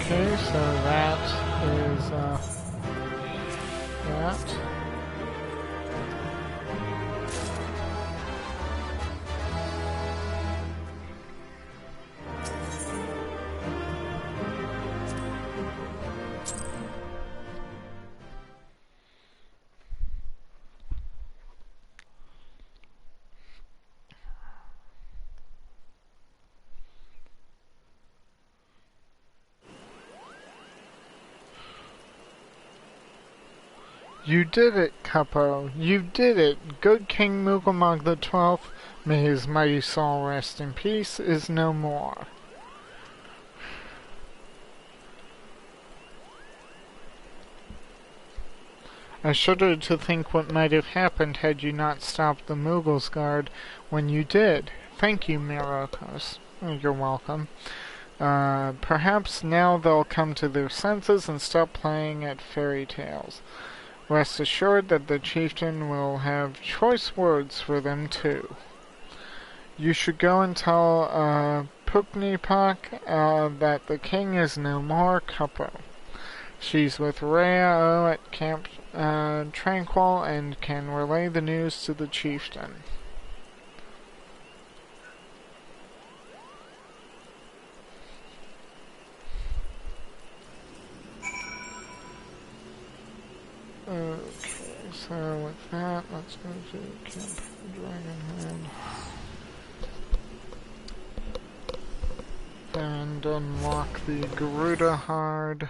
Okay, so that is that. You did it, Capo. You did it. Good King Mugamog the 12th, may his mighty soul rest in peace, is no more. I shudder to think what might have happened had you not stopped the Moogle's guard when you did. Thank you, Myrokos. You're welcome. Perhaps now they'll come to their senses and stop playing at fairy tales. Rest assured that the chieftain will have choice words for them too. You should go and tell Puknipak that the king is no more, Capo. She's with Rhea at Camp Tranquil and can relay the news to the chieftain. Okay, so with that, let's go to Camp Dragonhead. And unlock the Garuda Hard.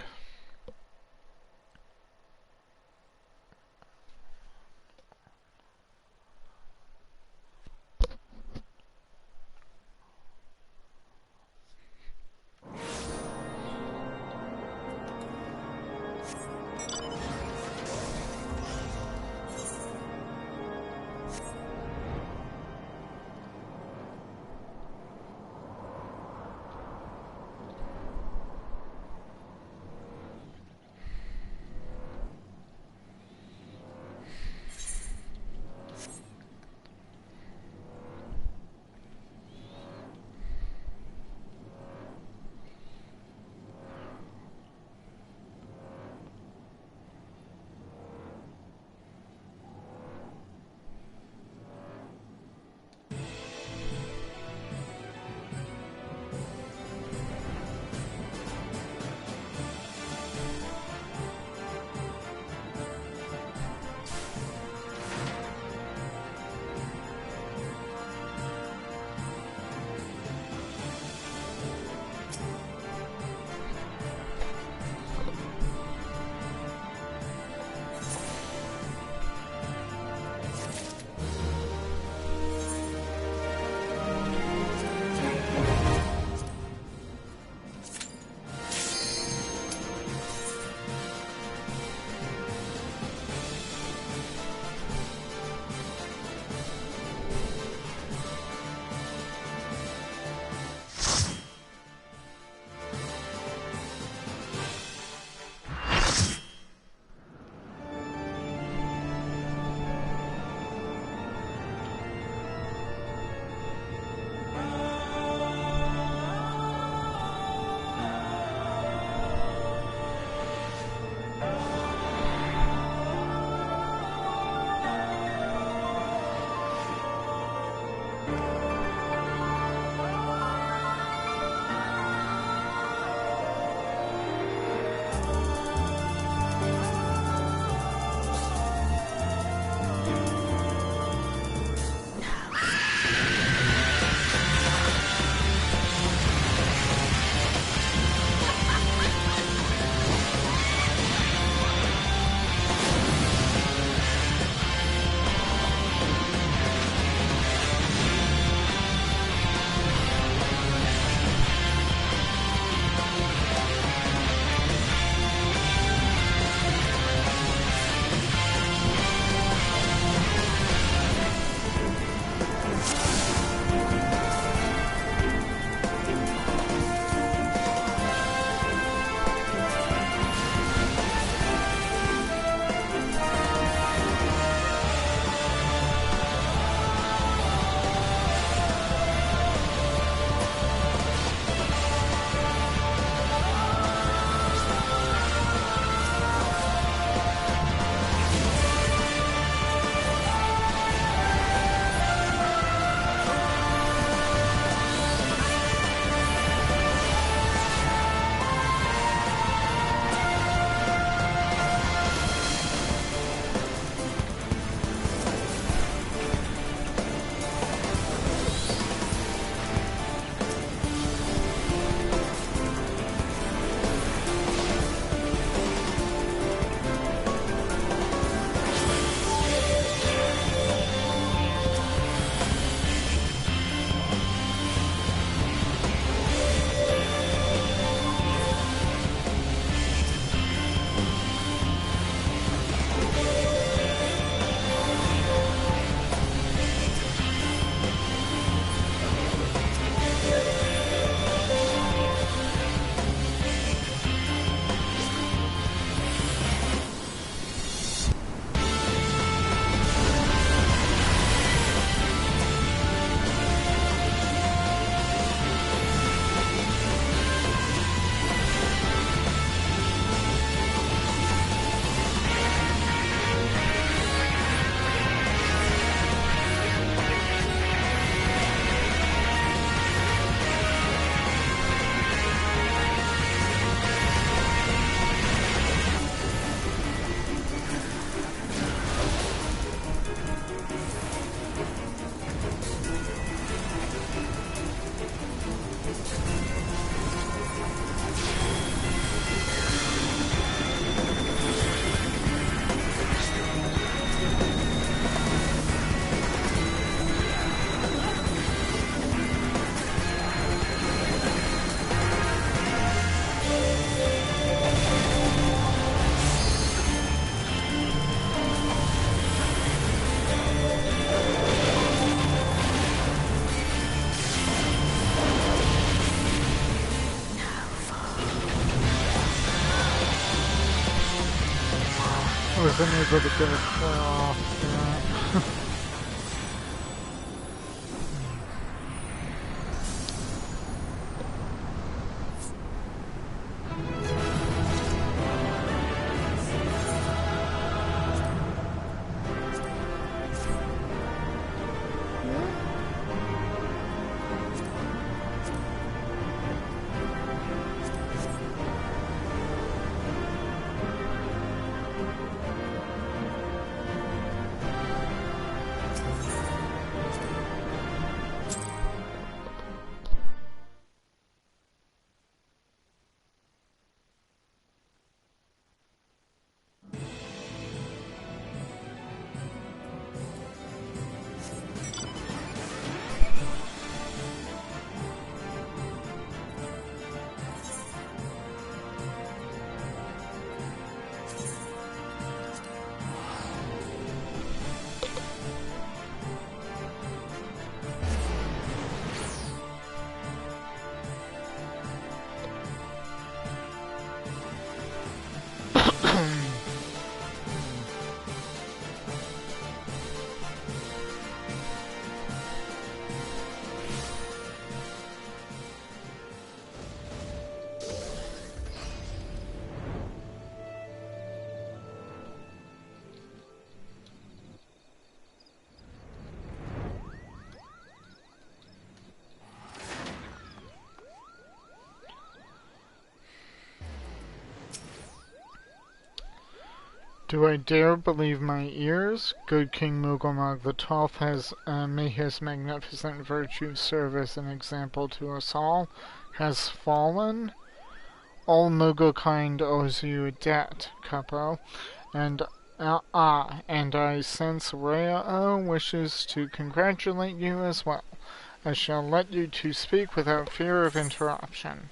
Wasn't able to get it clear off. Yeah. Do I dare believe my ears? Good King Mughal the XII has, may his magnificent virtue serve as an example to us all, has fallen. All Mughal kind owes you a debt, Capo, and and I sense Rao wishes to congratulate you as well. I shall let you two speak without fear of interruption.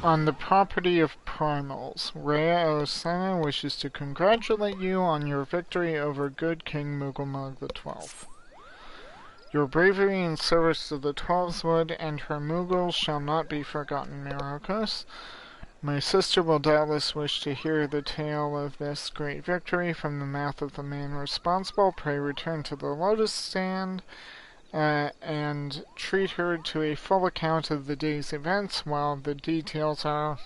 On the property of Primals, Rhea Osana wishes to congratulate you on your victory over good King Mughal the XII. Your bravery in service to the Twelveswood and her Mughals shall not be forgotten, Myrokos. My sister will doubtless wish to hear the tale of this great victory from the mouth of the man responsible. Pray return to the Lotus Stand and treat her to a full account of the day's events while the details are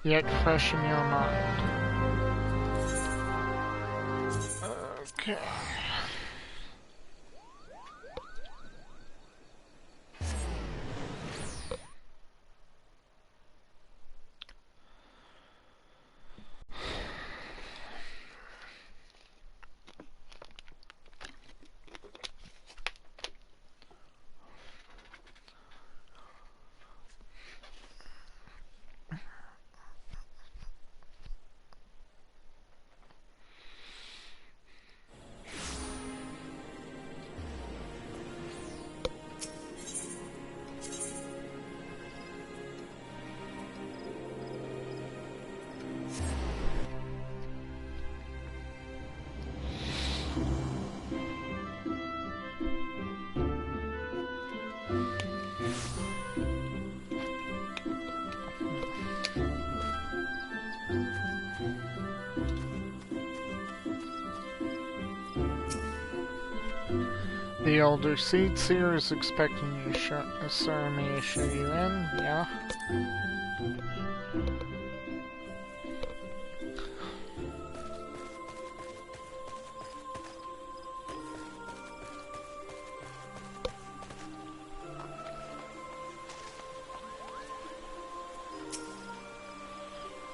yet fresh in your mind. Okay. The Elder Seedseer is expecting you, sir. May I show you in? Yeah.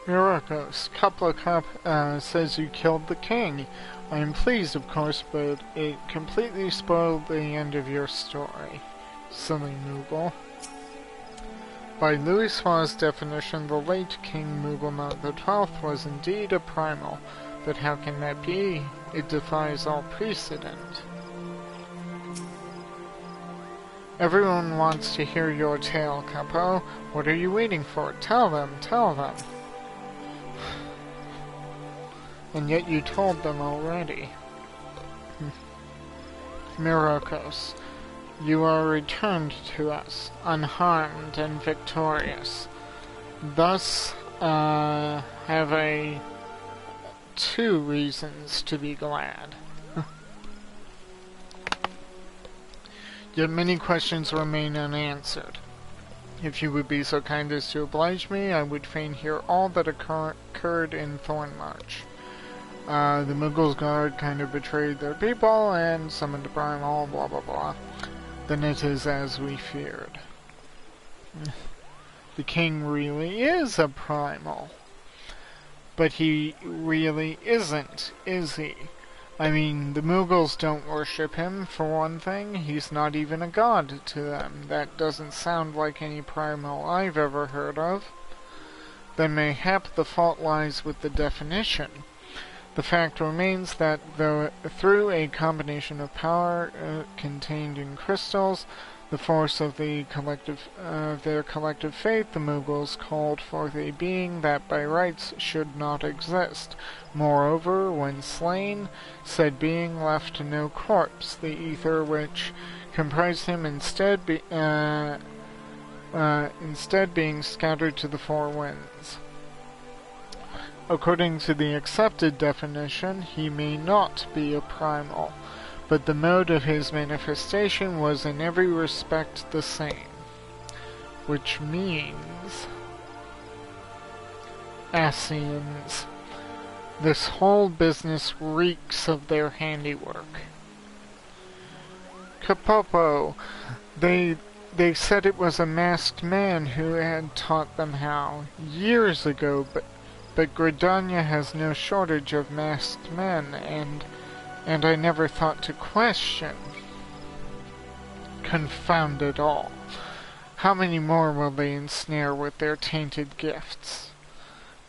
Myrokos, Cup says you killed the king. I am pleased, of course, but it completely spoiled the end of your story. Silly Mughal. By Louis Sua's definition, the late King Mughal the XII was indeed a primal, but how can that be? It defies all precedent. Everyone wants to hear your tale, Capo. What are you waiting for? Tell them, tell them. And yet you told them already. Myrokos. You are returned to us, unharmed and victorious. Thus, have I 2 reasons to be glad. Yet many questions remain unanswered. If you would be so kind as to oblige me, I would fain hear all that occurred in Thornmarch. The Mughals guard kind of betrayed their people and summoned a primal, blah blah blah. Then it is as we feared. The king really is a primal. But he really isn't, is he? I mean, the Mughals don't worship him, for one thing. He's not even a god to them. That doesn't sound like any primal I've ever heard of. Then mayhap the fault lies with the definition. The fact remains that through a combination of power contained in crystals, the force of their collective faith, the Mughals called forth a being that by rights should not exist. Moreover, when slain, said being left no corpse, the ether which comprised him instead being scattered to the 4 winds. According to the accepted definition, he may not be a primal, but the mode of his manifestation was in every respect the same. Which means... Ascians. This whole business reeks of their handiwork. Kapopo. They said it was a masked man who had taught them how, years ago, but Gridania has no shortage of masked men, and I never thought to question. Confound it all. How many more will they ensnare with their tainted gifts?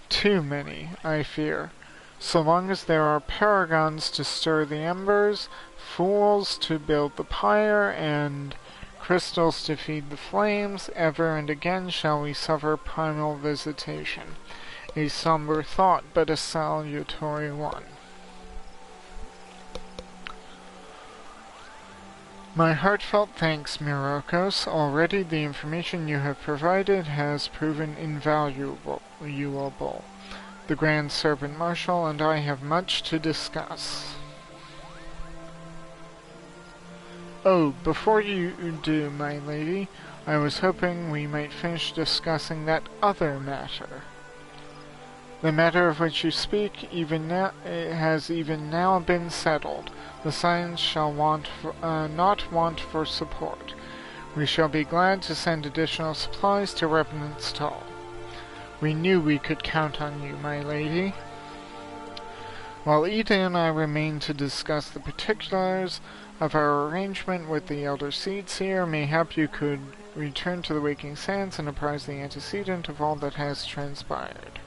Too many, I fear. So long as there are paragons to stir the embers, fools to build the pyre, and crystals to feed the flames, ever and again shall we suffer primal visitation. A somber thought, but a salutary one. My heartfelt thanks, Myrokos. Already the information you have provided has proven invaluable. The Grand Serpent Marshal and I have much to discuss. Oh, before you do, my lady, I was hoping we might finish discussing that other matter. The matter of which you speak has even now been settled. The Scions shall not want for support. We shall be glad to send additional supplies to Revenant's Stall. We knew we could count on you, my lady. While Ida and I remain to discuss the particulars of our arrangement with the Elder Seedseer, mayhap you could return to the Waking Sands and apprise the antecedent of all that has transpired.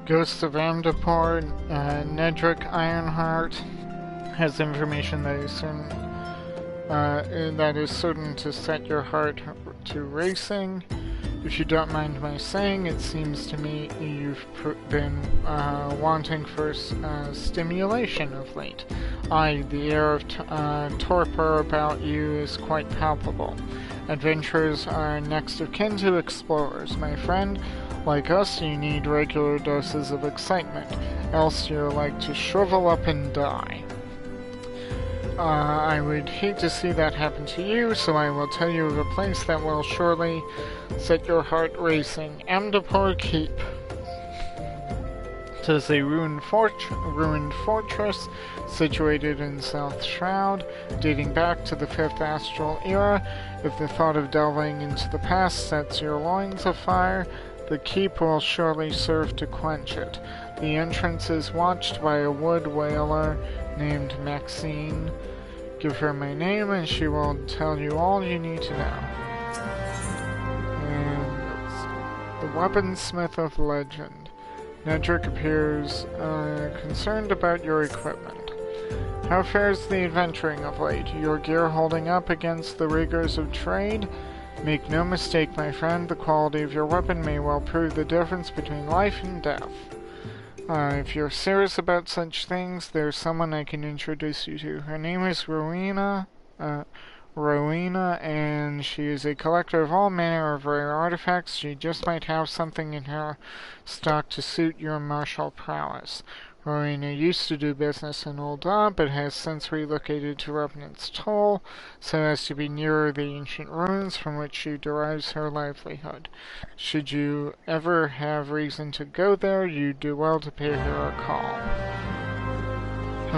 Ghost of Amdapor, Nedrick Ironheart has information that is certain to set your heart to racing. If you don't mind my saying, it seems to me you've been wanting for stimulation of late. Aye, the air of torpor about you is quite palpable. Adventurers are next of kin to explorers, my friend. Like us, you need regular doses of excitement, else you're like to shrivel up and die. I would hate to see that happen to you, so I will tell you of a place that will surely set your heart racing. Amdapur Keep. It is a ruined fortress situated in South Shroud, dating back to the 5th Astral Era. If the thought of delving into the past sets your loins afire, the keep will surely serve to quench it. The entrance is watched by a wood whaler named Maxine. Give her my name and she will tell you all you need to know. And the weaponsmith of legend. Nedrick appears concerned about your equipment. How fares the adventuring of late? Your gear holding up against the rigors of trade? Make no mistake, my friend, the quality of your weapon may well prove the difference between life and death. If you're serious about such things, there's someone I can introduce you to. Her name is Rowena, and she is a collector of all manner of rare artifacts. She just might have something in her stock to suit your martial prowess. Rowena used to do business in Ul'dah, but has since relocated to Revenant's Toll, so as to be nearer the ancient ruins from which she derives her livelihood. Should you ever have reason to go there, you do well to pay her a call.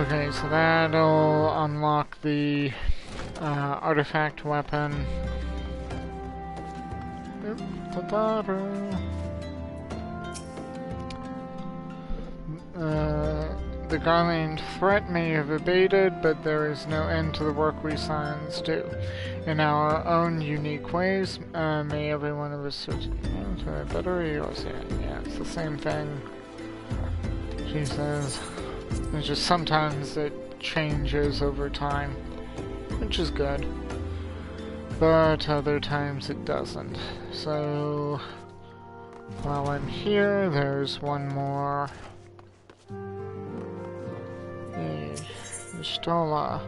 Okay, so that'll unlock the artifact weapon. The Garland threat may have abated, but there is no end to the work we Scions do. In our own unique ways, may every one of us search better yours. Yeah, it's the same thing. She says. It's just sometimes it changes over time, which is good. But other times it doesn't. So, while I'm here, there's one more. Ishtola,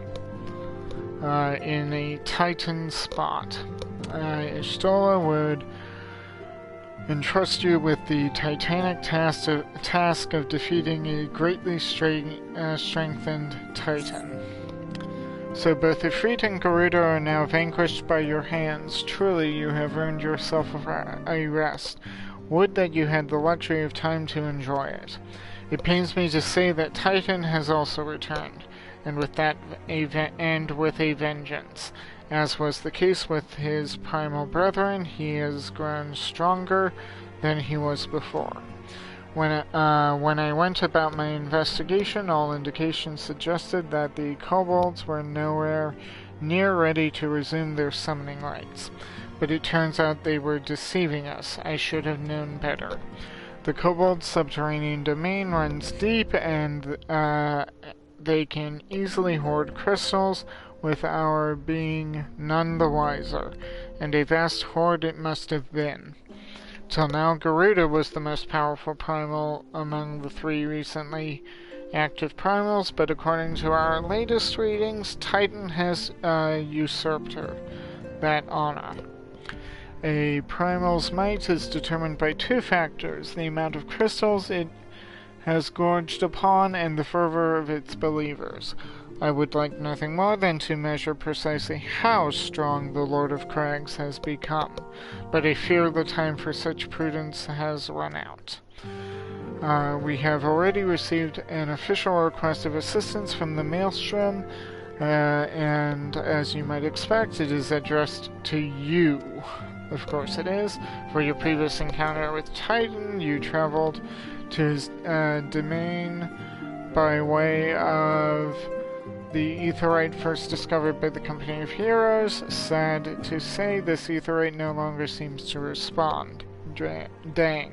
in a Titan spot. Ishtola would entrust you with the titanic task of defeating a greatly strengthened Titan. So both Ifrit and Garuda are now vanquished by your hands. Truly, you have earned yourself a rest. Would that you had the luxury of time to enjoy it. It pains me to say that Titan has also returned, and with a vengeance. As was the case with his primal brethren, he has grown stronger than he was before. When I went about my investigation, all indications suggested that the kobolds were nowhere near ready to resume their summoning rites. But it turns out they were deceiving us. I should have known better. The kobold's subterranean domain runs deep, and they can easily hoard crystals, with our being none the wiser, and a vast hoard it must have been. Till now, Garuda was the most powerful primal among the 3 recently active primals, but according to our latest readings, Titan has usurped that honor. A primal's might is determined by 2 factors: the amount of crystals it has gorged upon and the fervor of its believers. I would like nothing more than to measure precisely how strong the Lord of Crags has become, but I fear the time for such prudence has run out. We have already received an official request of assistance from the Maelstrom, and as you might expect, it is addressed to you. Of course it is. For your previous encounter with Titan, you traveled to his domain by way of the aetheryte first discovered by the Company of Heroes. Sad to say, this aetheryte no longer seems to respond. Dang.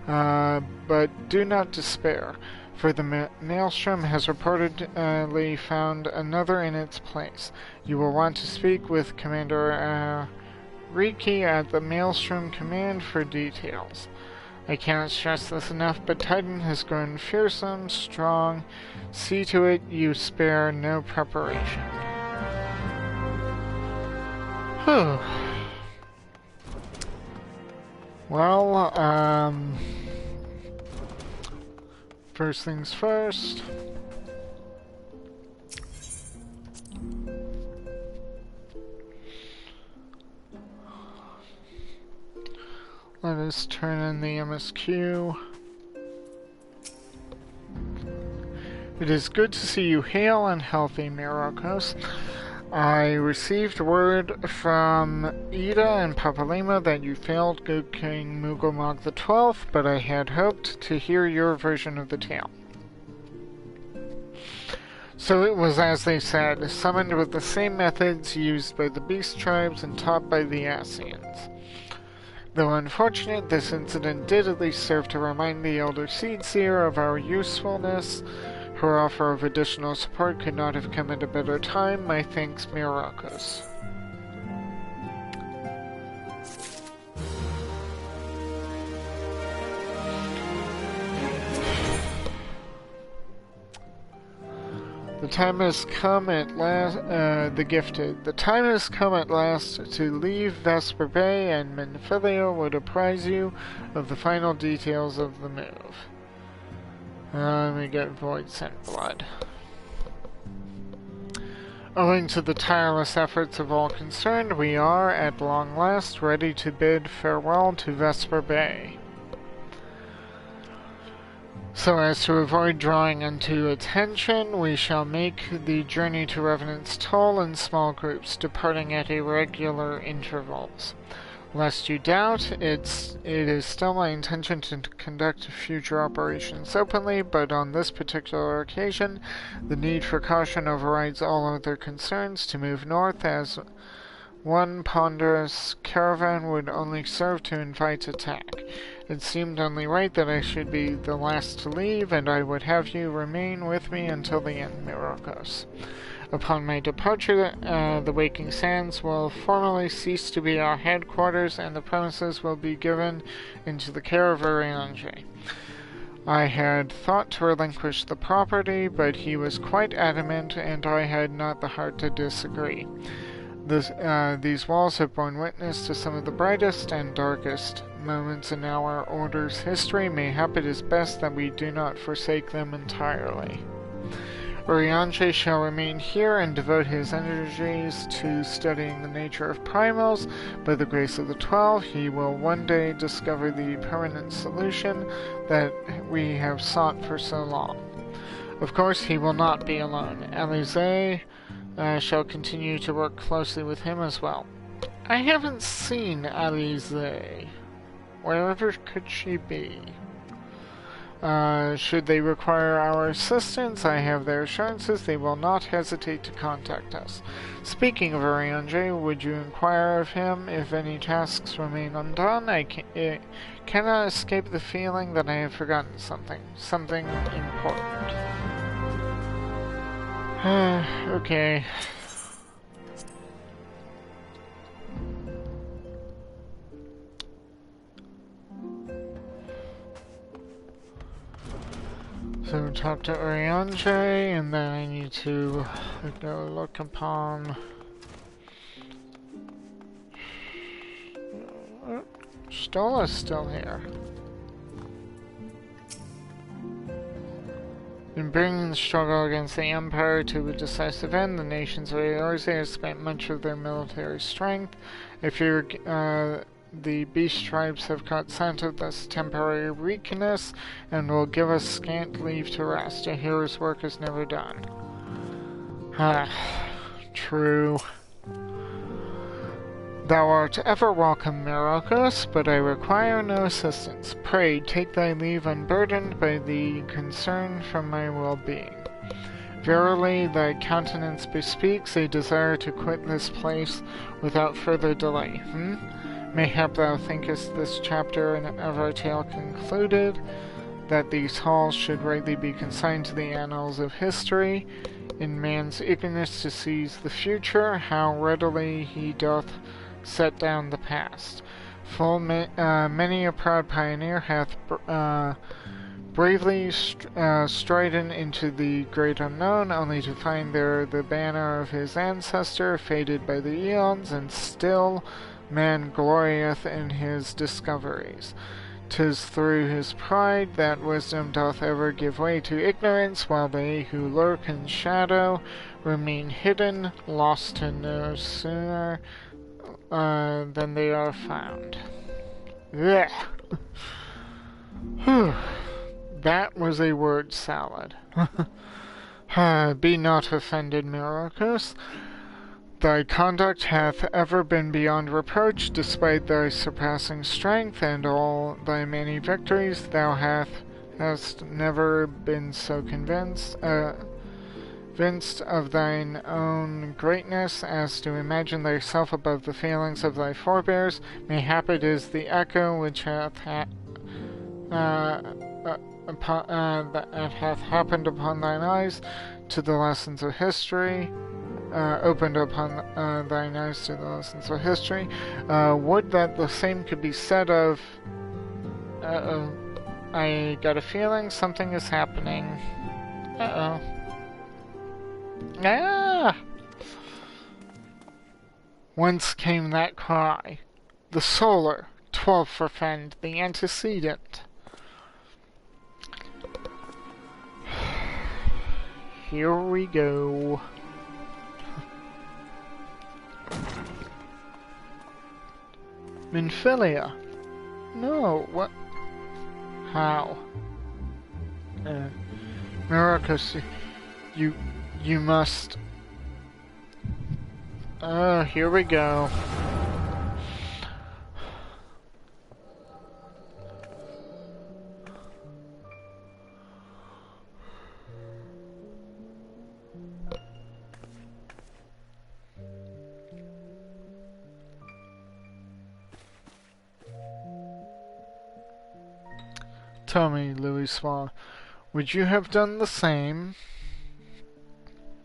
But do not despair, for the Maelstrom has reportedly found another in its place. You will want to speak with Commander Riki at the Maelstrom Command for details. I cannot stress this enough, but Titan has grown fearsome, strong. See to it you spare no preparation. Whew. Well, first things first. Let us turn in the MSQ. It is good to see you hale and healthy, Myrokos. I received word from Ida and Papalima that you failed Good King Mugomog XII, but I had hoped to hear your version of the tale. So it was as they said, summoned with the same methods used by the beast tribes and taught by the Asians. Though unfortunate, this incident did at least serve to remind the Elder Seedseer of our usefulness. Her offer of additional support could not have come at a better time. My thanks, Myrokos. The time has come at last, the Gifted. The time has come at last to leave Vesper Bay, and Menphilio would apprise you of the final details of the move. Let me get Void Sent Blood. Owing to the tireless efforts of all concerned, we are, at long last, ready to bid farewell to Vesper Bay. So as to avoid drawing undue attention, we shall make the journey to Revenant's Toll in small groups, departing at irregular intervals. Lest you doubt, it is still my intention to conduct future operations openly, but on this particular occasion, the need for caution overrides all other concerns. To move north as one ponderous caravan would only serve to invite attack. It seemed only right that I should be the last to leave, and I would have you remain with me until the end, Myrokos. Upon my departure, the Waking Sands will formally cease to be our headquarters, and the premises will be given into the care of Urianger. I had thought to relinquish the property, but he was quite adamant, and I had not the heart to disagree. These walls have borne witness to some of the brightest and darkest moments in our Order's history. Mayhap it is best that we do not forsake them entirely. Urianger shall remain here and devote his energies to studying the nature of primals. By the grace of the 12, he will one day discover the permanent solution that we have sought for so long. Of course, he will not be alone. Alize shall continue to work closely with him as well. I haven't seen Alize. Wherever could she be? Should they require our assistance, I have their assurances they will not hesitate to contact us. Speaking of Urianger, would you inquire of him if any tasks remain undone? I cannot escape the feeling that I have forgotten something important. Okay. So talk to Urianger, and then I need to go look upon... Stola's still here. In bringing the struggle against the Empire to a decisive end, the nations of Eorze have spent much of their military strength. I fear the beast tribes have caught scent of this temporary weakness and will give us scant leave to rest. A hero's work is never done. True. Thou art ever welcome, Myrokos, but I require no assistance. Pray, take thy leave unburdened by the concern for my well-being. Verily, thy countenance bespeaks a desire to quit this place without further delay. Mayhap thou thinkest this chapter of our tale concluded, that these halls should rightly be consigned to the annals of history. In man's eagerness to seize the future, how readily he doth set down the past. Many a proud pioneer hath bravely stridden into the great unknown, only to find there the banner of his ancestor faded by the eons, and still Man glorieth in his discoveries. 'Tis through his pride that wisdom doth ever give way to ignorance, while they who lurk in shadow remain hidden, lost to no sooner than they are found. Ugh. That was a word salad. Be not offended, Myrokos. Thy conduct hath ever been beyond reproach, despite thy surpassing strength and all thy many victories. Thou hast never been so convinced of thine own greatness as to imagine thyself above the failings of thy forebears. Mayhap it is the echo which hath happened upon thine eyes to the lessons of history. Opened upon thine eyes to the lessons of history. Would that the same could be said of... Uh-oh. I got a feeling something is happening. Uh-oh. Ah! Whence came that cry? The solar, 12 for friend, the antecedent. Here we go. Minfilia? No, what? How? Myrokos, you must... here we go. Tell me, Louisoix, would you have done the same?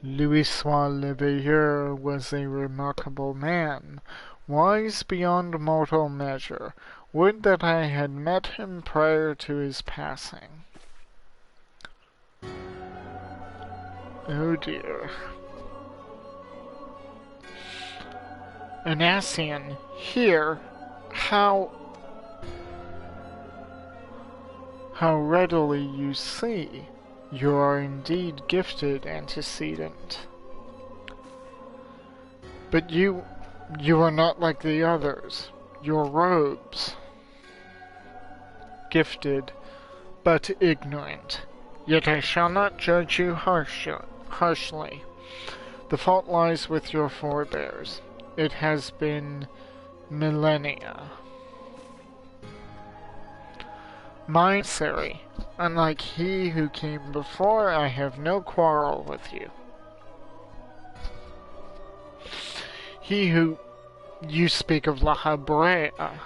Louisoix le Veilleur was a remarkable man, wise beyond mortal measure. Would that I had met him prior to his passing. Oh dear. Anassian, here, how readily you see. You are indeed gifted, antecedent. But you are not like the others. Your robes. Gifted, but ignorant. Yet I shall not judge you harshly. The fault lies with your forebears. It has been millennia. Mine, Siri, unlike he who came before, I have no quarrel with you. He who... You speak of La Habrea.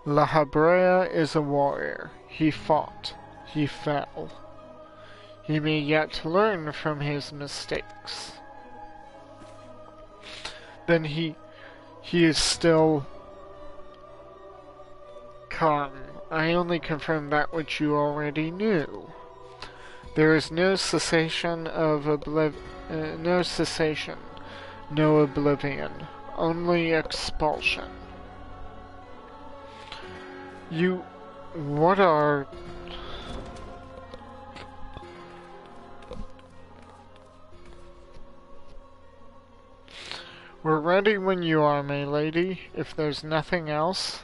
La Habrea is a warrior. He fought. He fell. He may yet learn from his mistakes. Then he is still... Come, I only confirm that which you already knew. There is no cessation of no oblivion, only expulsion. What are... We're ready when you are, my lady, if there's nothing else.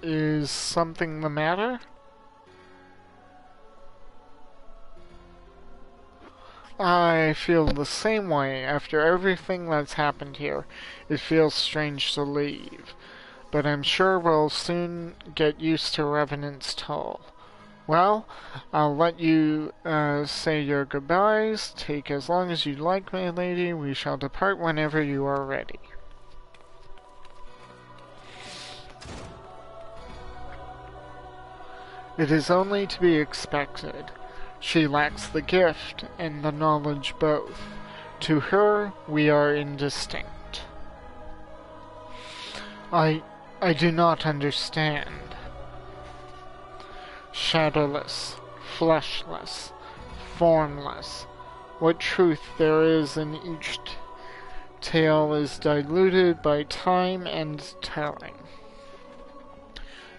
Is something the matter? I feel the same way after everything that's happened here. It feels strange to leave, but I'm sure we'll soon get used to Revenant's toll. Well, I'll let you say your goodbyes. Take as long as you like, my lady. We shall depart whenever you are ready. It is only to be expected. She lacks the gift and the knowledge both. To her, we are indistinct. I do not understand. Shadowless, fleshless, formless. What truth there is in Tale is diluted by time and telling.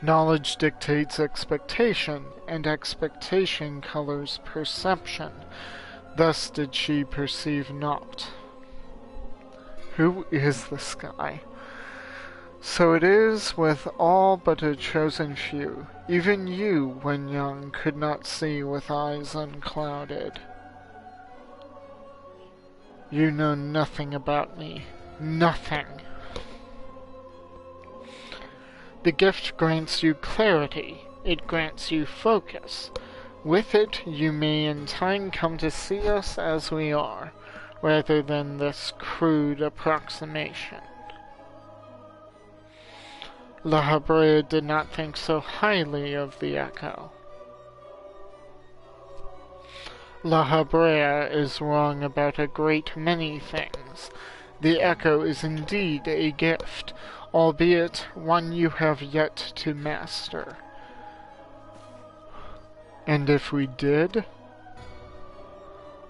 Knowledge dictates expectation, and expectation colors perception. Thus did she perceive not. Who is this guy? So it is with all but a chosen few. Even you, when young, could not see with eyes unclouded. You know nothing about me. Nothing. The gift grants you clarity. It grants you focus. With it, you may in time come to see us as we are, rather than this crude approximation. La Habrea did not think so highly of the Echo. La Habrea is wrong about a great many things. The Echo is indeed a gift, albeit one you have yet to master. And if we did,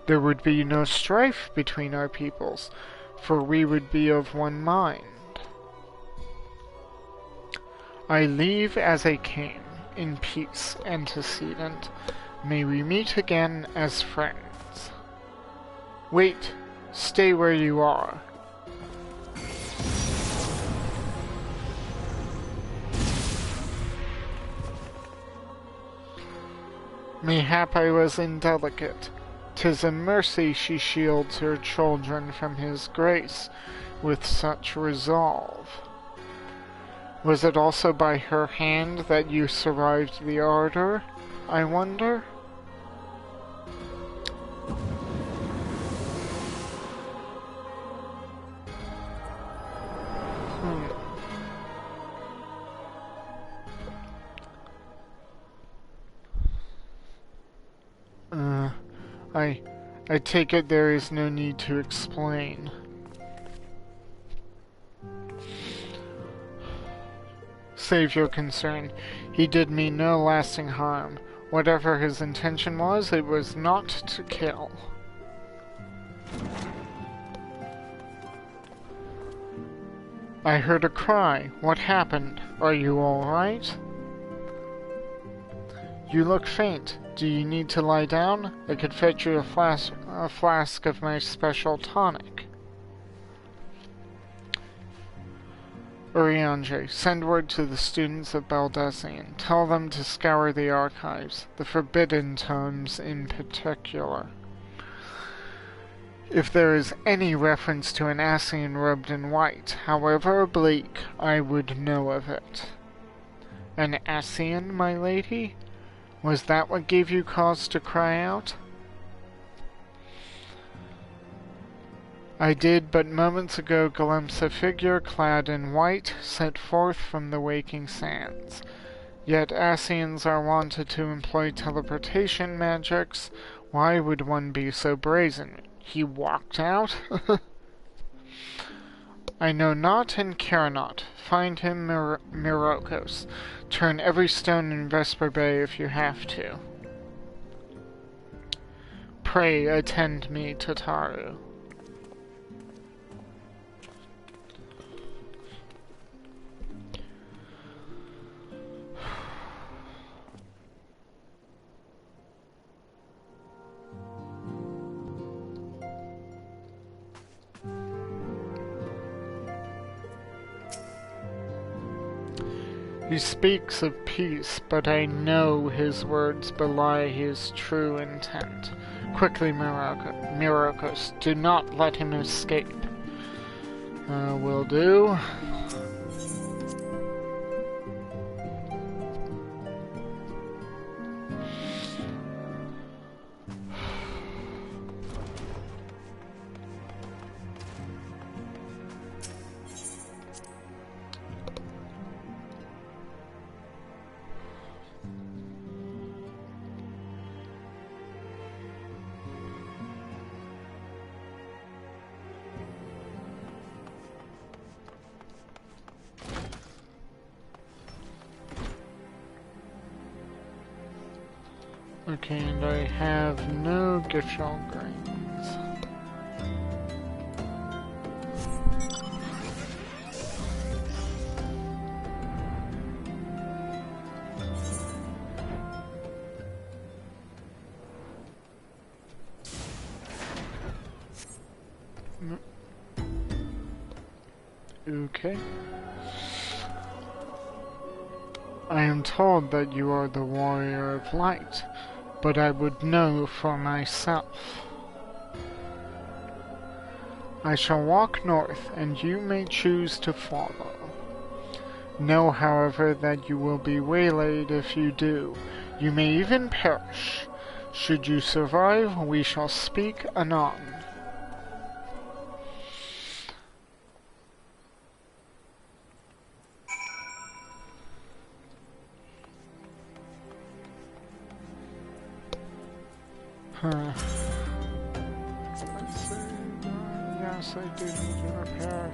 there would be no strife between our peoples, for we would be of one mind. I leave as I came, in peace, antecedent. May we meet again as friends. Wait, stay where you are. Mayhap I was indelicate. 'Tis a mercy she shields her children from his grace with such resolve. Was it also by her hand that you survived the ardor, I wonder? I take it there is no need to explain. Save your concern. He did me no lasting harm. Whatever his intention was, it was not to kill. I heard a cry. What happened? Are you all right? You look faint. Do you need to lie down? I could fetch you a flask of my special tonic. Urianger, send word to the students of Baldesion. Tell them to scour the archives, the forbidden tomes in particular. If there is any reference to an Ascian robed in white, however oblique, I would know of it. An Ascian, my lady? Was that what gave you cause to cry out? I did but moments ago glimpse a figure clad in white set forth from the waking sands. Yet Ascians are wanted to employ teleportation magics. Why would one be so brazen? He walked out? I know not and care not. Find him, Myrokos. Turn every stone in Vesper Bay if you have to. Pray attend me, Tataru. He speaks of peace, but I know his words belie his true intent. Quickly, Myrokos, do not let him escape. Will do. Okay, and I have no gift shell grains. Okay. I am told that you are the warrior of light, but I would know for myself. I shall walk north, and you may choose to follow. Know, however, that you will be waylaid if you do. You may even perish. Should you survive, we shall speak anon. Huh. Let's see. Yes, I do need to repair.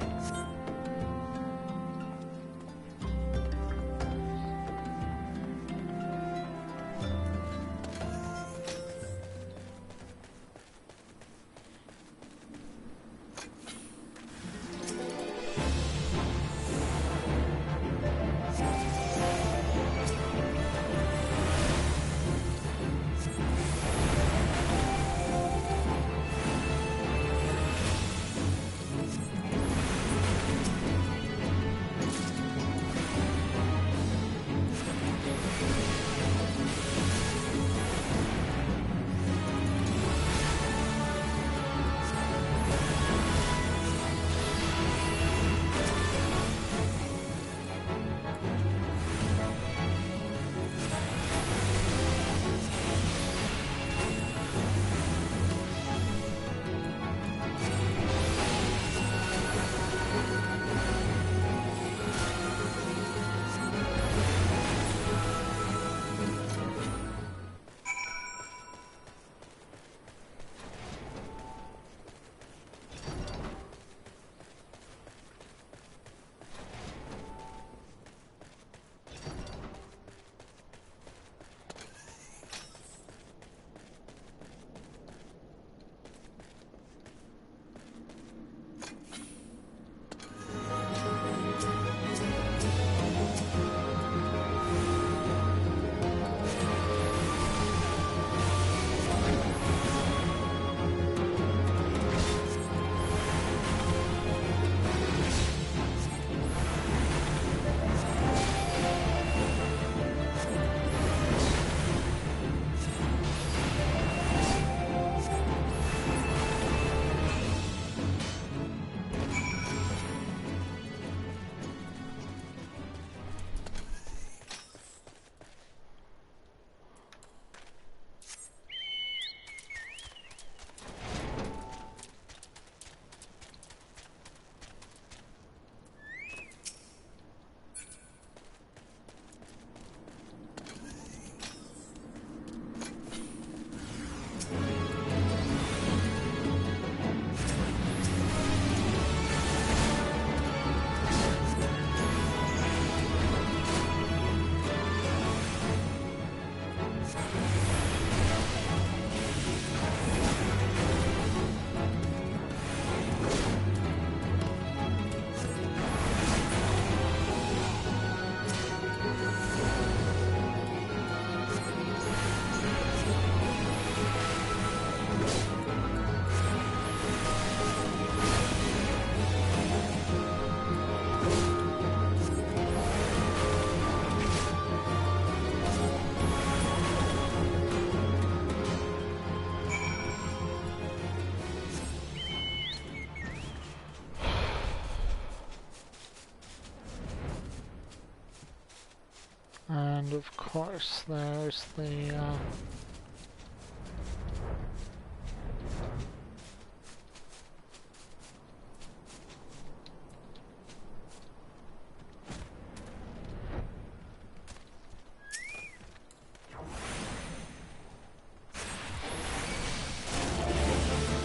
And of course there's the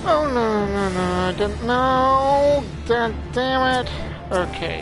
oh no, I didn't know. Damn it. Okay.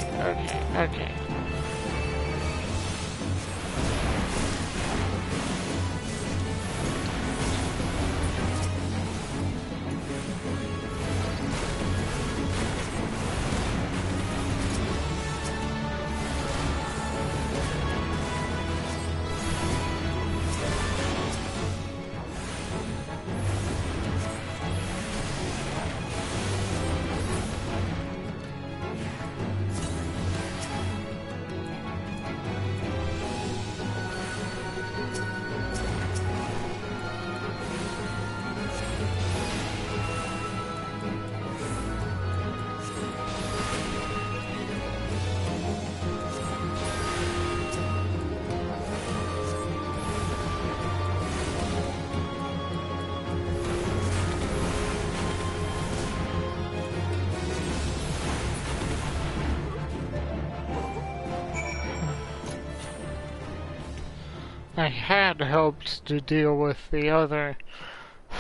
I had hoped to deal with the other,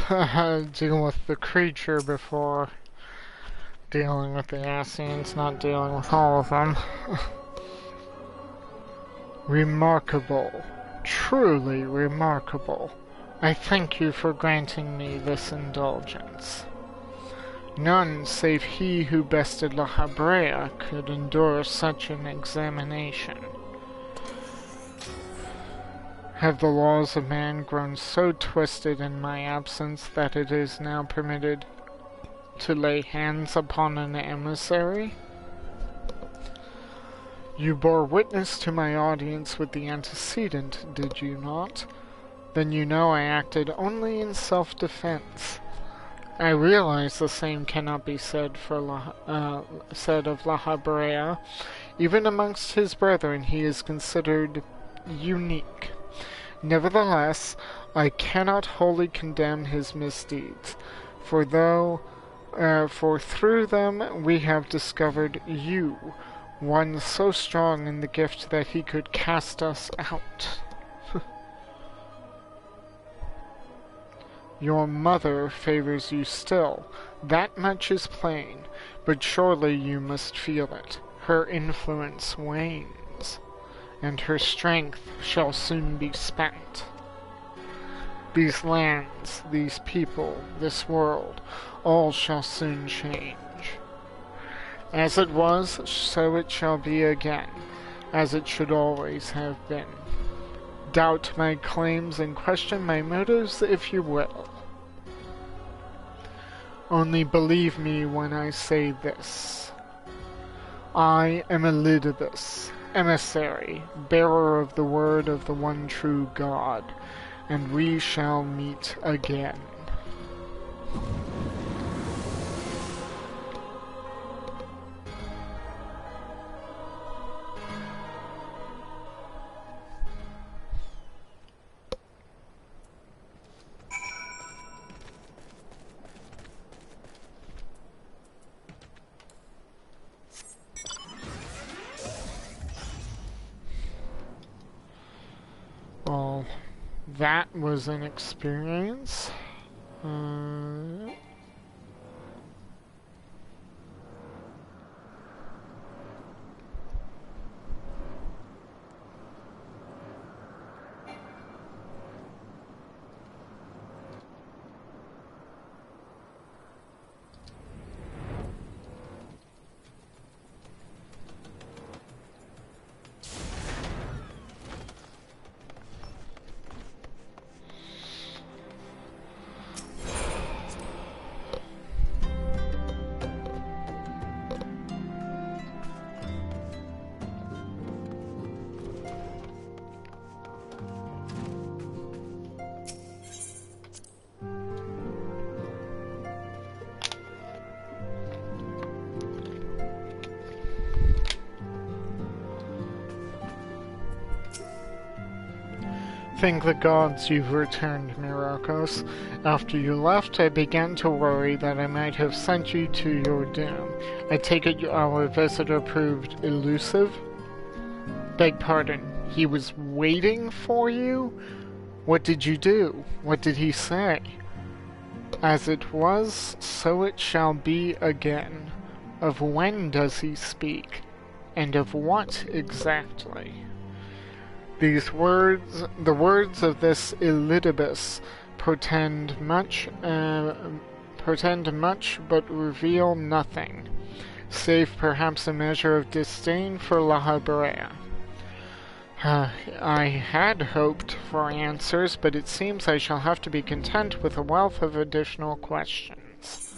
deal with the creature before dealing with the Ascians, not dealing with all of them. Remarkable. Truly remarkable. I thank you for granting me this indulgence. None save he who bested La Habrea could endure such an examination. Have the laws of man grown so twisted in my absence that it is now permitted to lay hands upon an emissary? You bore witness to my audience with the antecedent, did you not? Then you know I acted only in self-defense. I realize the same cannot be said said of La Habrea. Even amongst his brethren he is considered unique. Nevertheless, I cannot wholly condemn his misdeeds, for through them we have discovered you, one so strong in the gift that he could cast us out. Your mother favors you still, that much is plain, but surely you must feel it. Her influence wanes, and her strength shall soon be spent. These lands, these people, this world, all shall soon change. As it was, so it shall be again, as it should always have been. Doubt my claims and question my motives if you will. Only believe me when I say this. I am Elidibus, emissary, bearer of the word of the one true God, and we shall meet again. Well, that was an experience. Thank the gods you've returned, Myrokos. After you left, I began to worry that I might have sent you to your doom. I take it our visitor proved elusive? Beg pardon, he was waiting for you? What did you do? What did he say? As it was, so it shall be again. Of when does he speak? And of what exactly? These words, the words of this Elidibus, portend much, but reveal nothing, save perhaps a measure of disdain for La Habrea. I had hoped for answers, but it seems I shall have to be content with a wealth of additional questions.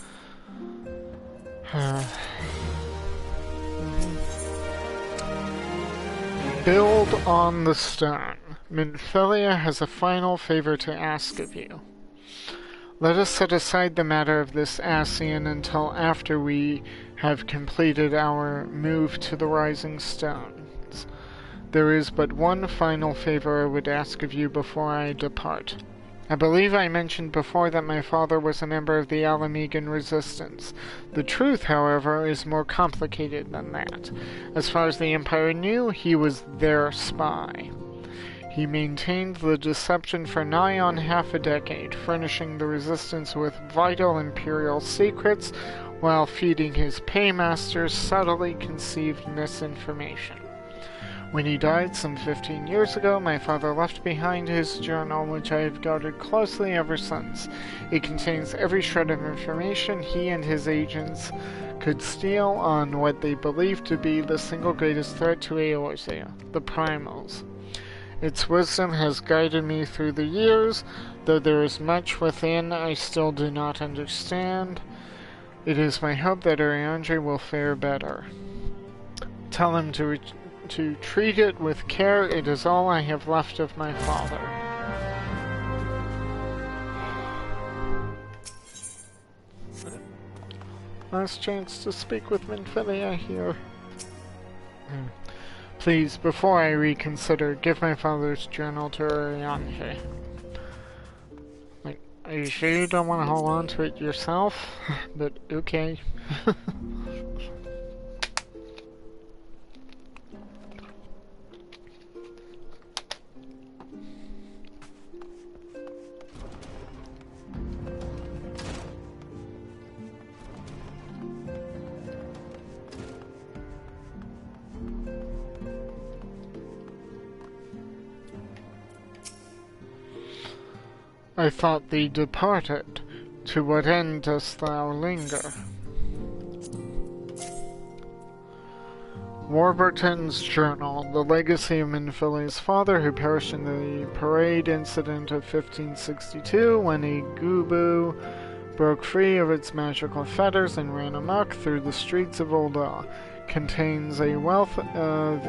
Build on the stone. Minfilia has a final favor to ask of you. Let us set aside the matter of this Ascian until after we have completed our move to the Rising Stones. There is but one final favor I would ask of you before I depart. I believe I mentioned before that my father was a member of the Alamegan Resistance. The truth, however, is more complicated than that. As far as the Empire knew, he was their spy. He maintained the deception for nigh on half a decade, furnishing the resistance with vital imperial secrets while feeding his paymasters subtly conceived misinformation. When he died some 15 years ago, my father left behind his journal, which I have guarded closely ever since. It contains every shred of information he and his agents could steal on what they believed to be the single greatest threat to Eorzea, the Primals. Its wisdom has guided me through the years, though there is much within I still do not understand. It is my hope that Ariandre will fare better. Tell him to treat it with care. It is all I have left of my father. Last chance to speak with Minfilia here. Please, before I reconsider, give my father's journal to Ariandre. Are you sure you don't want to hold on to it yourself? But okay. I thought thee departed. To what end dost thou linger? Warburton's Journal, the legacy of Minfilia's father, who perished in the parade incident of 1562 when a Gubu broke free of its magical fetters and ran amok through the streets of Ul'dah. Contains a wealth of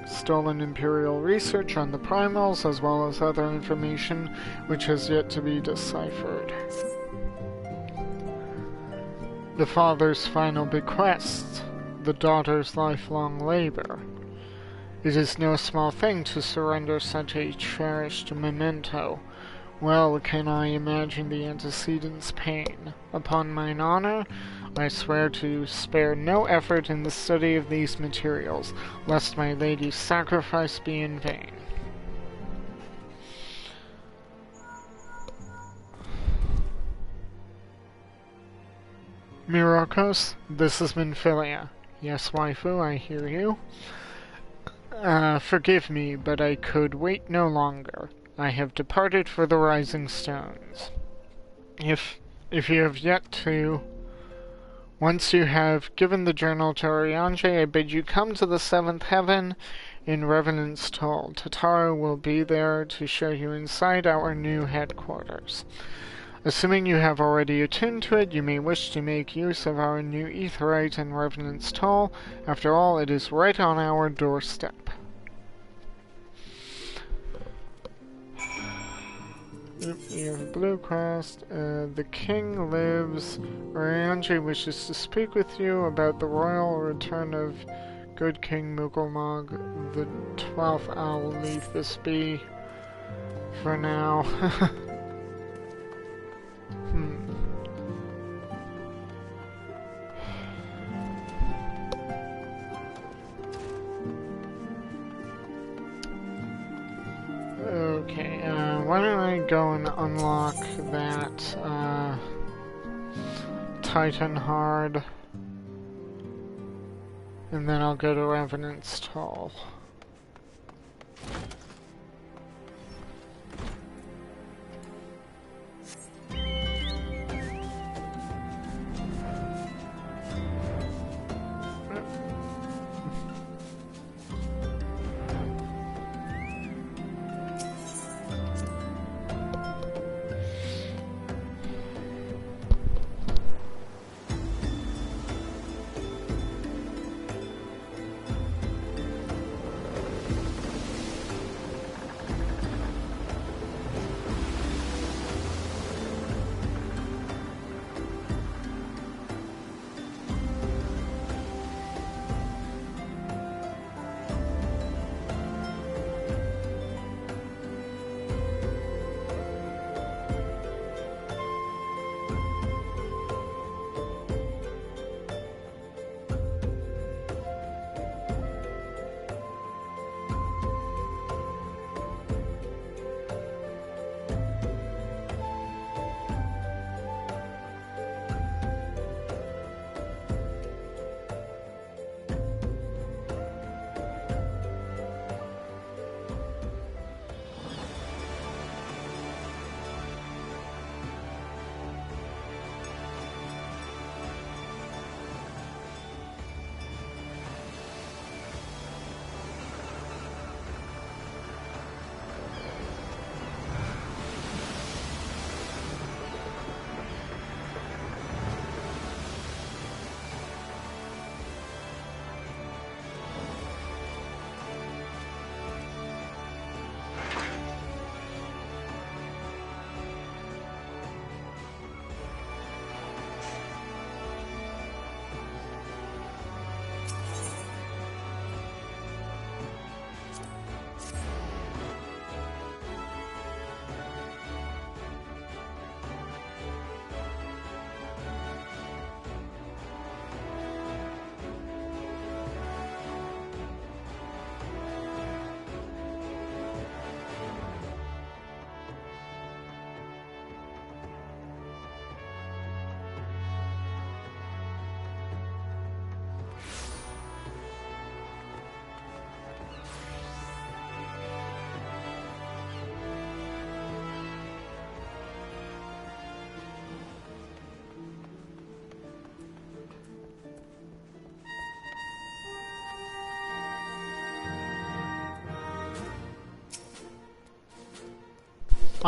stolen imperial research on the primals, as well as other information which has yet to be deciphered. The father's final bequest, the daughter's lifelong labor. It is no small thing to surrender such a cherished memento. Well can I imagine the antecedent's pain. Upon mine honor, I swear to spare no effort in the study of these materials, lest my lady's sacrifice be in vain. Myrokos, this is Minfilia. Yes, waifu, I hear you. Forgive me, but I could wait no longer. I have departed for the Rising Stones. If you have yet to... Once you have given the journal to Ariandre, I bid you come to the seventh heaven in Revenant's Toll. Tataru will be there to show you inside our new headquarters. Assuming you have already attuned to it, you may wish to make use of our new Aetheryte in Revenant's Toll. After all, it is right on our doorstep. You have a blue crest. The king lives. Ariandre wishes to speak with you about the royal return of good King Mughal the 12th. I'll leave this be for now. Okay, why don't I go and unlock that, Titan Hard, and then I'll go to Revenant's Toll.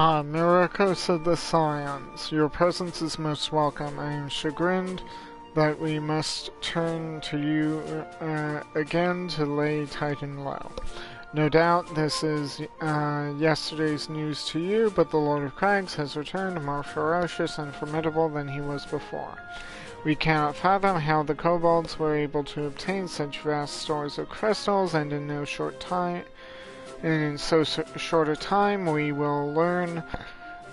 Ah, Myrokos of the Scions, your presence is most welcome. I am chagrined that we must turn to you again to lay Titan low. No doubt this is yesterday's news to you, but the Lord of Crags has returned more ferocious and formidable than he was before. We cannot fathom how the kobolds were able to obtain such vast stores of crystals, and in so short a time we will learn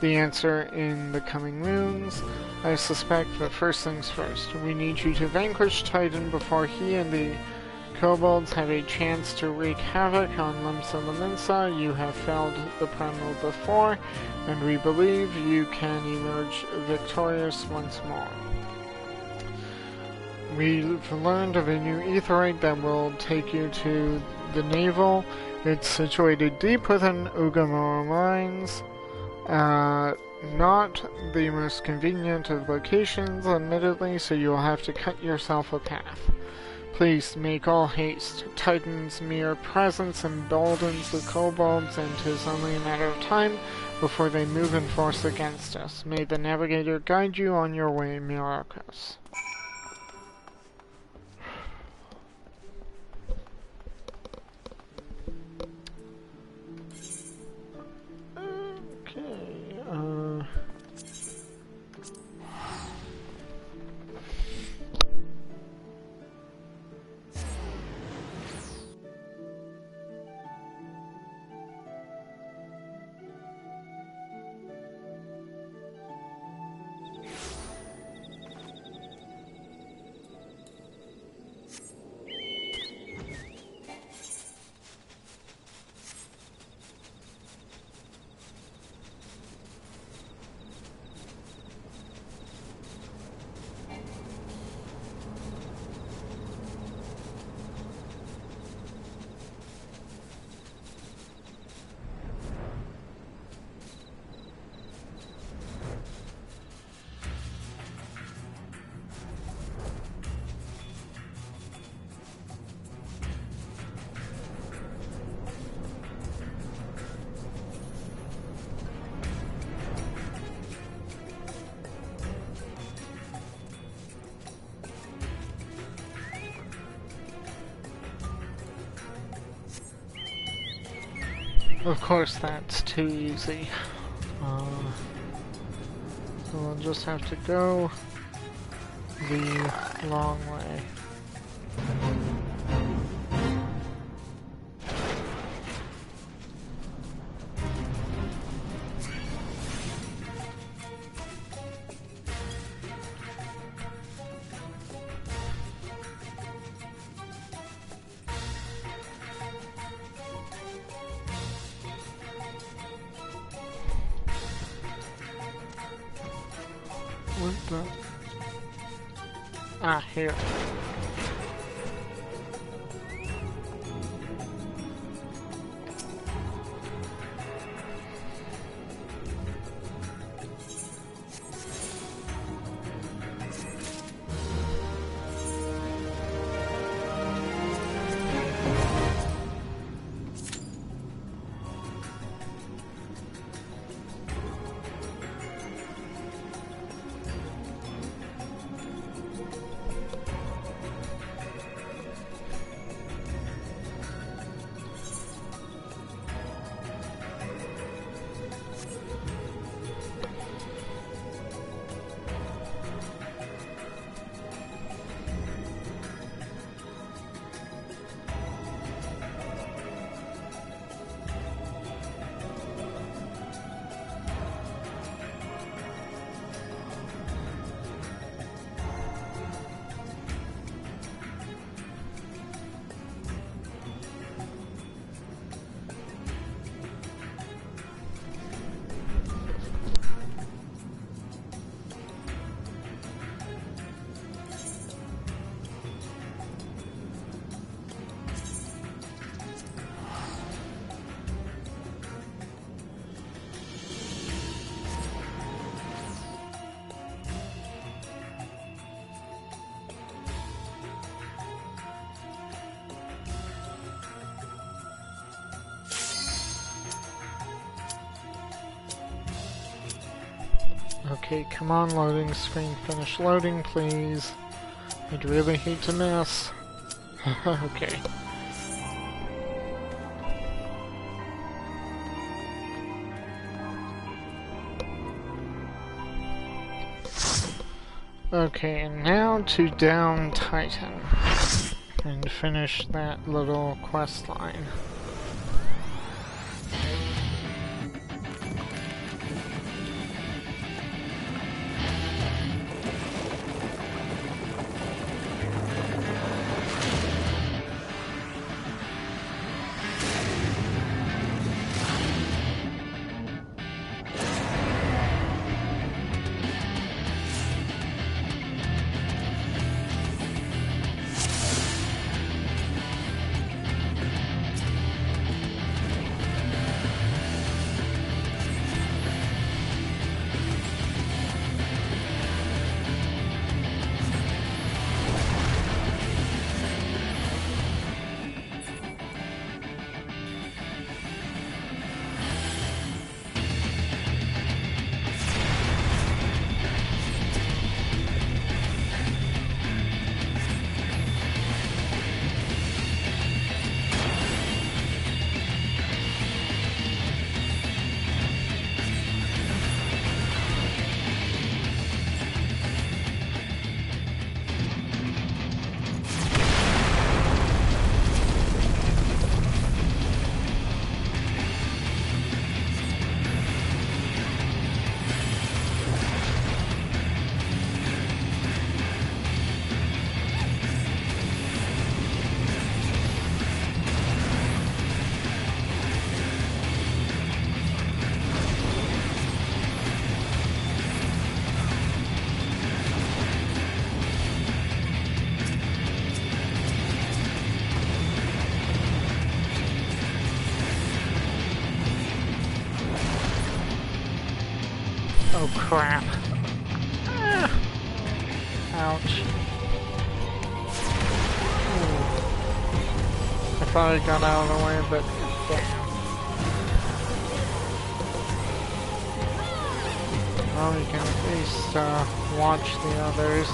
the answer in the coming moons. I suspect, but first things first, we need you to vanquish Titan before he and the kobolds have a chance to wreak havoc on Limsa Laminsa. You have failed the primal before, and we believe you can emerge victorious once more. We've learned of a new aetheroid that will take you to the navel. It's situated deep within Ugamora Mines. Not the most convenient of locations, admittedly, so you'll have to cut yourself a path. Please make all haste. Titan's mere presence emboldens the kobolds, and 'tis only a matter of time before they move in force against us. May the Navigator guide you on your way, Myrokos. Of course, that's too easy. So we'll just have to go the long way. What the? Ah, here. Okay, come on, loading screen, finish loading, please. I'd really hate to miss. Okay. Okay, and now to down Titan. And finish that little quest line. Oh crap. Ah. Ouch. Ooh. I thought I got out of the way, but damn. Well, you can at least watch the others.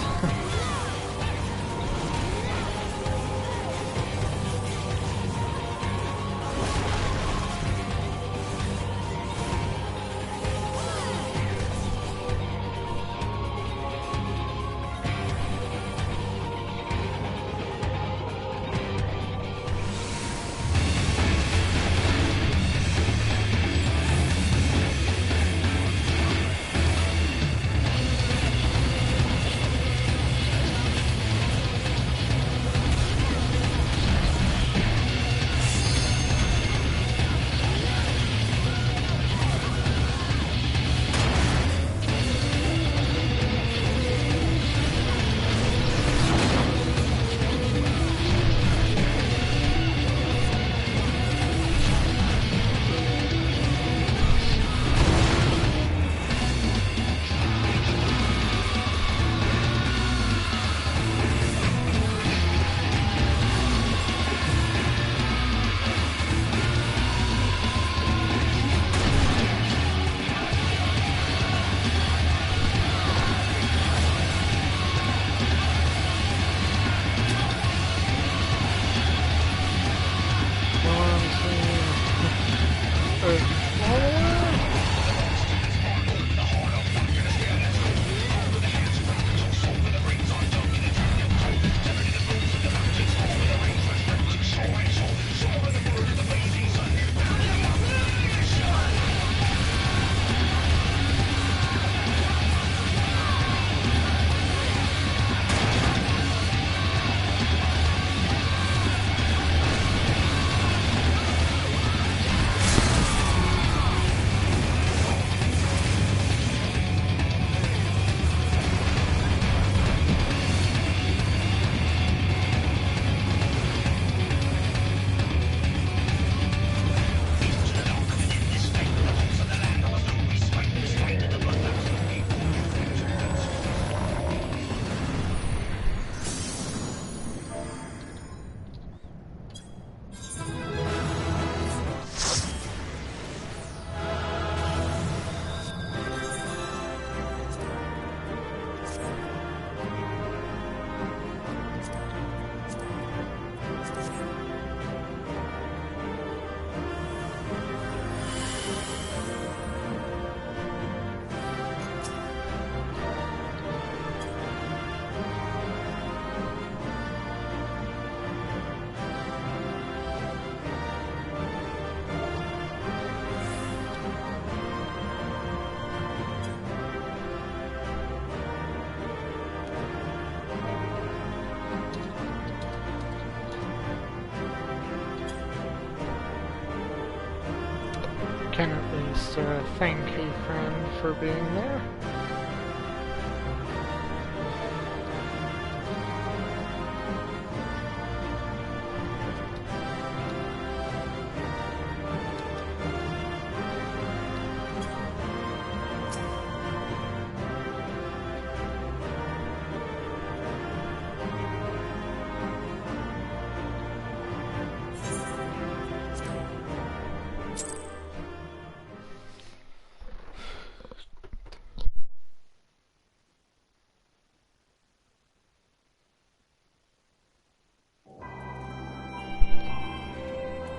can at least thank a friend for being there.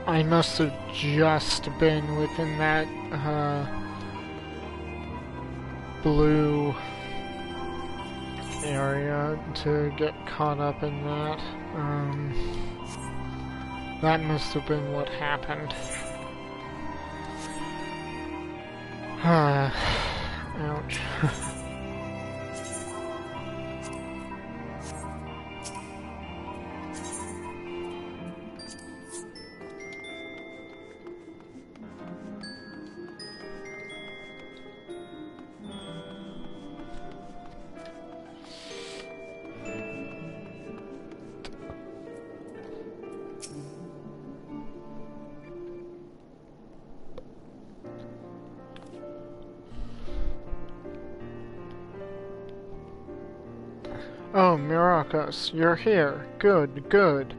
I must have just been within that blue area to get caught up in that. That must have been what happened. Ouch. Oh, Myrokos, you're here. Good, good.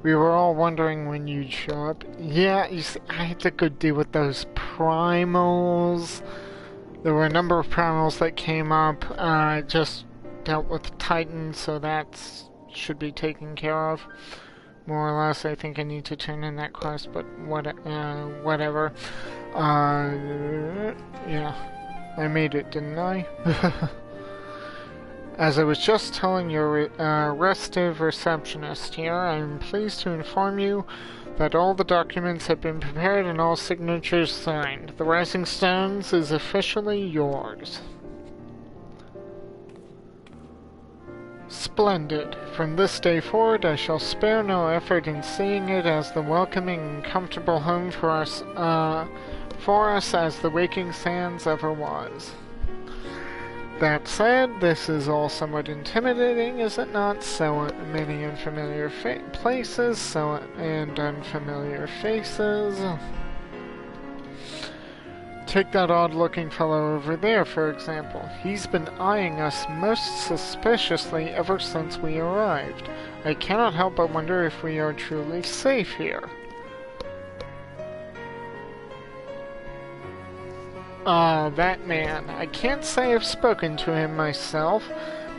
We were all wondering when you'd show up. Yeah, you see, I had to go deal with those primals. There were a number of primals that came up. I just dealt with the Titan, so that should be taken care of. More or less, I think I need to turn in that quest, but whatever. Yeah. I made it, didn't I? As I was just telling your restive receptionist here, I am pleased to inform you that all the documents have been prepared and all signatures signed. The Rising Stones is officially yours. Splendid. From this day forward, I shall spare no effort in seeing it as the welcoming and comfortable home for us as the Waking Sands ever was. That said, this is all somewhat intimidating, is it not? So many unfamiliar places, and unfamiliar faces. Take that odd-looking fellow over there, for example. He's been eyeing us most suspiciously ever since we arrived. I cannot help but wonder if we are truly safe here. That man. I can't say I've spoken to him myself,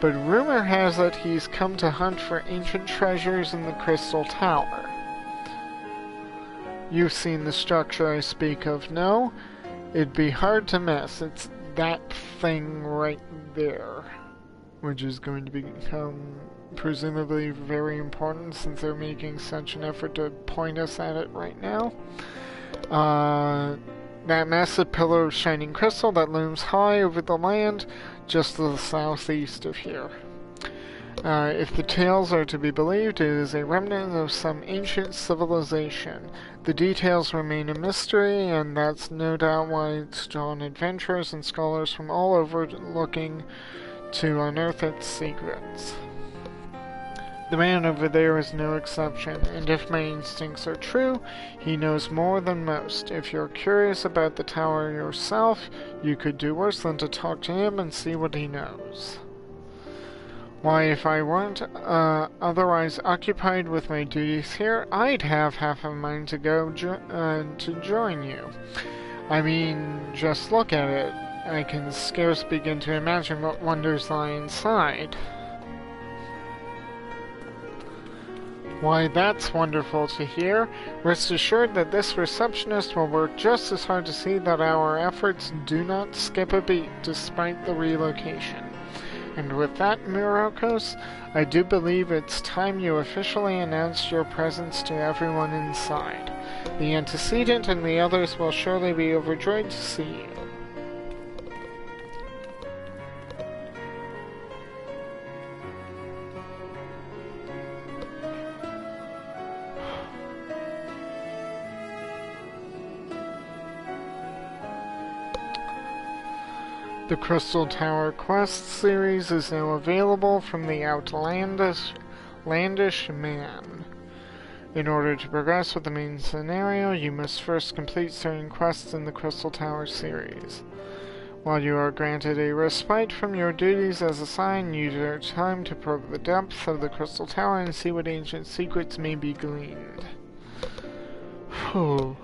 but rumor has it he's come to hunt for ancient treasures in the Crystal Tower. You've seen the structure I speak of, no? It'd be hard to miss. It's that thing right there, which is going to become presumably very important since they're making such an effort to point us at it right now. That massive pillar of shining crystal that looms high over the land just to the southeast of here. If the tales are to be believed, it is a remnant of some ancient civilization. The details remain a mystery, and that's no doubt why it's drawn adventurers and scholars from all over looking to unearth its secrets. The man over there is no exception, and if my instincts are true, he knows more than most. If you're curious about the tower yourself, you could do worse than to talk to him and see what he knows. Why, if I weren't otherwise occupied with my duties here, I'd have half a mind to go to join you. I mean, just look at it. I can scarce begin to imagine what wonders lie inside. Why, that's wonderful to hear. Rest assured that this receptionist will work just as hard to see that our efforts do not skip a beat despite the relocation. And with that, Myrokos, I do believe it's time you officially announced your presence to everyone inside. The antecedent and the others will surely be overjoyed to see you. The Crystal Tower Quest series is now available from the Outlandish Man. In order to progress with the main scenario, you must first complete certain quests in the Crystal Tower series. While you are granted a respite from your duties as a sign, use your time to probe the depths of the Crystal Tower and see what ancient secrets may be gleaned. Whew.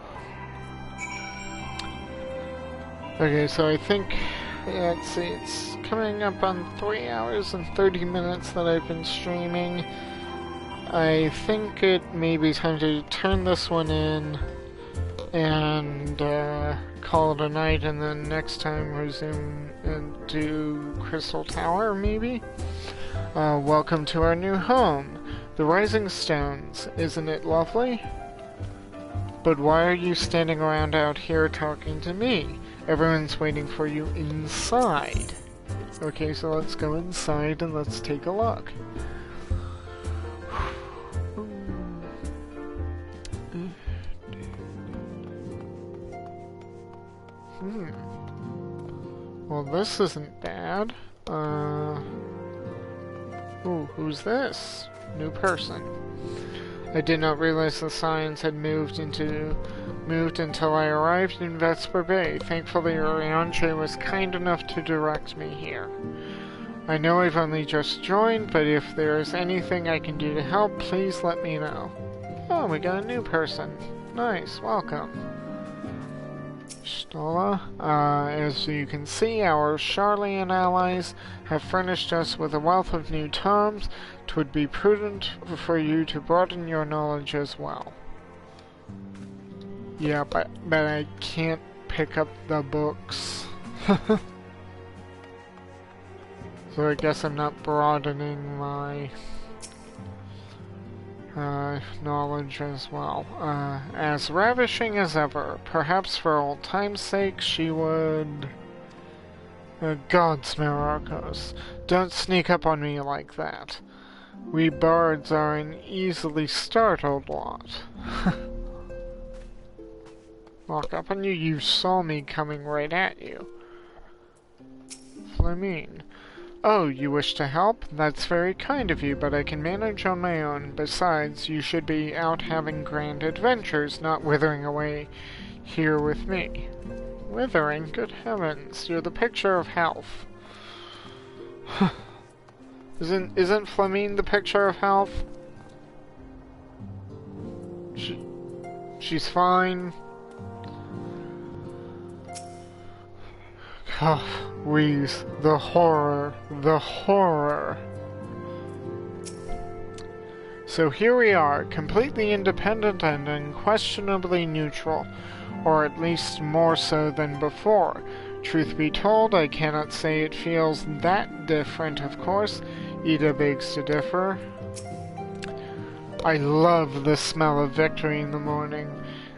Okay, so I think, let's see, it's coming up on 3 hours and 30 minutes that I've been streaming. I think it may be time to turn this one in and call it a night, and then next time resume and do Crystal Tower, maybe? Welcome to our new home, the Rising Stones. Isn't it lovely? But why are you standing around out here talking to me? Everyone's waiting for you inside. Okay, so let's go inside and let's take a look. Well, this isn't bad. Ooh, who's this? New person. I did not realize the signs had moved until I arrived in Vesper Bay. Thankfully, Orianche was kind enough to direct me here. I know I've only just joined, but if there is anything I can do to help, please let me know. Oh, we got a new person. Nice, welcome. Stola. As you can see, our Charlian allies have furnished us with a wealth of new tomes. 'Twould be prudent for you to broaden your knowledge as well. Yeah, but I can't pick up the books. So I guess I'm not broadening my knowledge as well. As ravishing as ever. Perhaps for old time's sake she would... Gods, Myrokos. Don't sneak up on me like that. We bards are an easily startled lot. Walk up on you, you saw me coming right at you. Flamine. Oh, you wish to help? That's very kind of you, but I can manage on my own. Besides, you should be out having grand adventures, not withering away here with me. Withering? Good heavens, you're the picture of health. Isn't Flamine the picture of health? She's fine. Oh, Wheeze, the horror, the horror. So here we are, completely independent and unquestionably neutral, or at least more so than before. Truth be told, I cannot say it feels that different, of course. Ida begs to differ. I love the smell of victory in the morning.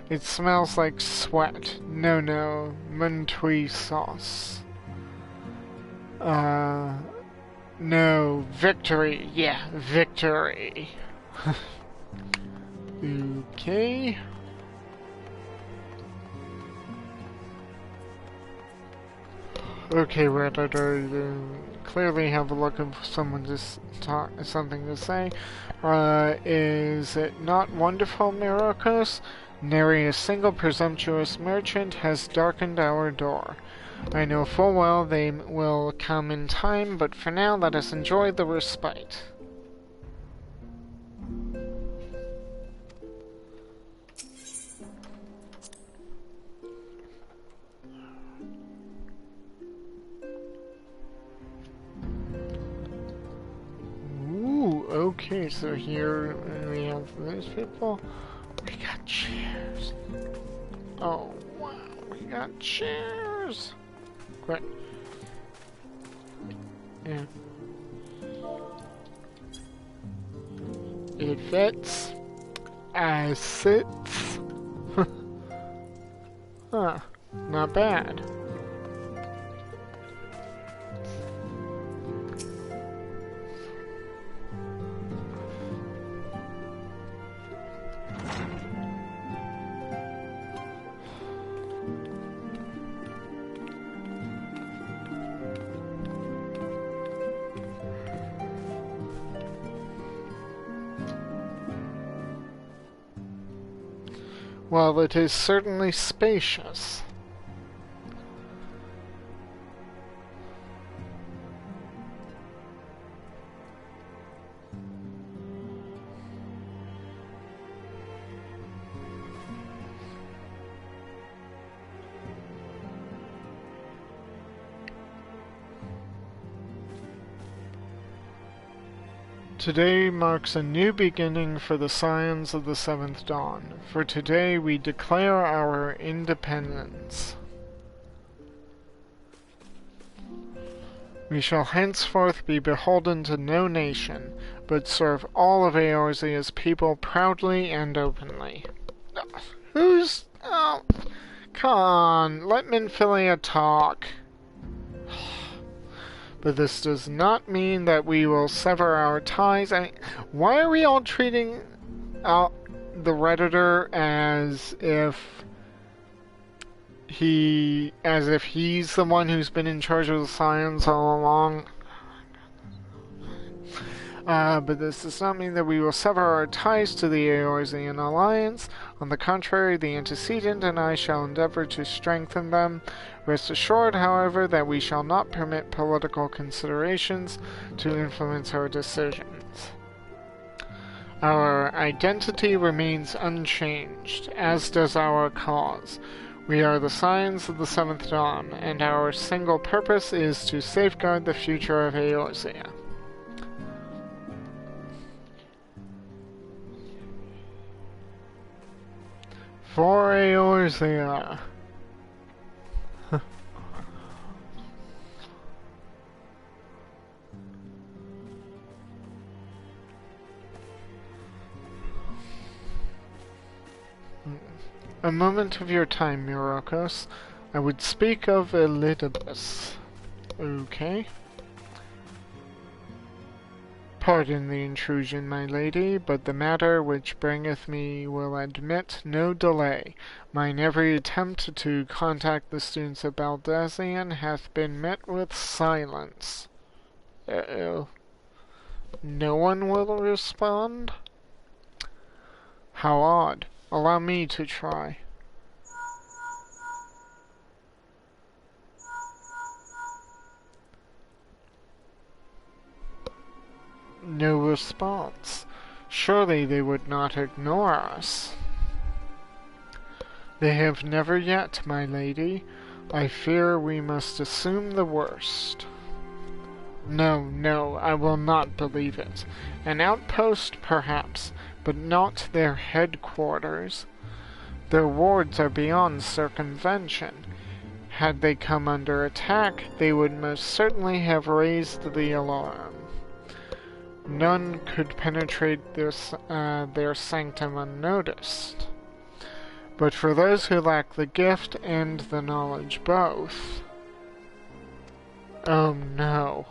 It smells like sweat. No, Muntui sauce. No, victory. Yeah, victory. Okay. Okay, Redditor, clearly have a look of someone something to say. Is it not wonderful, Myrokos? Nary a single presumptuous merchant has darkened our door. I know full well they will come in time, but for now let us enjoy the respite. Ooh, okay, so here we have those people. We got chairs. Oh, wow, we got chairs. Great. Yeah. It fits. As sits. Huh, not bad. Well, it is certainly spacious. Today marks a new beginning for the scions of the Seventh Dawn, for today we declare our independence. We shall henceforth be beholden to no nation, but serve all of Eorzea's people proudly and openly. Who's... Oh, come on, let Minfilia talk. But this does not mean that we will sever our ties. Why are we all treating the Redditor as if he's the one who's been in charge of the science all along? But this does not mean that we will sever our ties to the Eorzean alliance. On the contrary, the antecedent and I shall endeavor to strengthen them. Rest assured, however, that we shall not permit political considerations to influence our decisions. Our identity remains unchanged, as does our cause. We are the Scions of the Seventh Dawn, and our single purpose is to safeguard the future of Eorzea. For Eorzea. A moment of your time, Myrokos. I would speak of Elidibus. Okay. Pardon the intrusion, my lady, but the matter which bringeth me will admit no delay. Mine every attempt to contact the students of Baldesion hath been met with silence. No one will respond? How odd. Allow me to try. No response. Surely they would not ignore us. They have never yet, my lady. I fear we must assume the worst. No, I will not believe it. An outpost, perhaps, but not their headquarters. Their wards are beyond circumvention. Had they come under attack, they would most certainly have raised the alarm. None could penetrate their sanctum unnoticed. But for those who lack the gift and the knowledge both... Oh no.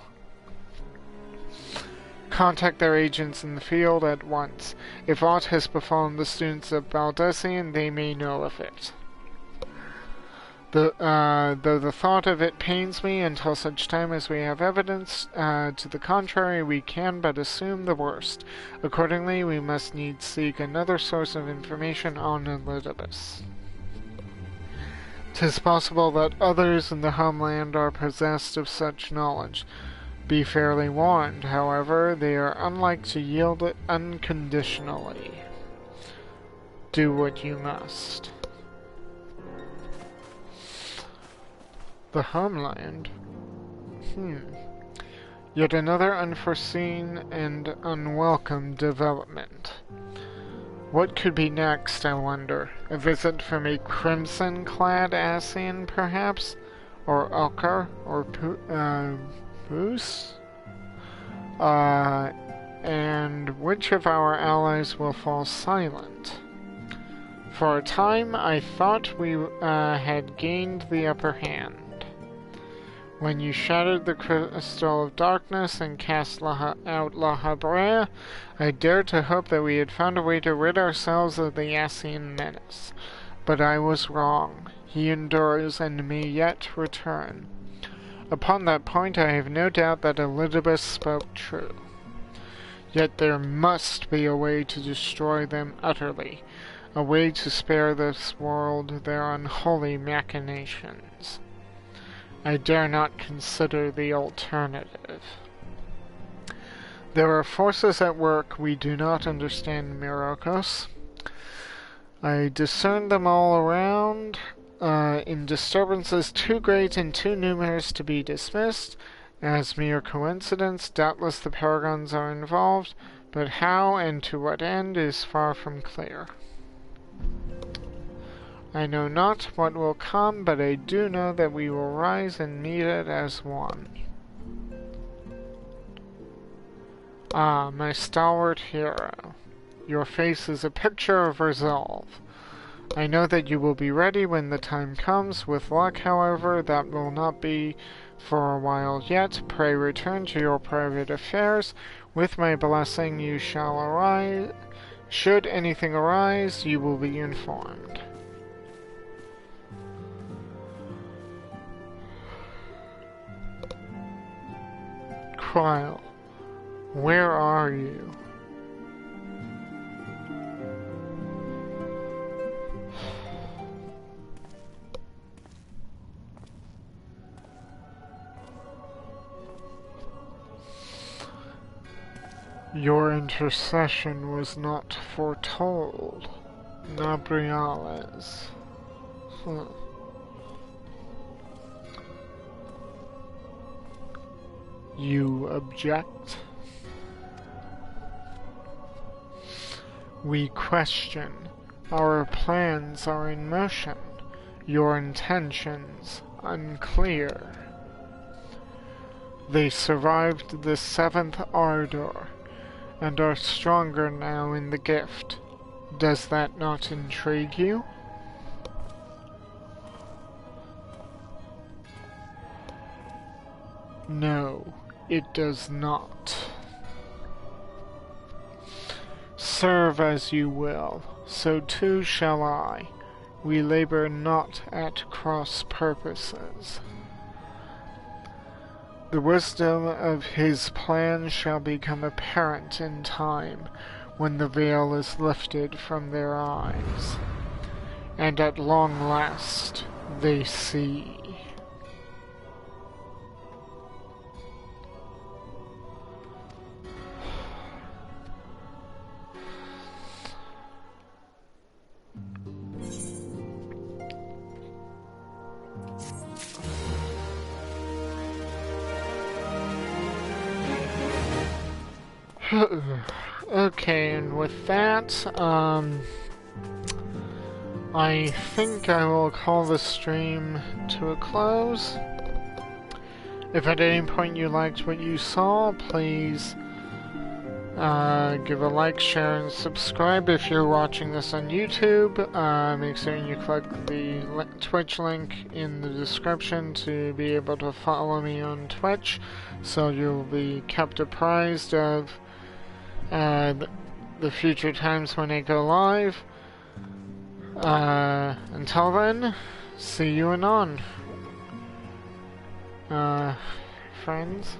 Contact their agents in the field at once. If aught has befallen the students of Baldesion, they may know of it. Though the thought of it pains me, until such time as we have evidence to the contrary, we can but assume the worst. Accordingly, we must needs seek another source of information on Elidibus. 'Tis possible that others in the homeland are possessed of such knowledge. Be fairly warned, however, they are unlike to yield it unconditionally. Do what you must. The homeland? Yet another unforeseen and unwelcome development. What could be next, I wonder? A visit from a crimson-clad Ascian, perhaps? Or Ulkar? Or Poos? And which of our allies will fall silent? For a time, I thought we had gained the upper hand. When you shattered the crystal of darkness and cast out Lahabrea, I dared to hope that we had found a way to rid ourselves of the Ascian menace. But I was wrong. He endures and may yet return. Upon that point, I have no doubt that Elidibus spoke true. Yet there must be a way to destroy them utterly. a way to spare this world their unholy machinations. I dare not consider the alternative. There are forces at work we do not understand, Myrokos. I discern them all around, in disturbances too great and too numerous to be dismissed. As mere coincidence, doubtless the paragons are involved, but how and to what end is far from clear. I know not what will come, but I do know that we will rise and meet it as one. Ah, my stalwart hero. Your face is a picture of resolve. I know that you will be ready when the time comes. With luck, however, that will not be for a while yet. Pray return to your private affairs. With my blessing you shall arise. Should anything arise, you will be informed. Cryle, where are you? Your intercession was not foretold, Nabriales. You object? We question. Our plans are in motion. Your intentions unclear. They survived the 7th Ardor, and are stronger now in the gift. Does that not intrigue you? No, it does not. Serve as you will, so too shall I. We labor not at cross purposes. The wisdom of his plan shall become apparent in time, when the veil is lifted from their eyes, and at long last they see. Okay, and with that, I think I will call the stream to a close. If at any point you liked what you saw, please give a like, share, and subscribe. If you're watching this on YouTube, make certain you click the Twitch link in the description to be able to follow me on Twitch, so you'll be kept apprised of the future times when I go live. Until then, see you anon, friends.